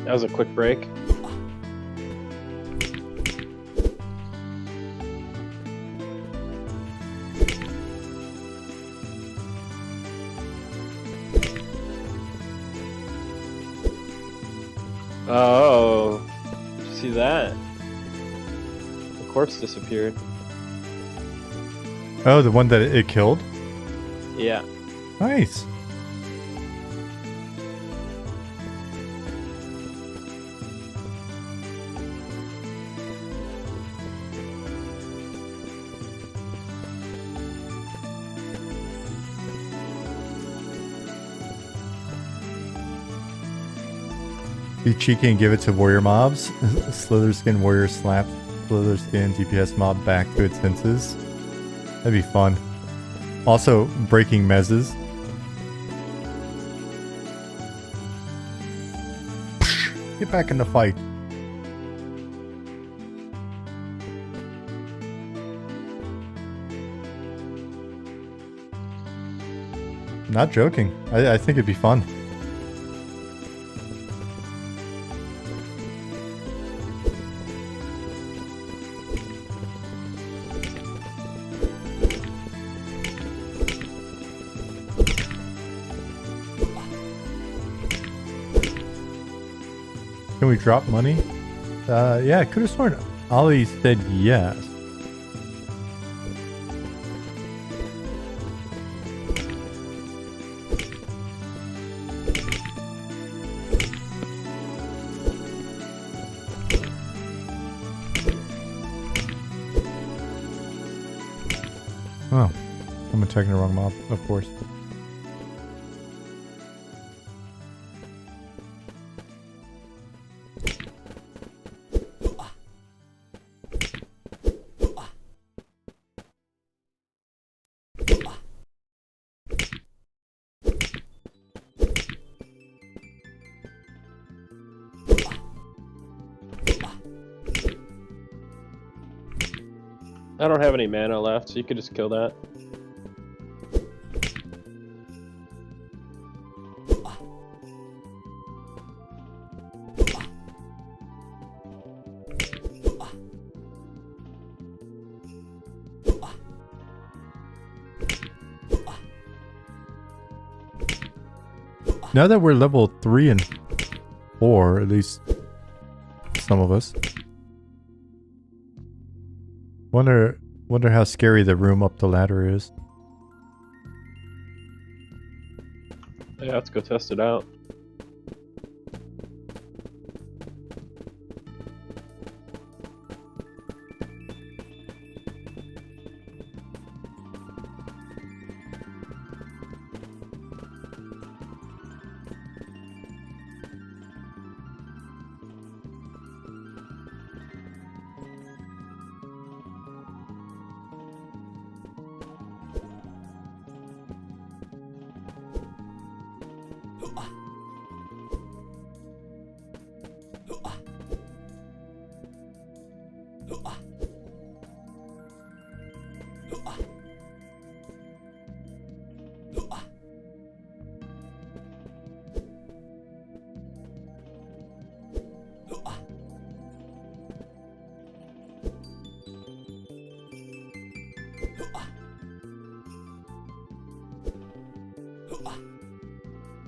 That was a quick break. Oh, did you see that? The corpse disappeared. Oh, the one that it killed? Yeah. Nice. Be cheeky and give it to warrior mobs. Slitherskin warrior slaps Slitherskin DPS mob back to its senses. That'd be fun. Also, breaking mezzes. Get back in the fight. Not joking. I think it'd be fun. Can we drop money? Yeah, I could have sworn Ollie said yes. Oh, I'm attacking the wrong mob, of course. I don't have any mana left, so you could just kill that. Now that we're level 3 and 4, at least some of us. Wonder how scary the room up the ladder is. Yeah, let's go test it out.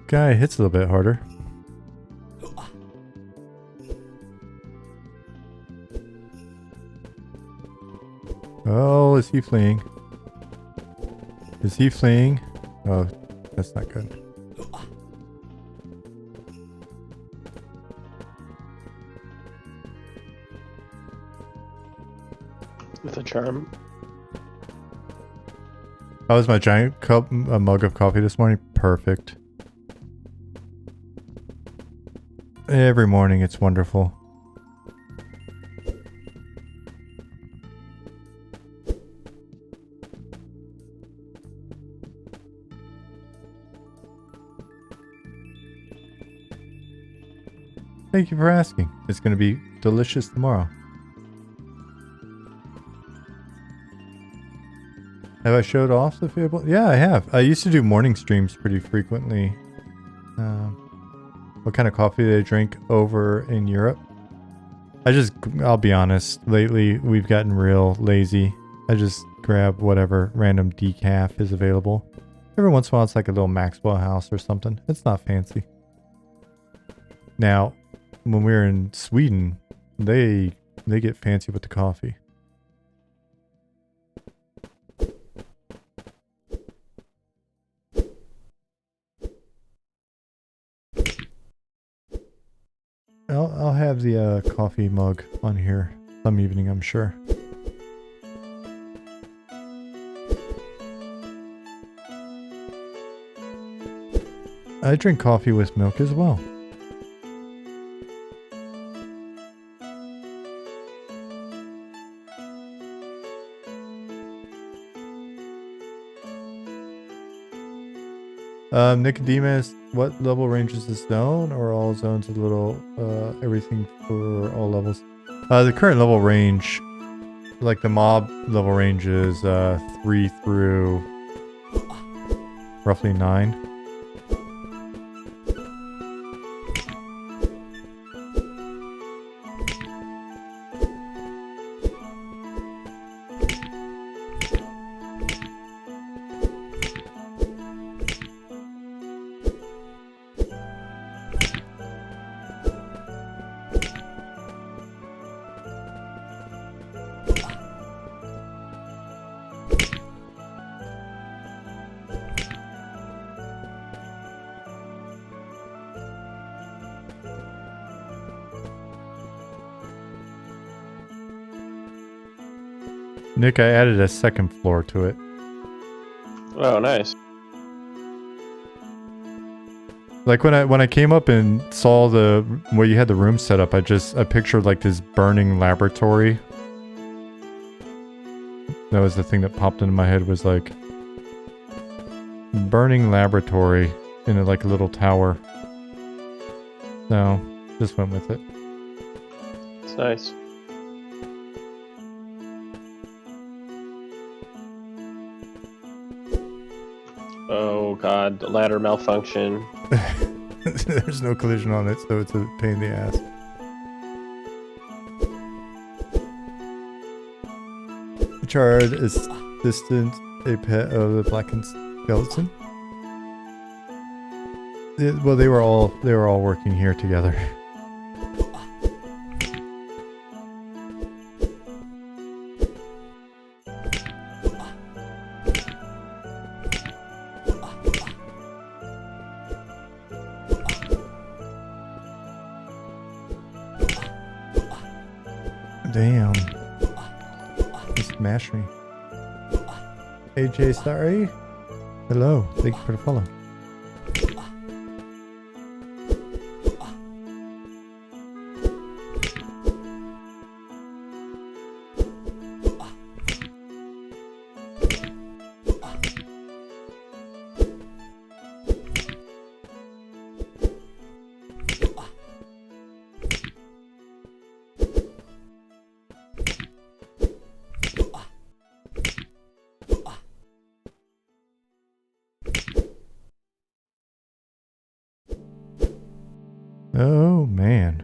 Guy hits a little bit harder. Oh, is he fleeing? Is he fleeing? Oh, that's not good. With a charm. How was my giant cup, a mug of coffee this morning? Perfect. Every morning it's wonderful. Thank you for asking. It's going to be delicious tomorrow. Have I showed off the Fable? Yeah, I have. I used to do morning streams pretty frequently. What kind of coffee do they drink over in Europe? I'll be honest, lately we've gotten real lazy. I just grab whatever random decaf is available. Every once in a while it's like a little Maxwell House or something. It's not fancy. Now, when we're in Sweden, they get fancy with the coffee. I'll have the coffee mug on here some evening, I'm sure. I drink coffee with milk as well. Nicodemus, what level range is this zone, or all zones a little, everything for all levels? The current level range, like the mob level range is 3 through roughly 9. Nick, I added a second floor to it. Oh, nice. Like when I came up and saw the where you had the room set up, I pictured like this burning laboratory. That was the thing that popped into my head, was like burning laboratory in like a little tower. So just went with it. It's nice. Oh god, the ladder malfunction. There's no collision on it, so it's a pain in the ass. Charred assistant, a pet of the blackened skeleton. Well, they were all working here together. Damn. He smashed me. AJ, sorry. Hello. Thank you for the follow. Oh, man.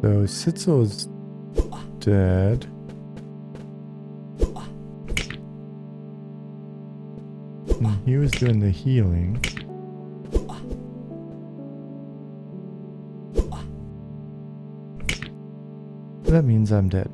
So Sitzel's dead. And he was doing the healing. That means I'm dead.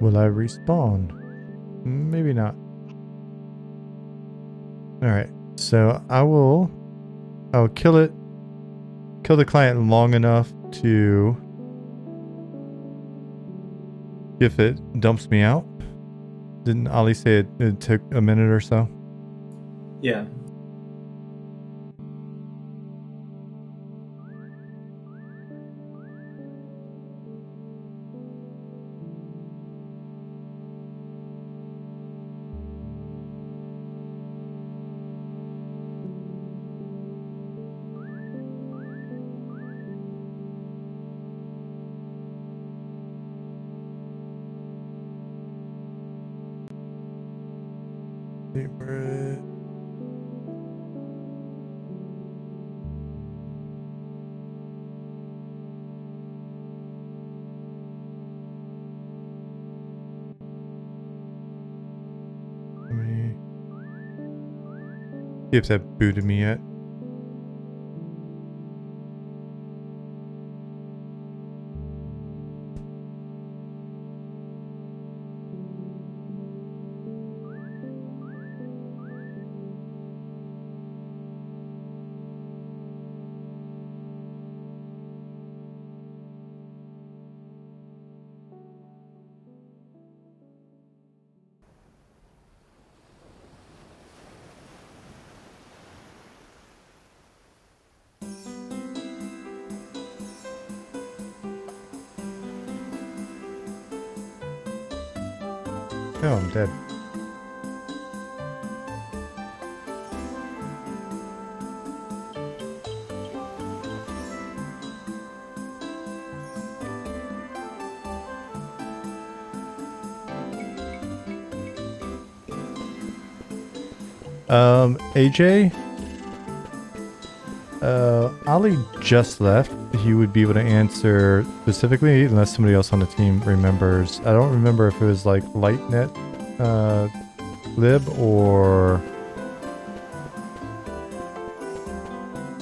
Will I respawn? Maybe not. Alright, so I'll kill the client long enough to, if it dumps me out. Didn't Ali say it took a minute or so? Yeah. Favorite. Let me see if that booted me yet. Oh, I'm dead. AJ? Ali just left. He would be able to answer specifically unless somebody else on the team remembers. I don't remember if it was like LightNet lib or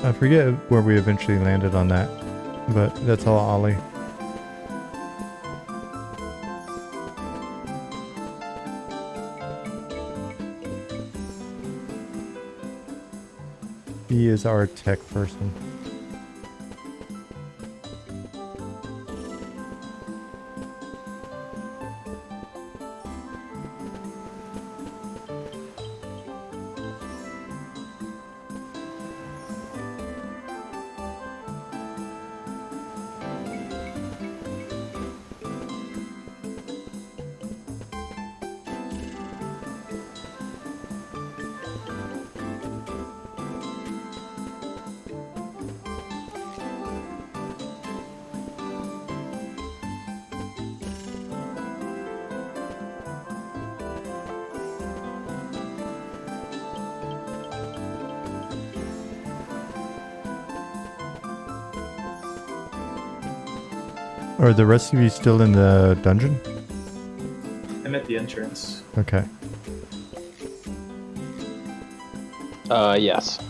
I forget where we eventually landed on that, but that's all Ali. He is our tech person. Are the rest of you still in the dungeon? I'm at the entrance. Okay. Yes.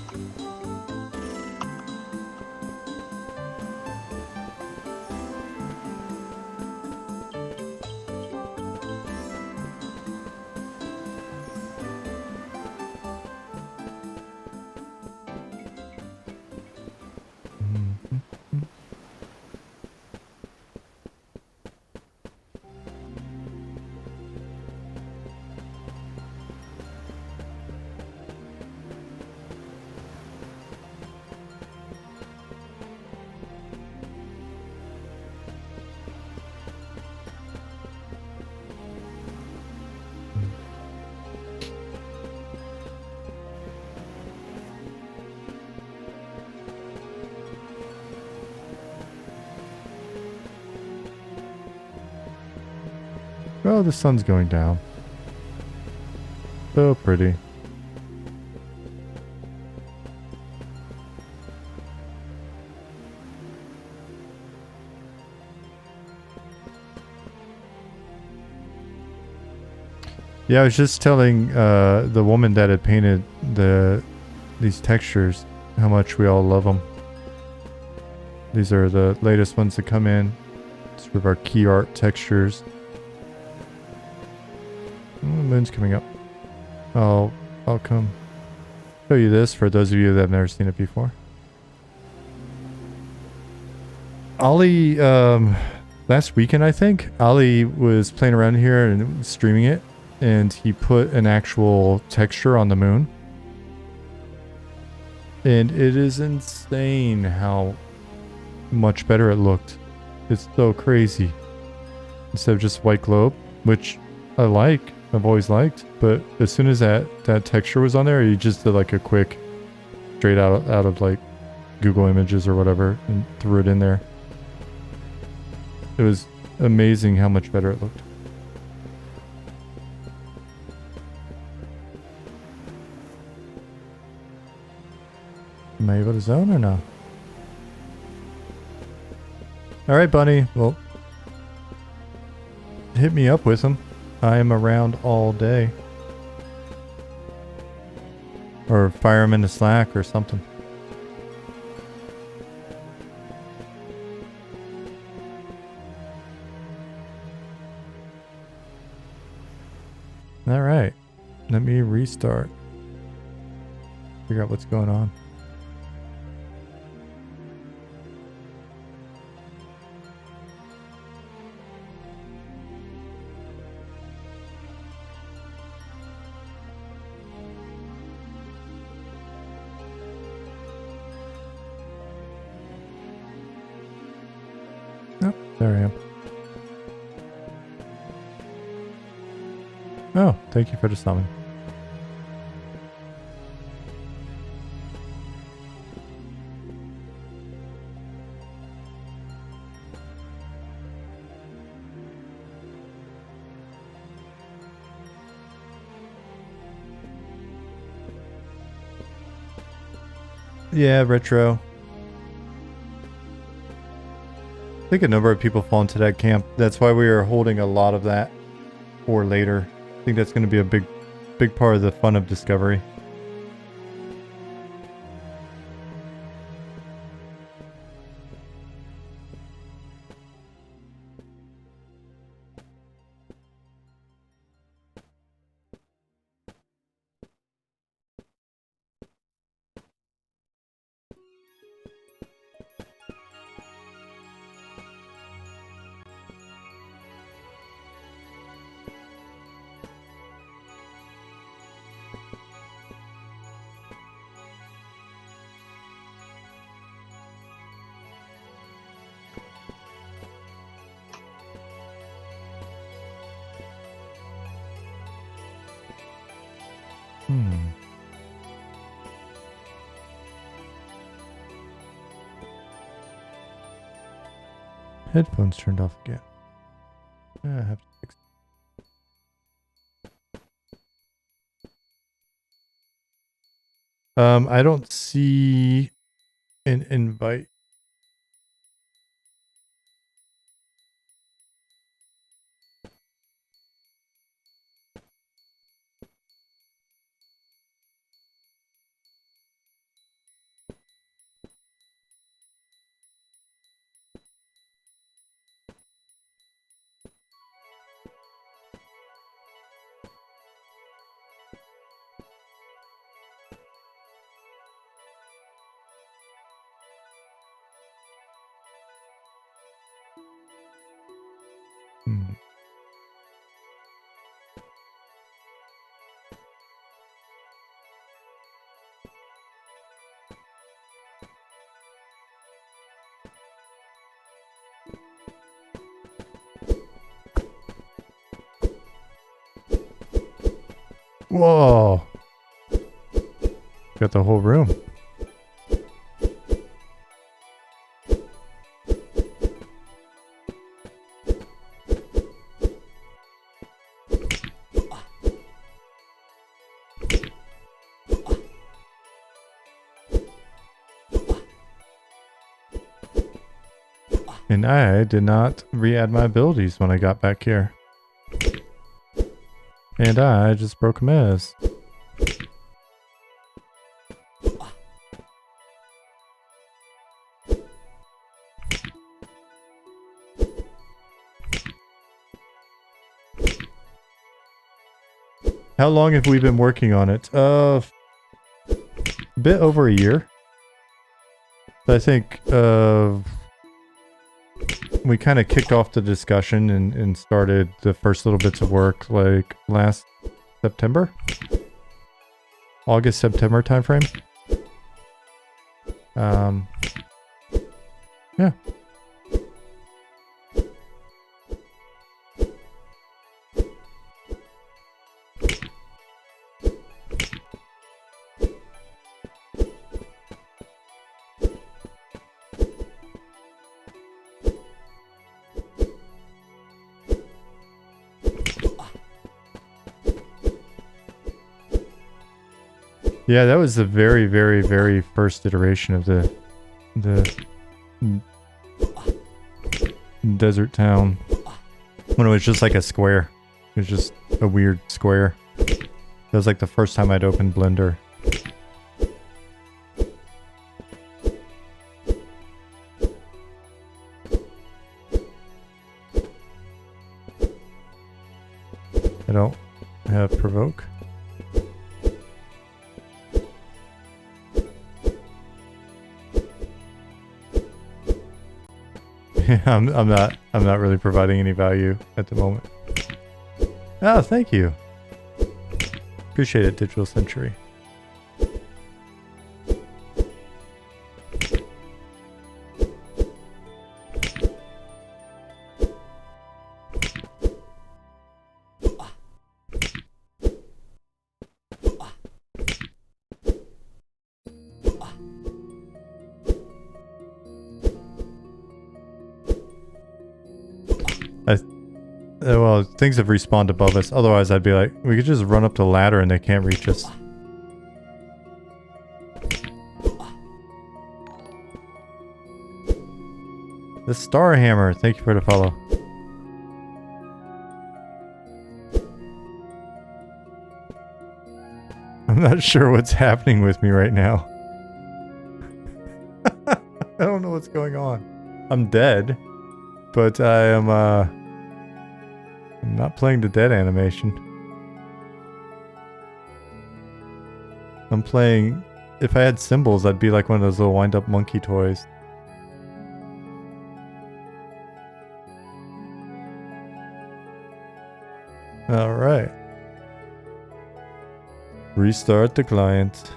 Oh, the sun's going down. So pretty. Yeah, I was just telling the woman that had painted these textures how much we all love them. These are the latest ones that come in. Sort of our key art textures. Oh, the moon's coming up. I'll come show you this for those of you that have never seen it before. Ollie, last weekend I think, Ollie was playing around here and streaming it, and he put an actual texture on the moon. And it is insane how much better it looked. It's so crazy. Instead of just white globe, which I like. I've always liked, but as soon as that texture was on there, you just did like a quick straight out of like Google Images or whatever and threw it in there. It was amazing how much better it looked. Am I able to zone or no? Alright, Bunny. Well, hit me up with them. I am around all day. Or fire them into Slack or something. Alright. Let me restart. Figure out what's going on. There I am. Oh, thank you for the summon. Yeah, retro. I think a number of people fall into that camp. That's why we are holding a lot of that for later. I think that's going to be a big part of the fun of Discovery. Headphones turned off again. I have to fix it. I don't see an invite. Hmm. Whoa! Got the whole room. And I did not re-add my abilities when I got back here. And I just broke a mess. How long have we been working on it? A bit over a year. I think we kind of kicked off the discussion and started the first little bits of work like last September? August, September timeframe. Yeah. Yeah, that was the very, very, very first iteration of the desert town. When it was just like a square. It was just a weird square. That was like the first time I'd opened Blender. I don't have provoke. I'm not really providing any value at the moment. Oh, thank you. Appreciate it, Digital Century. Well, things have respawned above us. Otherwise, I'd be like, we could just run up the ladder and they can't reach us. The Star Hammer. Thank you for the follow. I'm not sure what's happening with me right now. I don't know what's going on. I'm dead, but I am, I'm not playing the dead animation. I'm playing... If I had symbols, I'd be like one of those little wind-up monkey toys. Alright. Restart the client.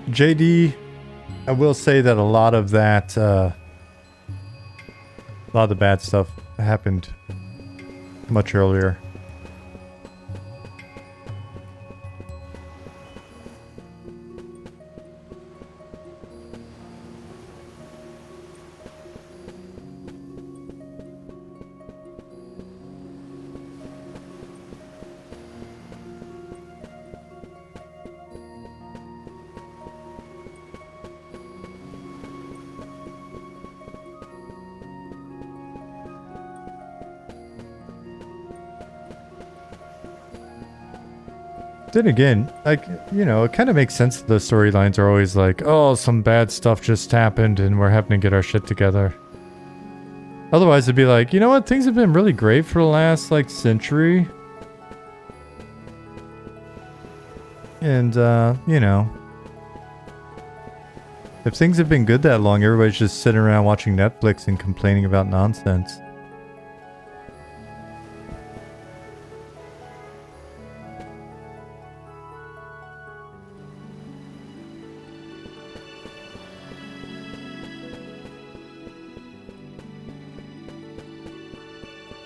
JD, I will say that a lot of that, a lot of the bad stuff happened much earlier. Then again, like, you know, it kind of makes sense that the storylines are always like, oh, some bad stuff just happened and we're having to get our shit together. Otherwise, it'd be like, you know what? Things have been really great for the last, like, century. And, you know, if things have been good that long, everybody's just sitting around watching Netflix and complaining about nonsense.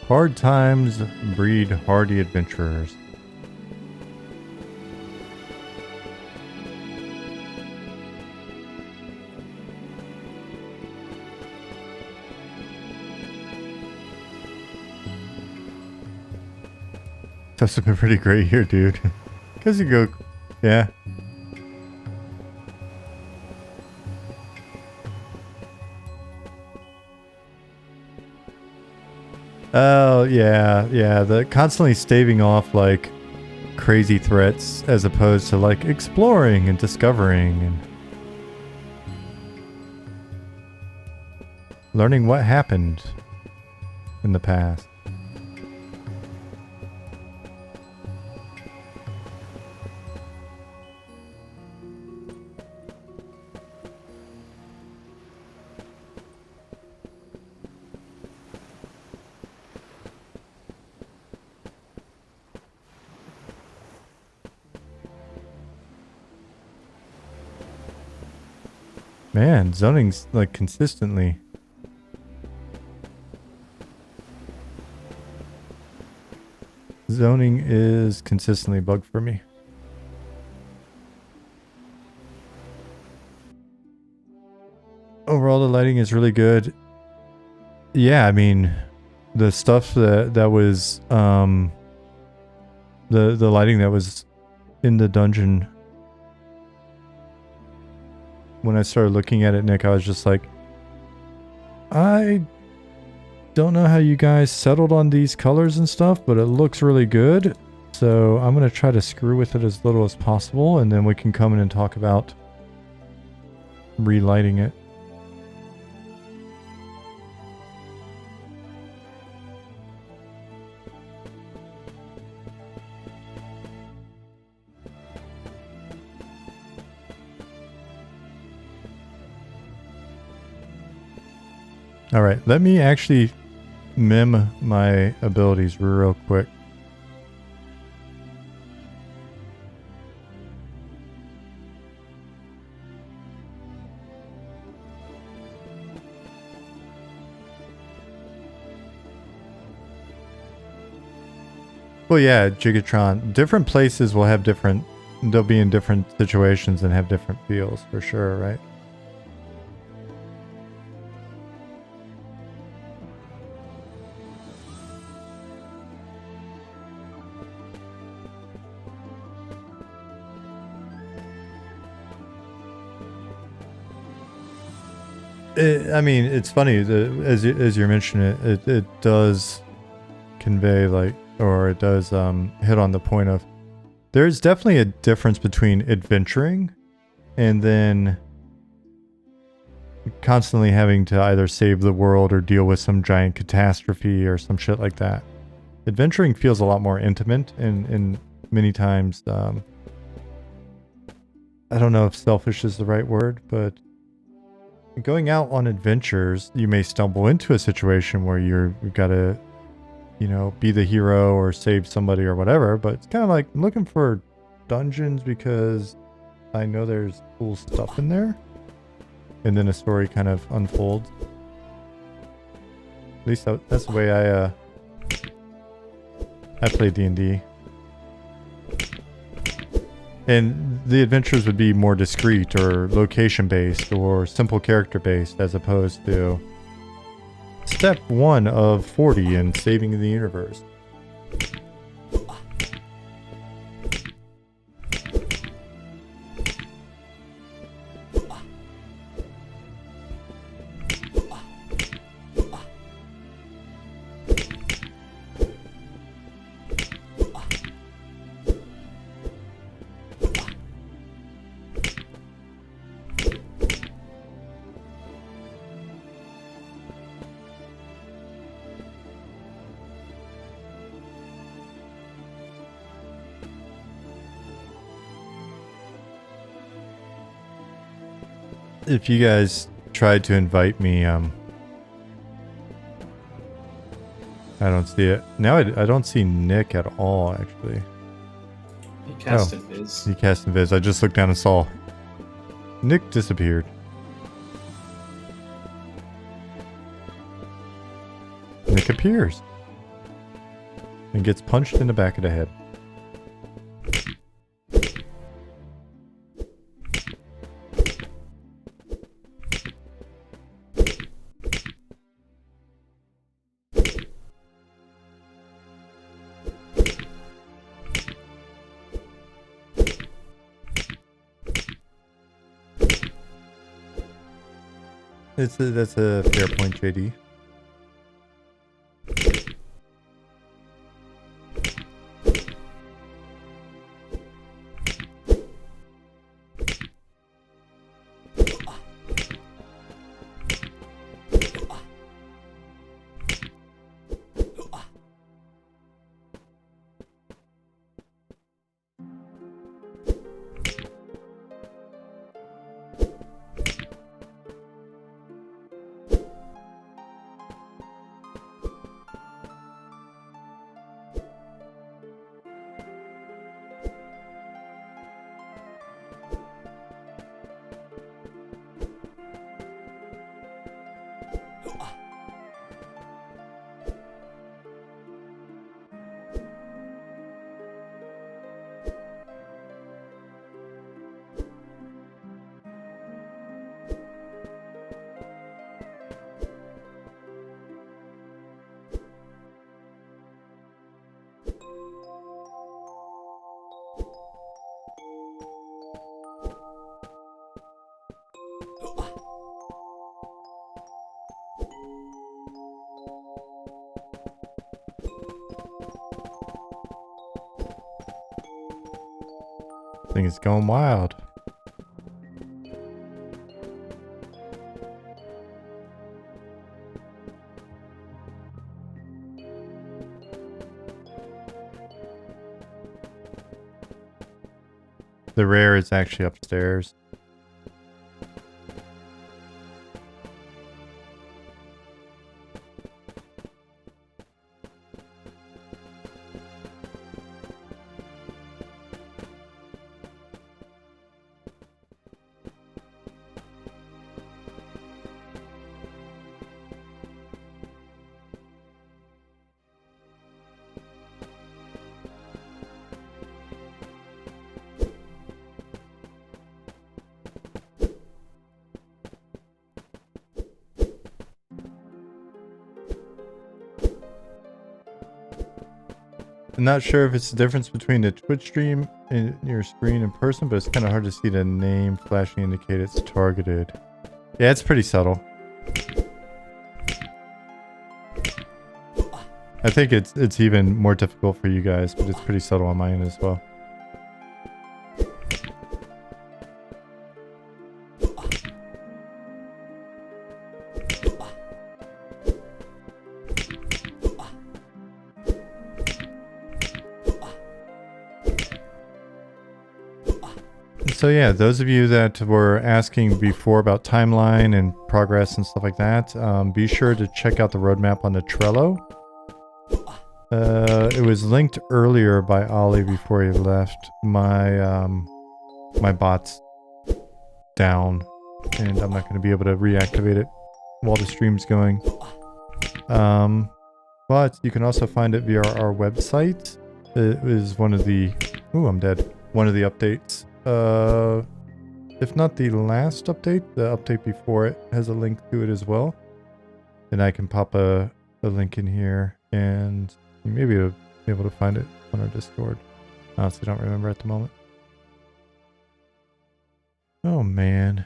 Hard times breed hardy adventurers. That's been pretty great here, dude. Because you go, yeah. Oh, yeah, yeah. The constantly staving off, like, crazy threats as opposed to, like, exploring and discovering and learning what happened in the past. Man, zoning's like consistently. Zoning is consistently bugged for me. Overall, the lighting is really good. Yeah, I mean, the stuff that was the lighting that was in the dungeon. When I started looking at it, Nick, I was just like, I don't know how you guys settled on these colors and stuff, but it looks really good. So I'm going to try to screw with it as little as possible, and then we can come in and talk about relighting it. All right, let me actually mim my abilities real quick. Well, yeah, Gigatron. Different places will have different, they'll be in different situations and have different feels for sure, right? I mean, it's funny, as you're mentioning it does convey, like, or it does hit on the point of, there's definitely a difference between adventuring and then constantly having to either save the world or deal with some giant catastrophe or some shit like that. Adventuring feels a lot more intimate and many times, I don't know if selfish is the right word, but going out on adventures, you may stumble into a situation where you've got to, you know, be the hero or save somebody or whatever, but it's kind of like, I'm looking for dungeons because I know there's cool stuff in there. And then a story kind of unfolds. At least that's the way I play D&D. And the adventures would be more discrete or location-based or simple character-based as opposed to step 1 of 40 in saving the universe. If you guys tried to invite me, I don't see it. Now I don't see Nick at all, actually. He cast Invis. He cast Invis. I just looked down and saw Nick disappeared. Nick appears. And gets punched in the back of the head. That's a fair point, JD. Thing is going wild. The rare is actually upstairs. I'm not sure if it's the difference between the Twitch stream and your screen in person, but it's kind of hard to see the name flashing indicate it's targeted. Yeah, it's pretty subtle. I think it's even more difficult for you guys, but it's pretty subtle on my end as well. So yeah, those of you that were asking before about timeline and progress and stuff like that, be sure to check out the roadmap on the Trello. It was linked earlier by Ollie before he left. My my bot's down, and I'm not going to be able to reactivate it while the stream's going. But you can also find it via our website. It is one of the... Ooh, I'm dead. One of the updates. If not the last update, the update before it has a link to it as well. Then I can pop a link in here, and you may be able to find it on our Discord. I honestly don't remember at the moment. Oh man,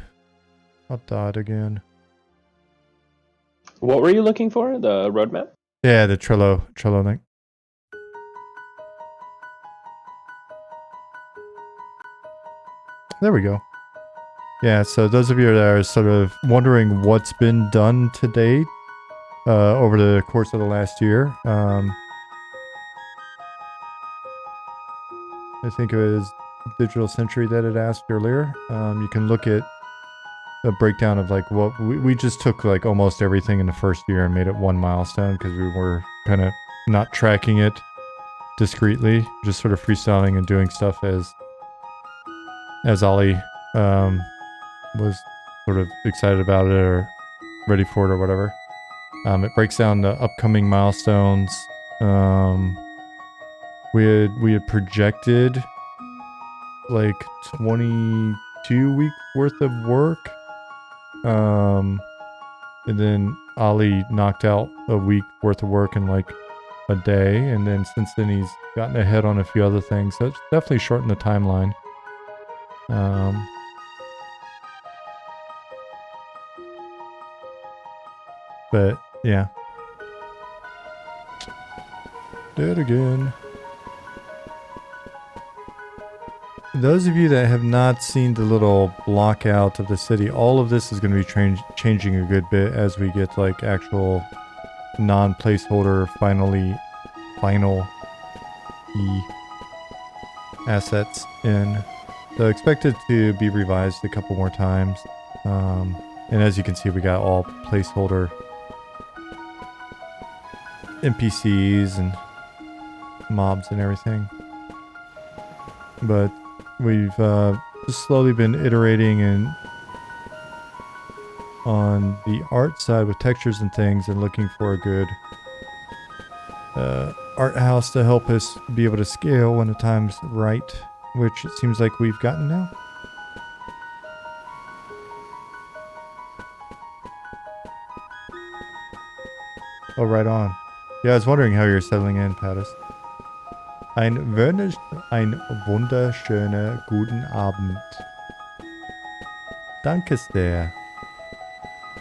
I'll dot again. What were you looking for? The roadmap? Yeah, the Trello link. There we go. Yeah, so those of you that are sort of wondering what's been done to date over the course of the last year, I think it was Digital Century that had asked earlier. You can look at a breakdown of like what we just took like almost everything in the first year and made it one milestone because we were kind of not tracking it discreetly, just sort of freestyling and doing stuff as Ollie was sort of excited about it or ready for it or whatever. It breaks down the upcoming milestones. We had projected like 22 weeks worth of work. And then Ollie knocked out a week worth of work in like a day, and then since then he's gotten ahead on a few other things. So it's definitely shortened the timeline. But yeah. Dead again. Those of you that have not seen the little block out of the city, all of this is going to be changing a good bit as we get like actual non-placeholder final assets in. So expect it to be revised a couple more times. And as you can see, we got all placeholder NPCs and mobs and everything. But we've just slowly been iterating and on the art side with textures and things and looking for a good art house to help us be able to scale when the time's right, which it seems like we've gotten now. Oh, right on. Yeah, I was wondering how you're settling in, Pattis. Ein wunderschöner guten Abend. Danke sehr.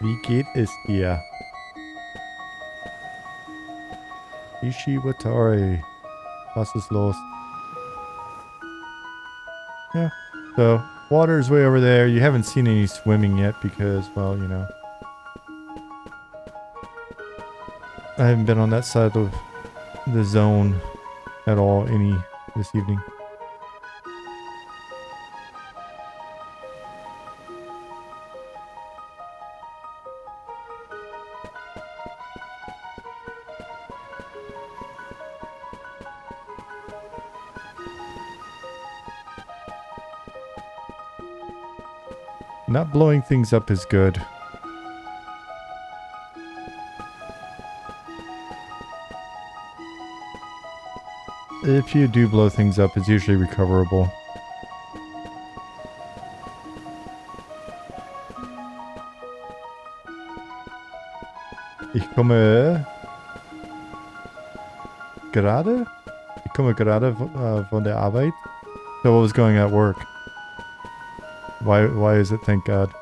Wie geht es dir? Ishiwatari. Was ist los? Yeah. So, water's way over there. You haven't seen any swimming yet because, well, you know. I haven't been on that side of the zone at all any this evening. Not blowing things up is good. If you do blow things up, it's usually recoverable. Ich komme gerade von der Arbeit. So what was going at work? Why is it thank God?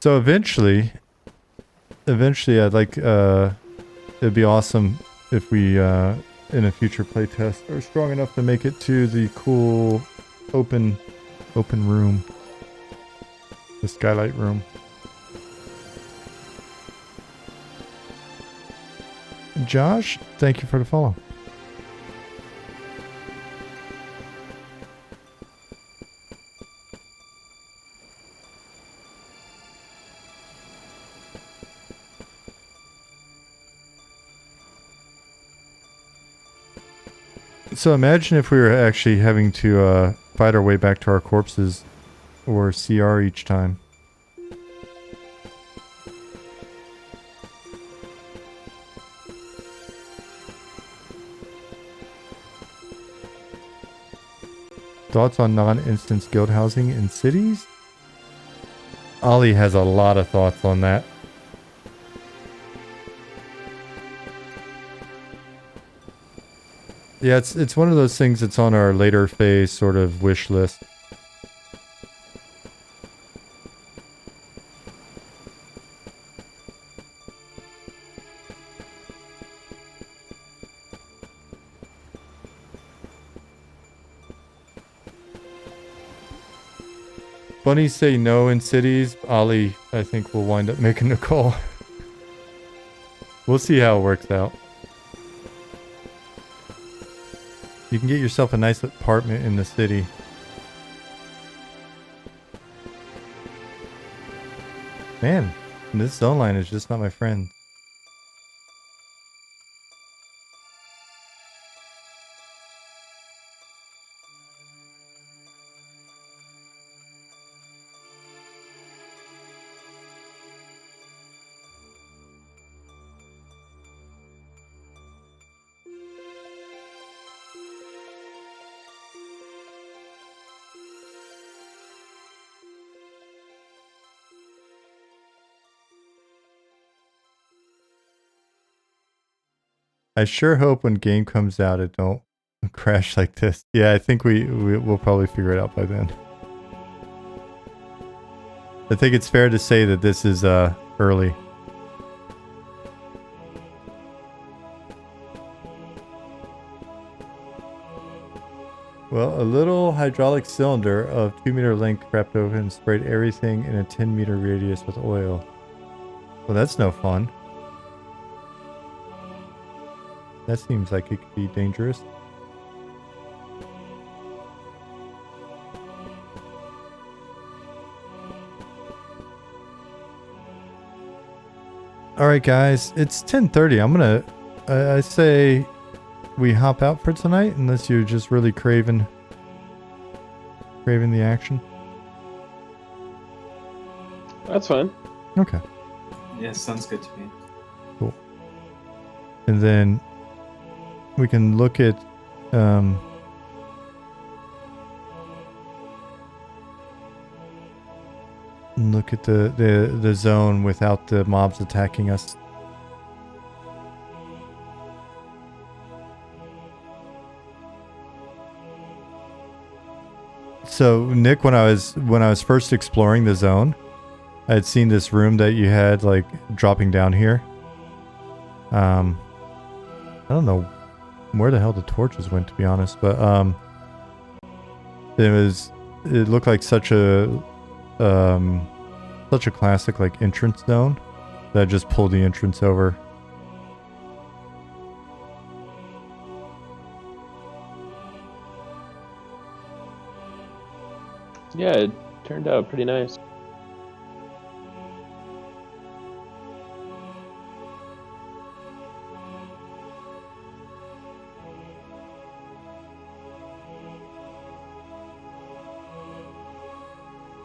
So eventually I'd like, it'd be awesome if we, in a future playtest are strong enough to make it to the cool open room. The skylight room. Josh, thank you for the follow. So imagine if we were actually having to fight our way back to our corpses or CR each time. Thoughts on non-instance guild housing in cities? Ollie has a lot of thoughts on that. Yeah, it's one of those things that's on our later phase sort of wish list. Bunnies say no in cities. Ollie, I think, will wind up making the call. We'll see how it works out. You can get yourself a nice apartment in the city. Man, this zone line is just not my friend. I sure hope when game comes out it don't crash like this. Yeah, I think we'll probably figure it out by then. I think it's fair to say that this is early. Well, a little hydraulic cylinder of 2-meter length wrapped over and sprayed everything in a 10-meter radius with oil. Well, that's no fun. That seems like it could be dangerous. Alright guys, it's 10:30. I'm gonna... I say we hop out for tonight unless you're just really craving the action. That's fine. Okay. Yeah, sounds good to me. Cool. And then we can look at the zone without the mobs attacking us. So Nick, when I was first exploring the zone, I had seen this room that you had like dropping down here. I don't know where the hell the torches went, to be honest, but it looked like such a classic like entrance zone that I just pulled the entrance over. Yeah, it turned out pretty nice.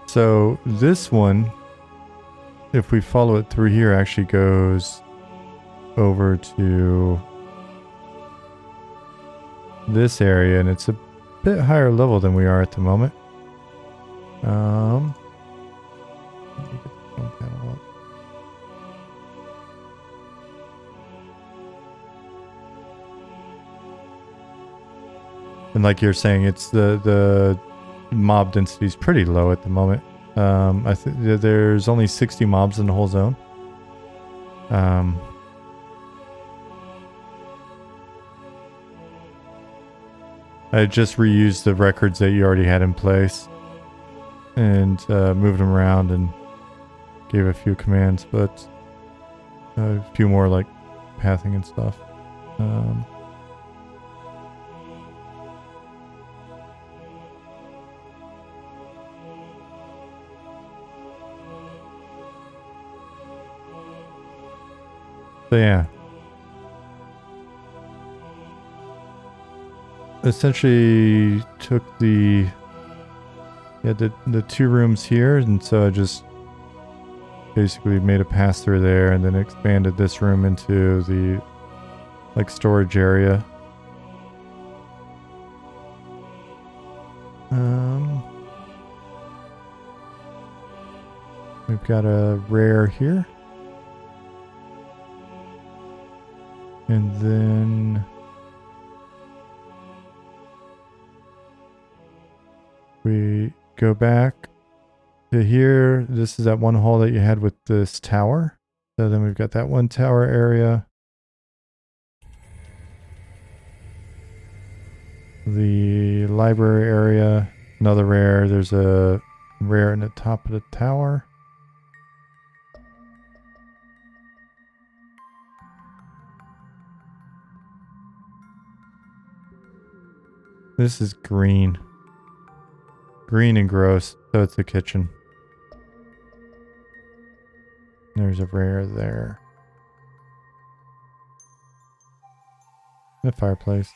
So this one, if we follow it through here, actually goes over to this area, and it's a bit higher level than we are at the moment. Let me get the phone panel up. And like you're saying, it's the mob density is pretty low at the moment. I think there's only 60 mobs in the whole zone. I just reused the records that you already had in place and moved them around and gave a few commands, but a few more like pathing and stuff. So yeah, essentially took the two rooms here, and so I just basically made a pass through there and then expanded this room into the like storage area. We've got a rare here. And then we go back to here. This is that one hall that you had with this tower. So then we've got that one tower area. The library area, another rare. There's a rare in the top of the tower. This is green. Green and gross. So it's the kitchen. There's a rare there. The fireplace.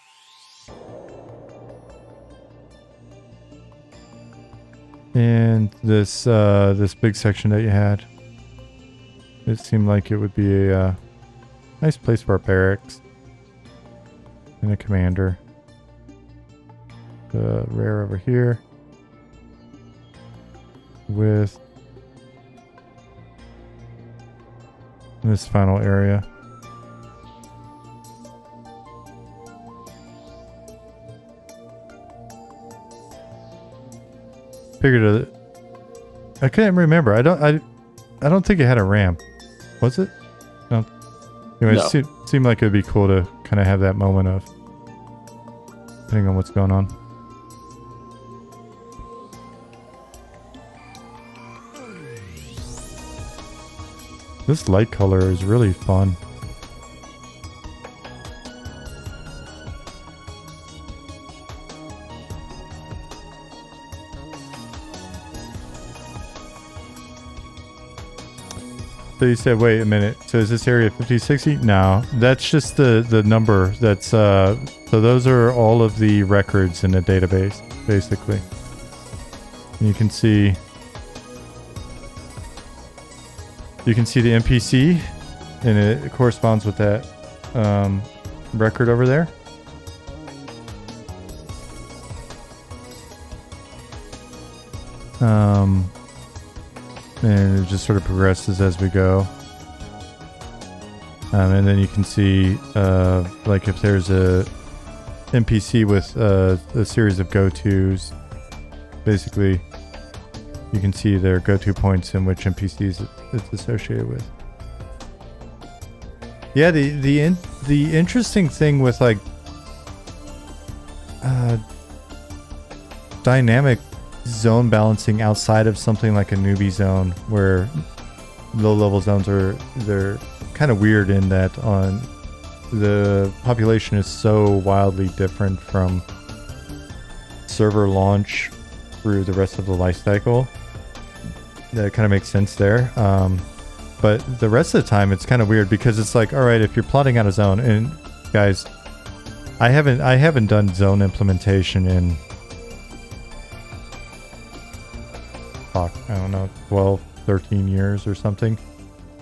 And this this big section that you had. It seemed like it would be a nice place for a barracks. And a commander. The rare over here. With this final area. Figured I couldn't remember. I don't think it had a ramp. Was it? No. Anyway, No. it seemed like it would be cool to kind of have that moment of depending on what's going on. This light color is really fun. So you said, wait a minute. So is this area 5060? No, that's just the number. That's so those are all of the records in the database, basically. And you can see the NPC, and it corresponds with that record over there. And it just sort of progresses as we go. And then you can see, like if there's a NPC with a series of go-tos, basically you can see their go-to points and which NPCs it's associated with. Yeah, the interesting thing with like dynamic zone balancing outside of something like a newbie zone, where low-level zones they're kind of weird in that on the population is so wildly different from server launch through the rest of the life cycle. That kind of makes sense there. But the rest of the time it's kind of weird because it's like, all right, if you're plotting out a zone, and guys, I haven't done zone implementation in I don't know, 12, 13 years or something.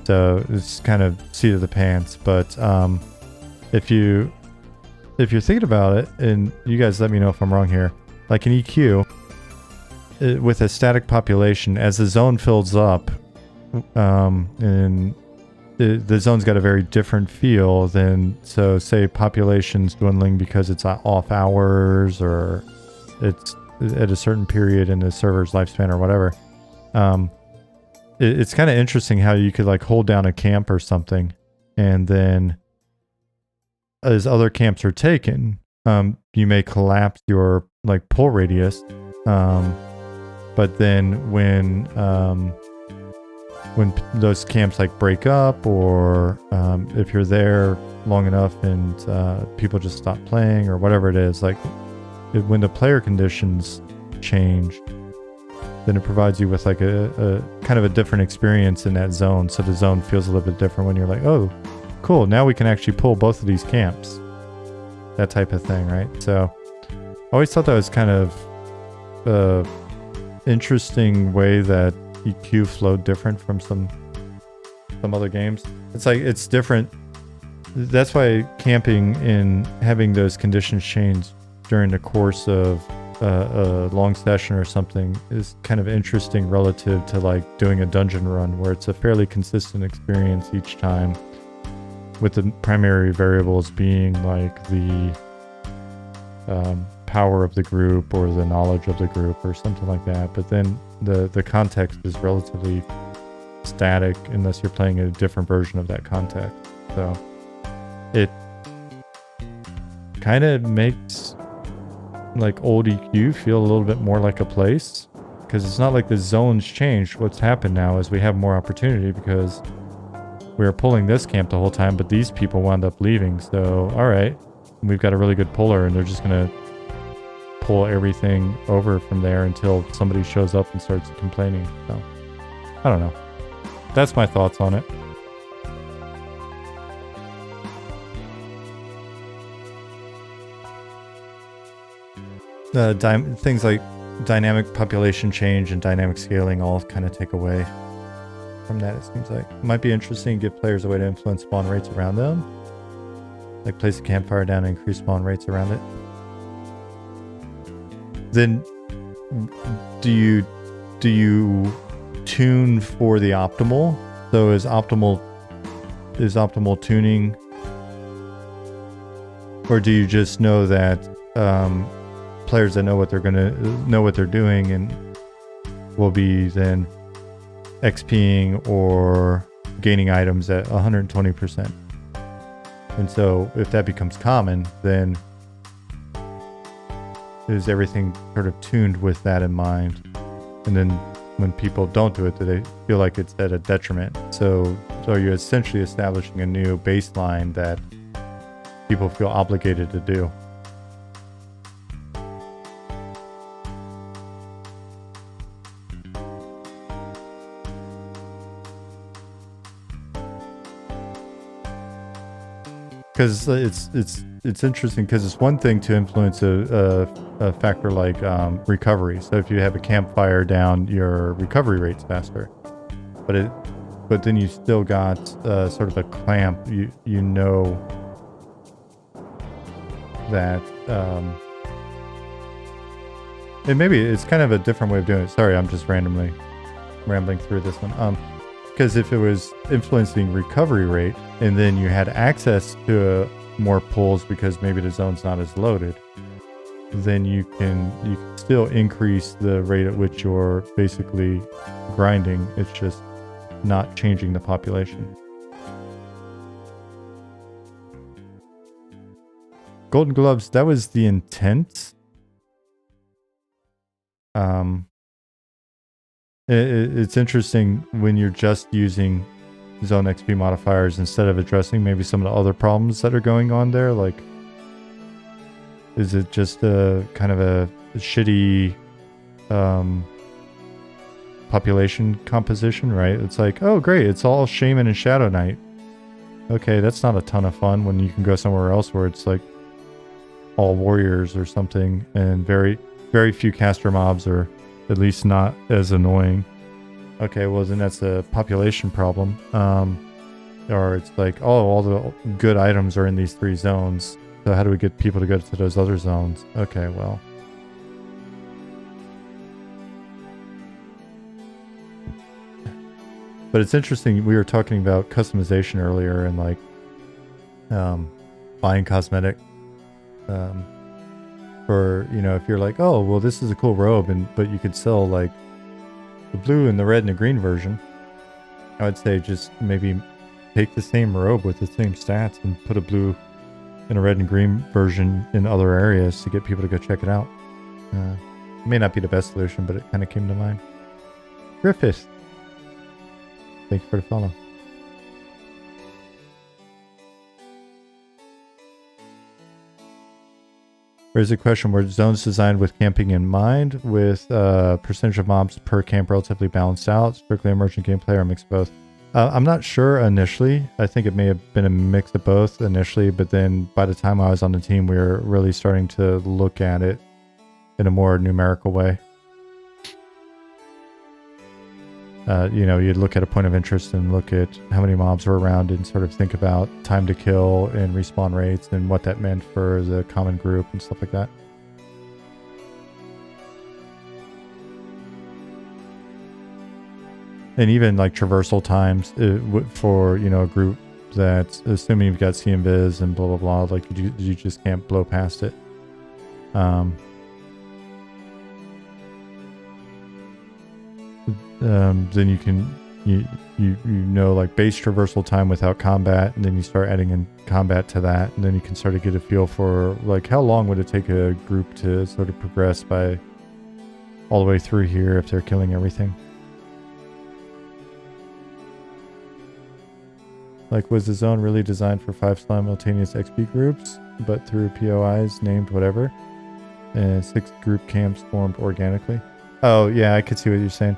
So it's kind of seat of the pants. But if you're thinking about it, and you guys let me know if I'm wrong here, like an EQ, with a static population, as the zone fills up, and the zone's got a very different feel than, so say population's dwindling because it's off hours or it's at a certain period in the server's lifespan or whatever. It's kind of interesting how you could like hold down a camp or something, and then as other camps are taken, you may collapse your like pull radius. But then when those camps like break up, or if you're there long enough and people just stop playing or whatever it is, like when the player conditions change, then it provides you with like a kind of a different experience in that zone. So the zone feels a little bit different when you're like, oh, cool, now we can actually pull both of these camps. That type of thing, right? So I always thought that was kind of interesting way that EQ flowed different from some other games. It's like, it's different. That's why camping and having those conditions change during the course of a long session or something is kind of interesting relative to like doing a dungeon run, where it's a fairly consistent experience each time, with the primary variables being like the power of the group or the knowledge of the group or something like that. But then the context is relatively static unless you're playing a different version of that context. So it kind of makes like old EQ feel a little bit more like a place, because it's not like the zones changed. What's happened now is we have more opportunity because we were pulling this camp the whole time, but these people wound up leaving. So all right, we've got a really good puller, and they're just gonna pull everything over from there until somebody shows up and starts complaining. So, I don't know. That's my thoughts on it. Things like dynamic population change and dynamic scaling all kind of take away from that, it seems like. It might be interesting to give players a way to influence spawn rates around them. Like place a campfire down and increase spawn rates around it. Then do you tune for the optimal? So is optimal tuning, or do you just know that players that know what they're doing and will be then XPing or gaining items at 120%? And so if that becomes common, then is everything sort of tuned with that in mind? And then when people don't do it, do they feel like it's at a detriment? So you're essentially establishing a new baseline that people feel obligated to do. Because it's interesting, because it's one thing to influence a factor like recovery. So if you have a campfire down, your recovery rate's faster. But then you still got sort of a clamp. You know that, and maybe it's kind of a different way of doing it. Sorry, I'm just randomly rambling through this one. Because if it was influencing recovery rate, and then you had access to more pulls because maybe the zone's not as loaded, then you can still increase the rate at which you're basically grinding. It's just not changing the population. Golden Gloves, that was the intent. It's interesting when you're just using zone XP modifiers instead of addressing maybe some of the other problems that are going on there. Like, is it just a kind of a shitty population composition, right? It's like, oh great, it's all Shaman and Shadow Knight. Okay, that's not a ton of fun when you can go somewhere else where it's like all warriors or something, and very, very few caster mobs, or at least not as annoying. Okay, well then that's a population problem. Or it's like, oh, all the good items are in these 3 zones. So how do we get people to go to those other zones? Okay, well. But it's interesting, we were talking about customization earlier, and like buying cosmetic. For, you know, if you're like, oh, well, this is a cool robe, but you could sell like the blue and the red and the green version, I would say just maybe take the same robe with the same stats and put a blue and a red and green version in other areas to get people to go check it out. It may not be the best solution, but it kind of came to mind. Griffith, thank you for the follow. There's a question, were zones designed with camping in mind, with percentage of mobs per camp relatively balanced out, strictly emergent gameplay, or a mix of both? I'm not sure initially. I think it may have been a mix of both initially, but then by the time I was on the team, we were really starting to look at it in a more numerical way. You know, you'd look at a point of interest and look at how many mobs were around and sort of think about time to kill and respawn rates and what that meant for the common group and stuff like that. And even like traversal times for, you know, a group that's assuming you've got CMViz and blah, blah, blah, like you just can't blow past it. Then you can, you know, like base traversal time without combat, and then you start adding in combat to that, and then you can start to get a feel for like how long would it take a group to sort of progress by all the way through here if they're killing everything. Like, was the zone really designed for 5 simultaneous XP groups, but through POIs named whatever? and 6 group camps formed organically. Oh yeah, I could see what you're saying.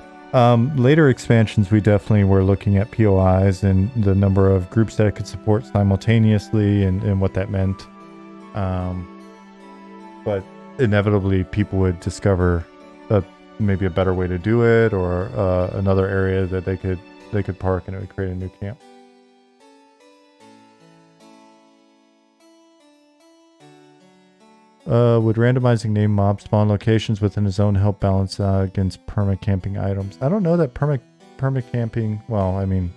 Later expansions, we definitely were looking at POIs and the number of groups that it could support simultaneously and what that meant. But inevitably, people would discover maybe a better way to do it, or another area that they could park, and it would create a new camp. Would randomizing name mob spawn locations within a zone help balance against perma-camping items? I don't know that perma-camping... Well, I mean,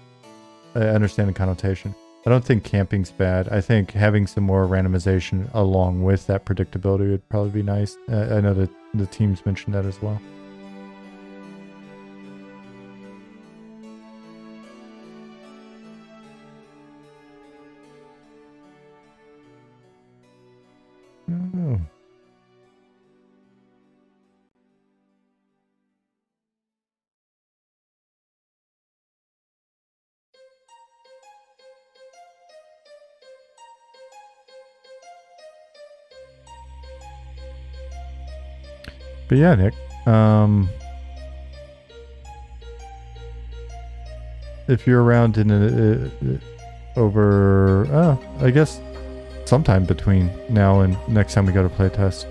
I understand the connotation. I don't think camping's bad. I think having some more randomization along with that predictability would probably be nice. I know that the teams mentioned that as well. Oh. But yeah, Nick, if you're around in I guess sometime between now and next time we go to playtest,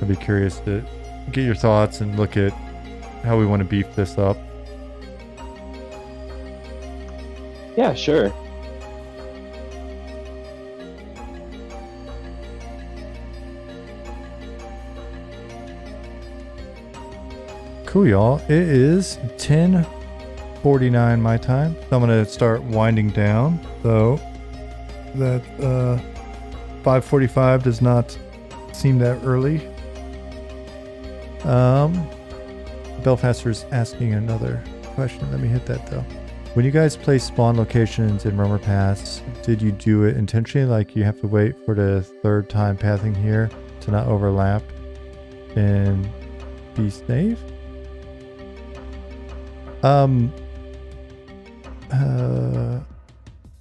I'd be curious to get your thoughts and look at how we want to beef this up. Yeah, sure. Cool, y'all. It is 10:49 my time. So I'm going to start winding down. So that 5:45 does not seem that early. Belfaster's asking another question. Let me hit that though. When you guys place spawn locations in Roamer Pass, did you do it intentionally? Like you have to wait for the third time pathing here to not overlap and be safe?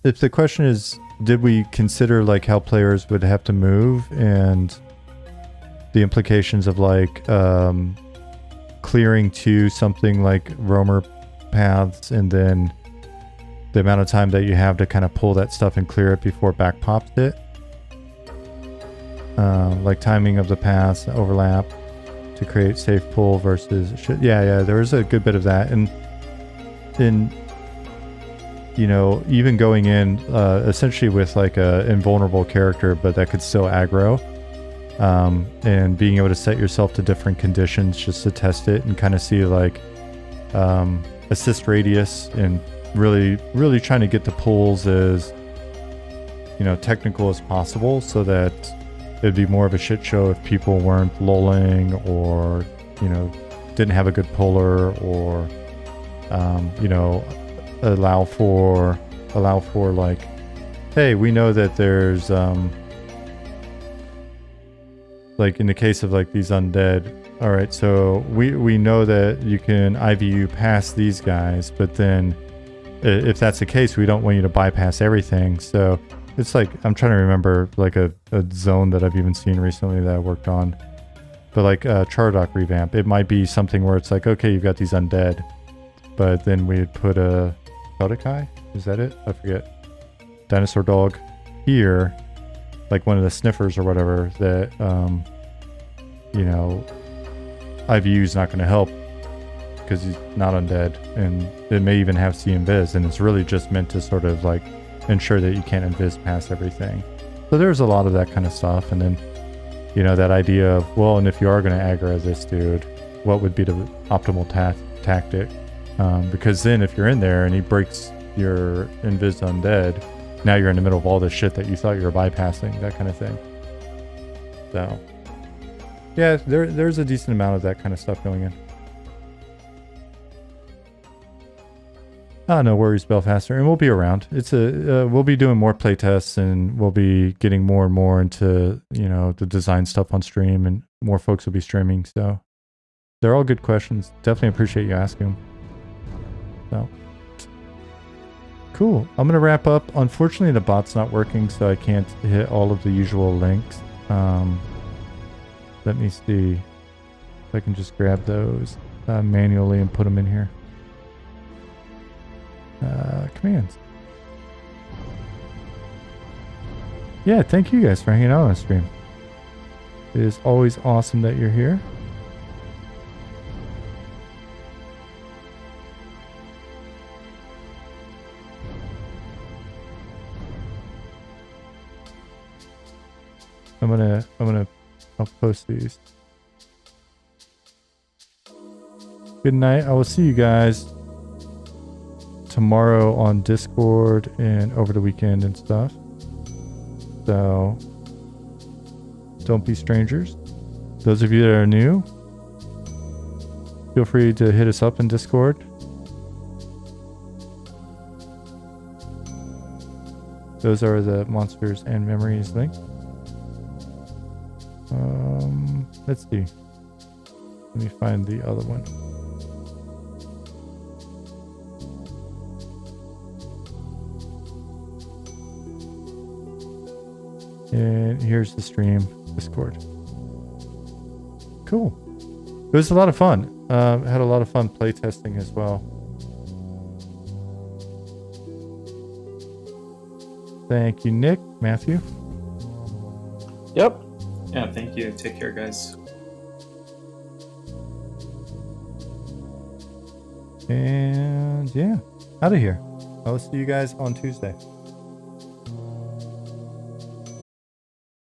If the question is, did we consider like how players would have to move and the implications of like clearing to something like roamer paths, and then the amount of time that you have to kind of pull that stuff and clear it before back pops it, like timing of the paths, overlap to create safe pull versus yeah, there was a good bit of that. And you know, even going in essentially with like a invulnerable character, but that could still aggro, and being able to set yourself to different conditions just to test it and kind of see like assist radius, and really trying to get the pulls as, you know, technical as possible, so that it'd be more of a shit show if people weren't lulling, or, you know, didn't have a good puller, or you know, allow for like, hey, we know that there's like in the case of like these undead, all right, so we know that you can IVU past these guys, but then if that's the case, we don't want you to bypass everything. So it's like, I'm trying to remember like a zone that I've even seen recently that I worked on, but like Chardock revamp, it might be something where it's like, okay, you've got these undead, but then we'd put a Kodakai? Is that it? I forget. Dinosaur dog here, like one of the sniffers or whatever, that, you know, IVU is not going to help because he's not undead, and it may even have C invis, and it's really just meant to sort of like ensure that you can't invis past everything. So there's a lot of that kind of stuff. And then, you know, that idea of, well, and if you are going to aggro this dude, what would be the optimal tactic? Because then if you're in there and he breaks your invis undead, now you're in the middle of all this shit that you thought you were bypassing, that kind of thing. So yeah, there's a decent amount of that kind of stuff going in. No worries, Belfaster, and we'll be around. It's we'll be doing more playtests, and we'll be getting more and more into, you know, the design stuff on stream, and more folks will be streaming. So they're all good questions. Definitely appreciate you asking them. So cool. I'm gonna wrap up. Unfortunately, the bot's not working, so I can't hit all of the usual links. Let me see if I can just grab those manually and put them in here. Commands. Yeah, thank you guys for hanging out on the stream. It is always awesome that you're here. I'll post these. Good night. I will see you guys tomorrow on Discord and over the weekend and stuff. So don't be strangers. Those of you that are new, feel free to hit us up in Discord. Those are the Monsters and Memories links. Let's see. Let me find the other one. And here's the stream, Discord. Cool. It was a lot of fun. Had a lot of fun playtesting as well. Thank you, Nick. Matthew? Yep. Yeah, thank you. Take care, guys. And yeah, out of here. I'll see you guys on Tuesday.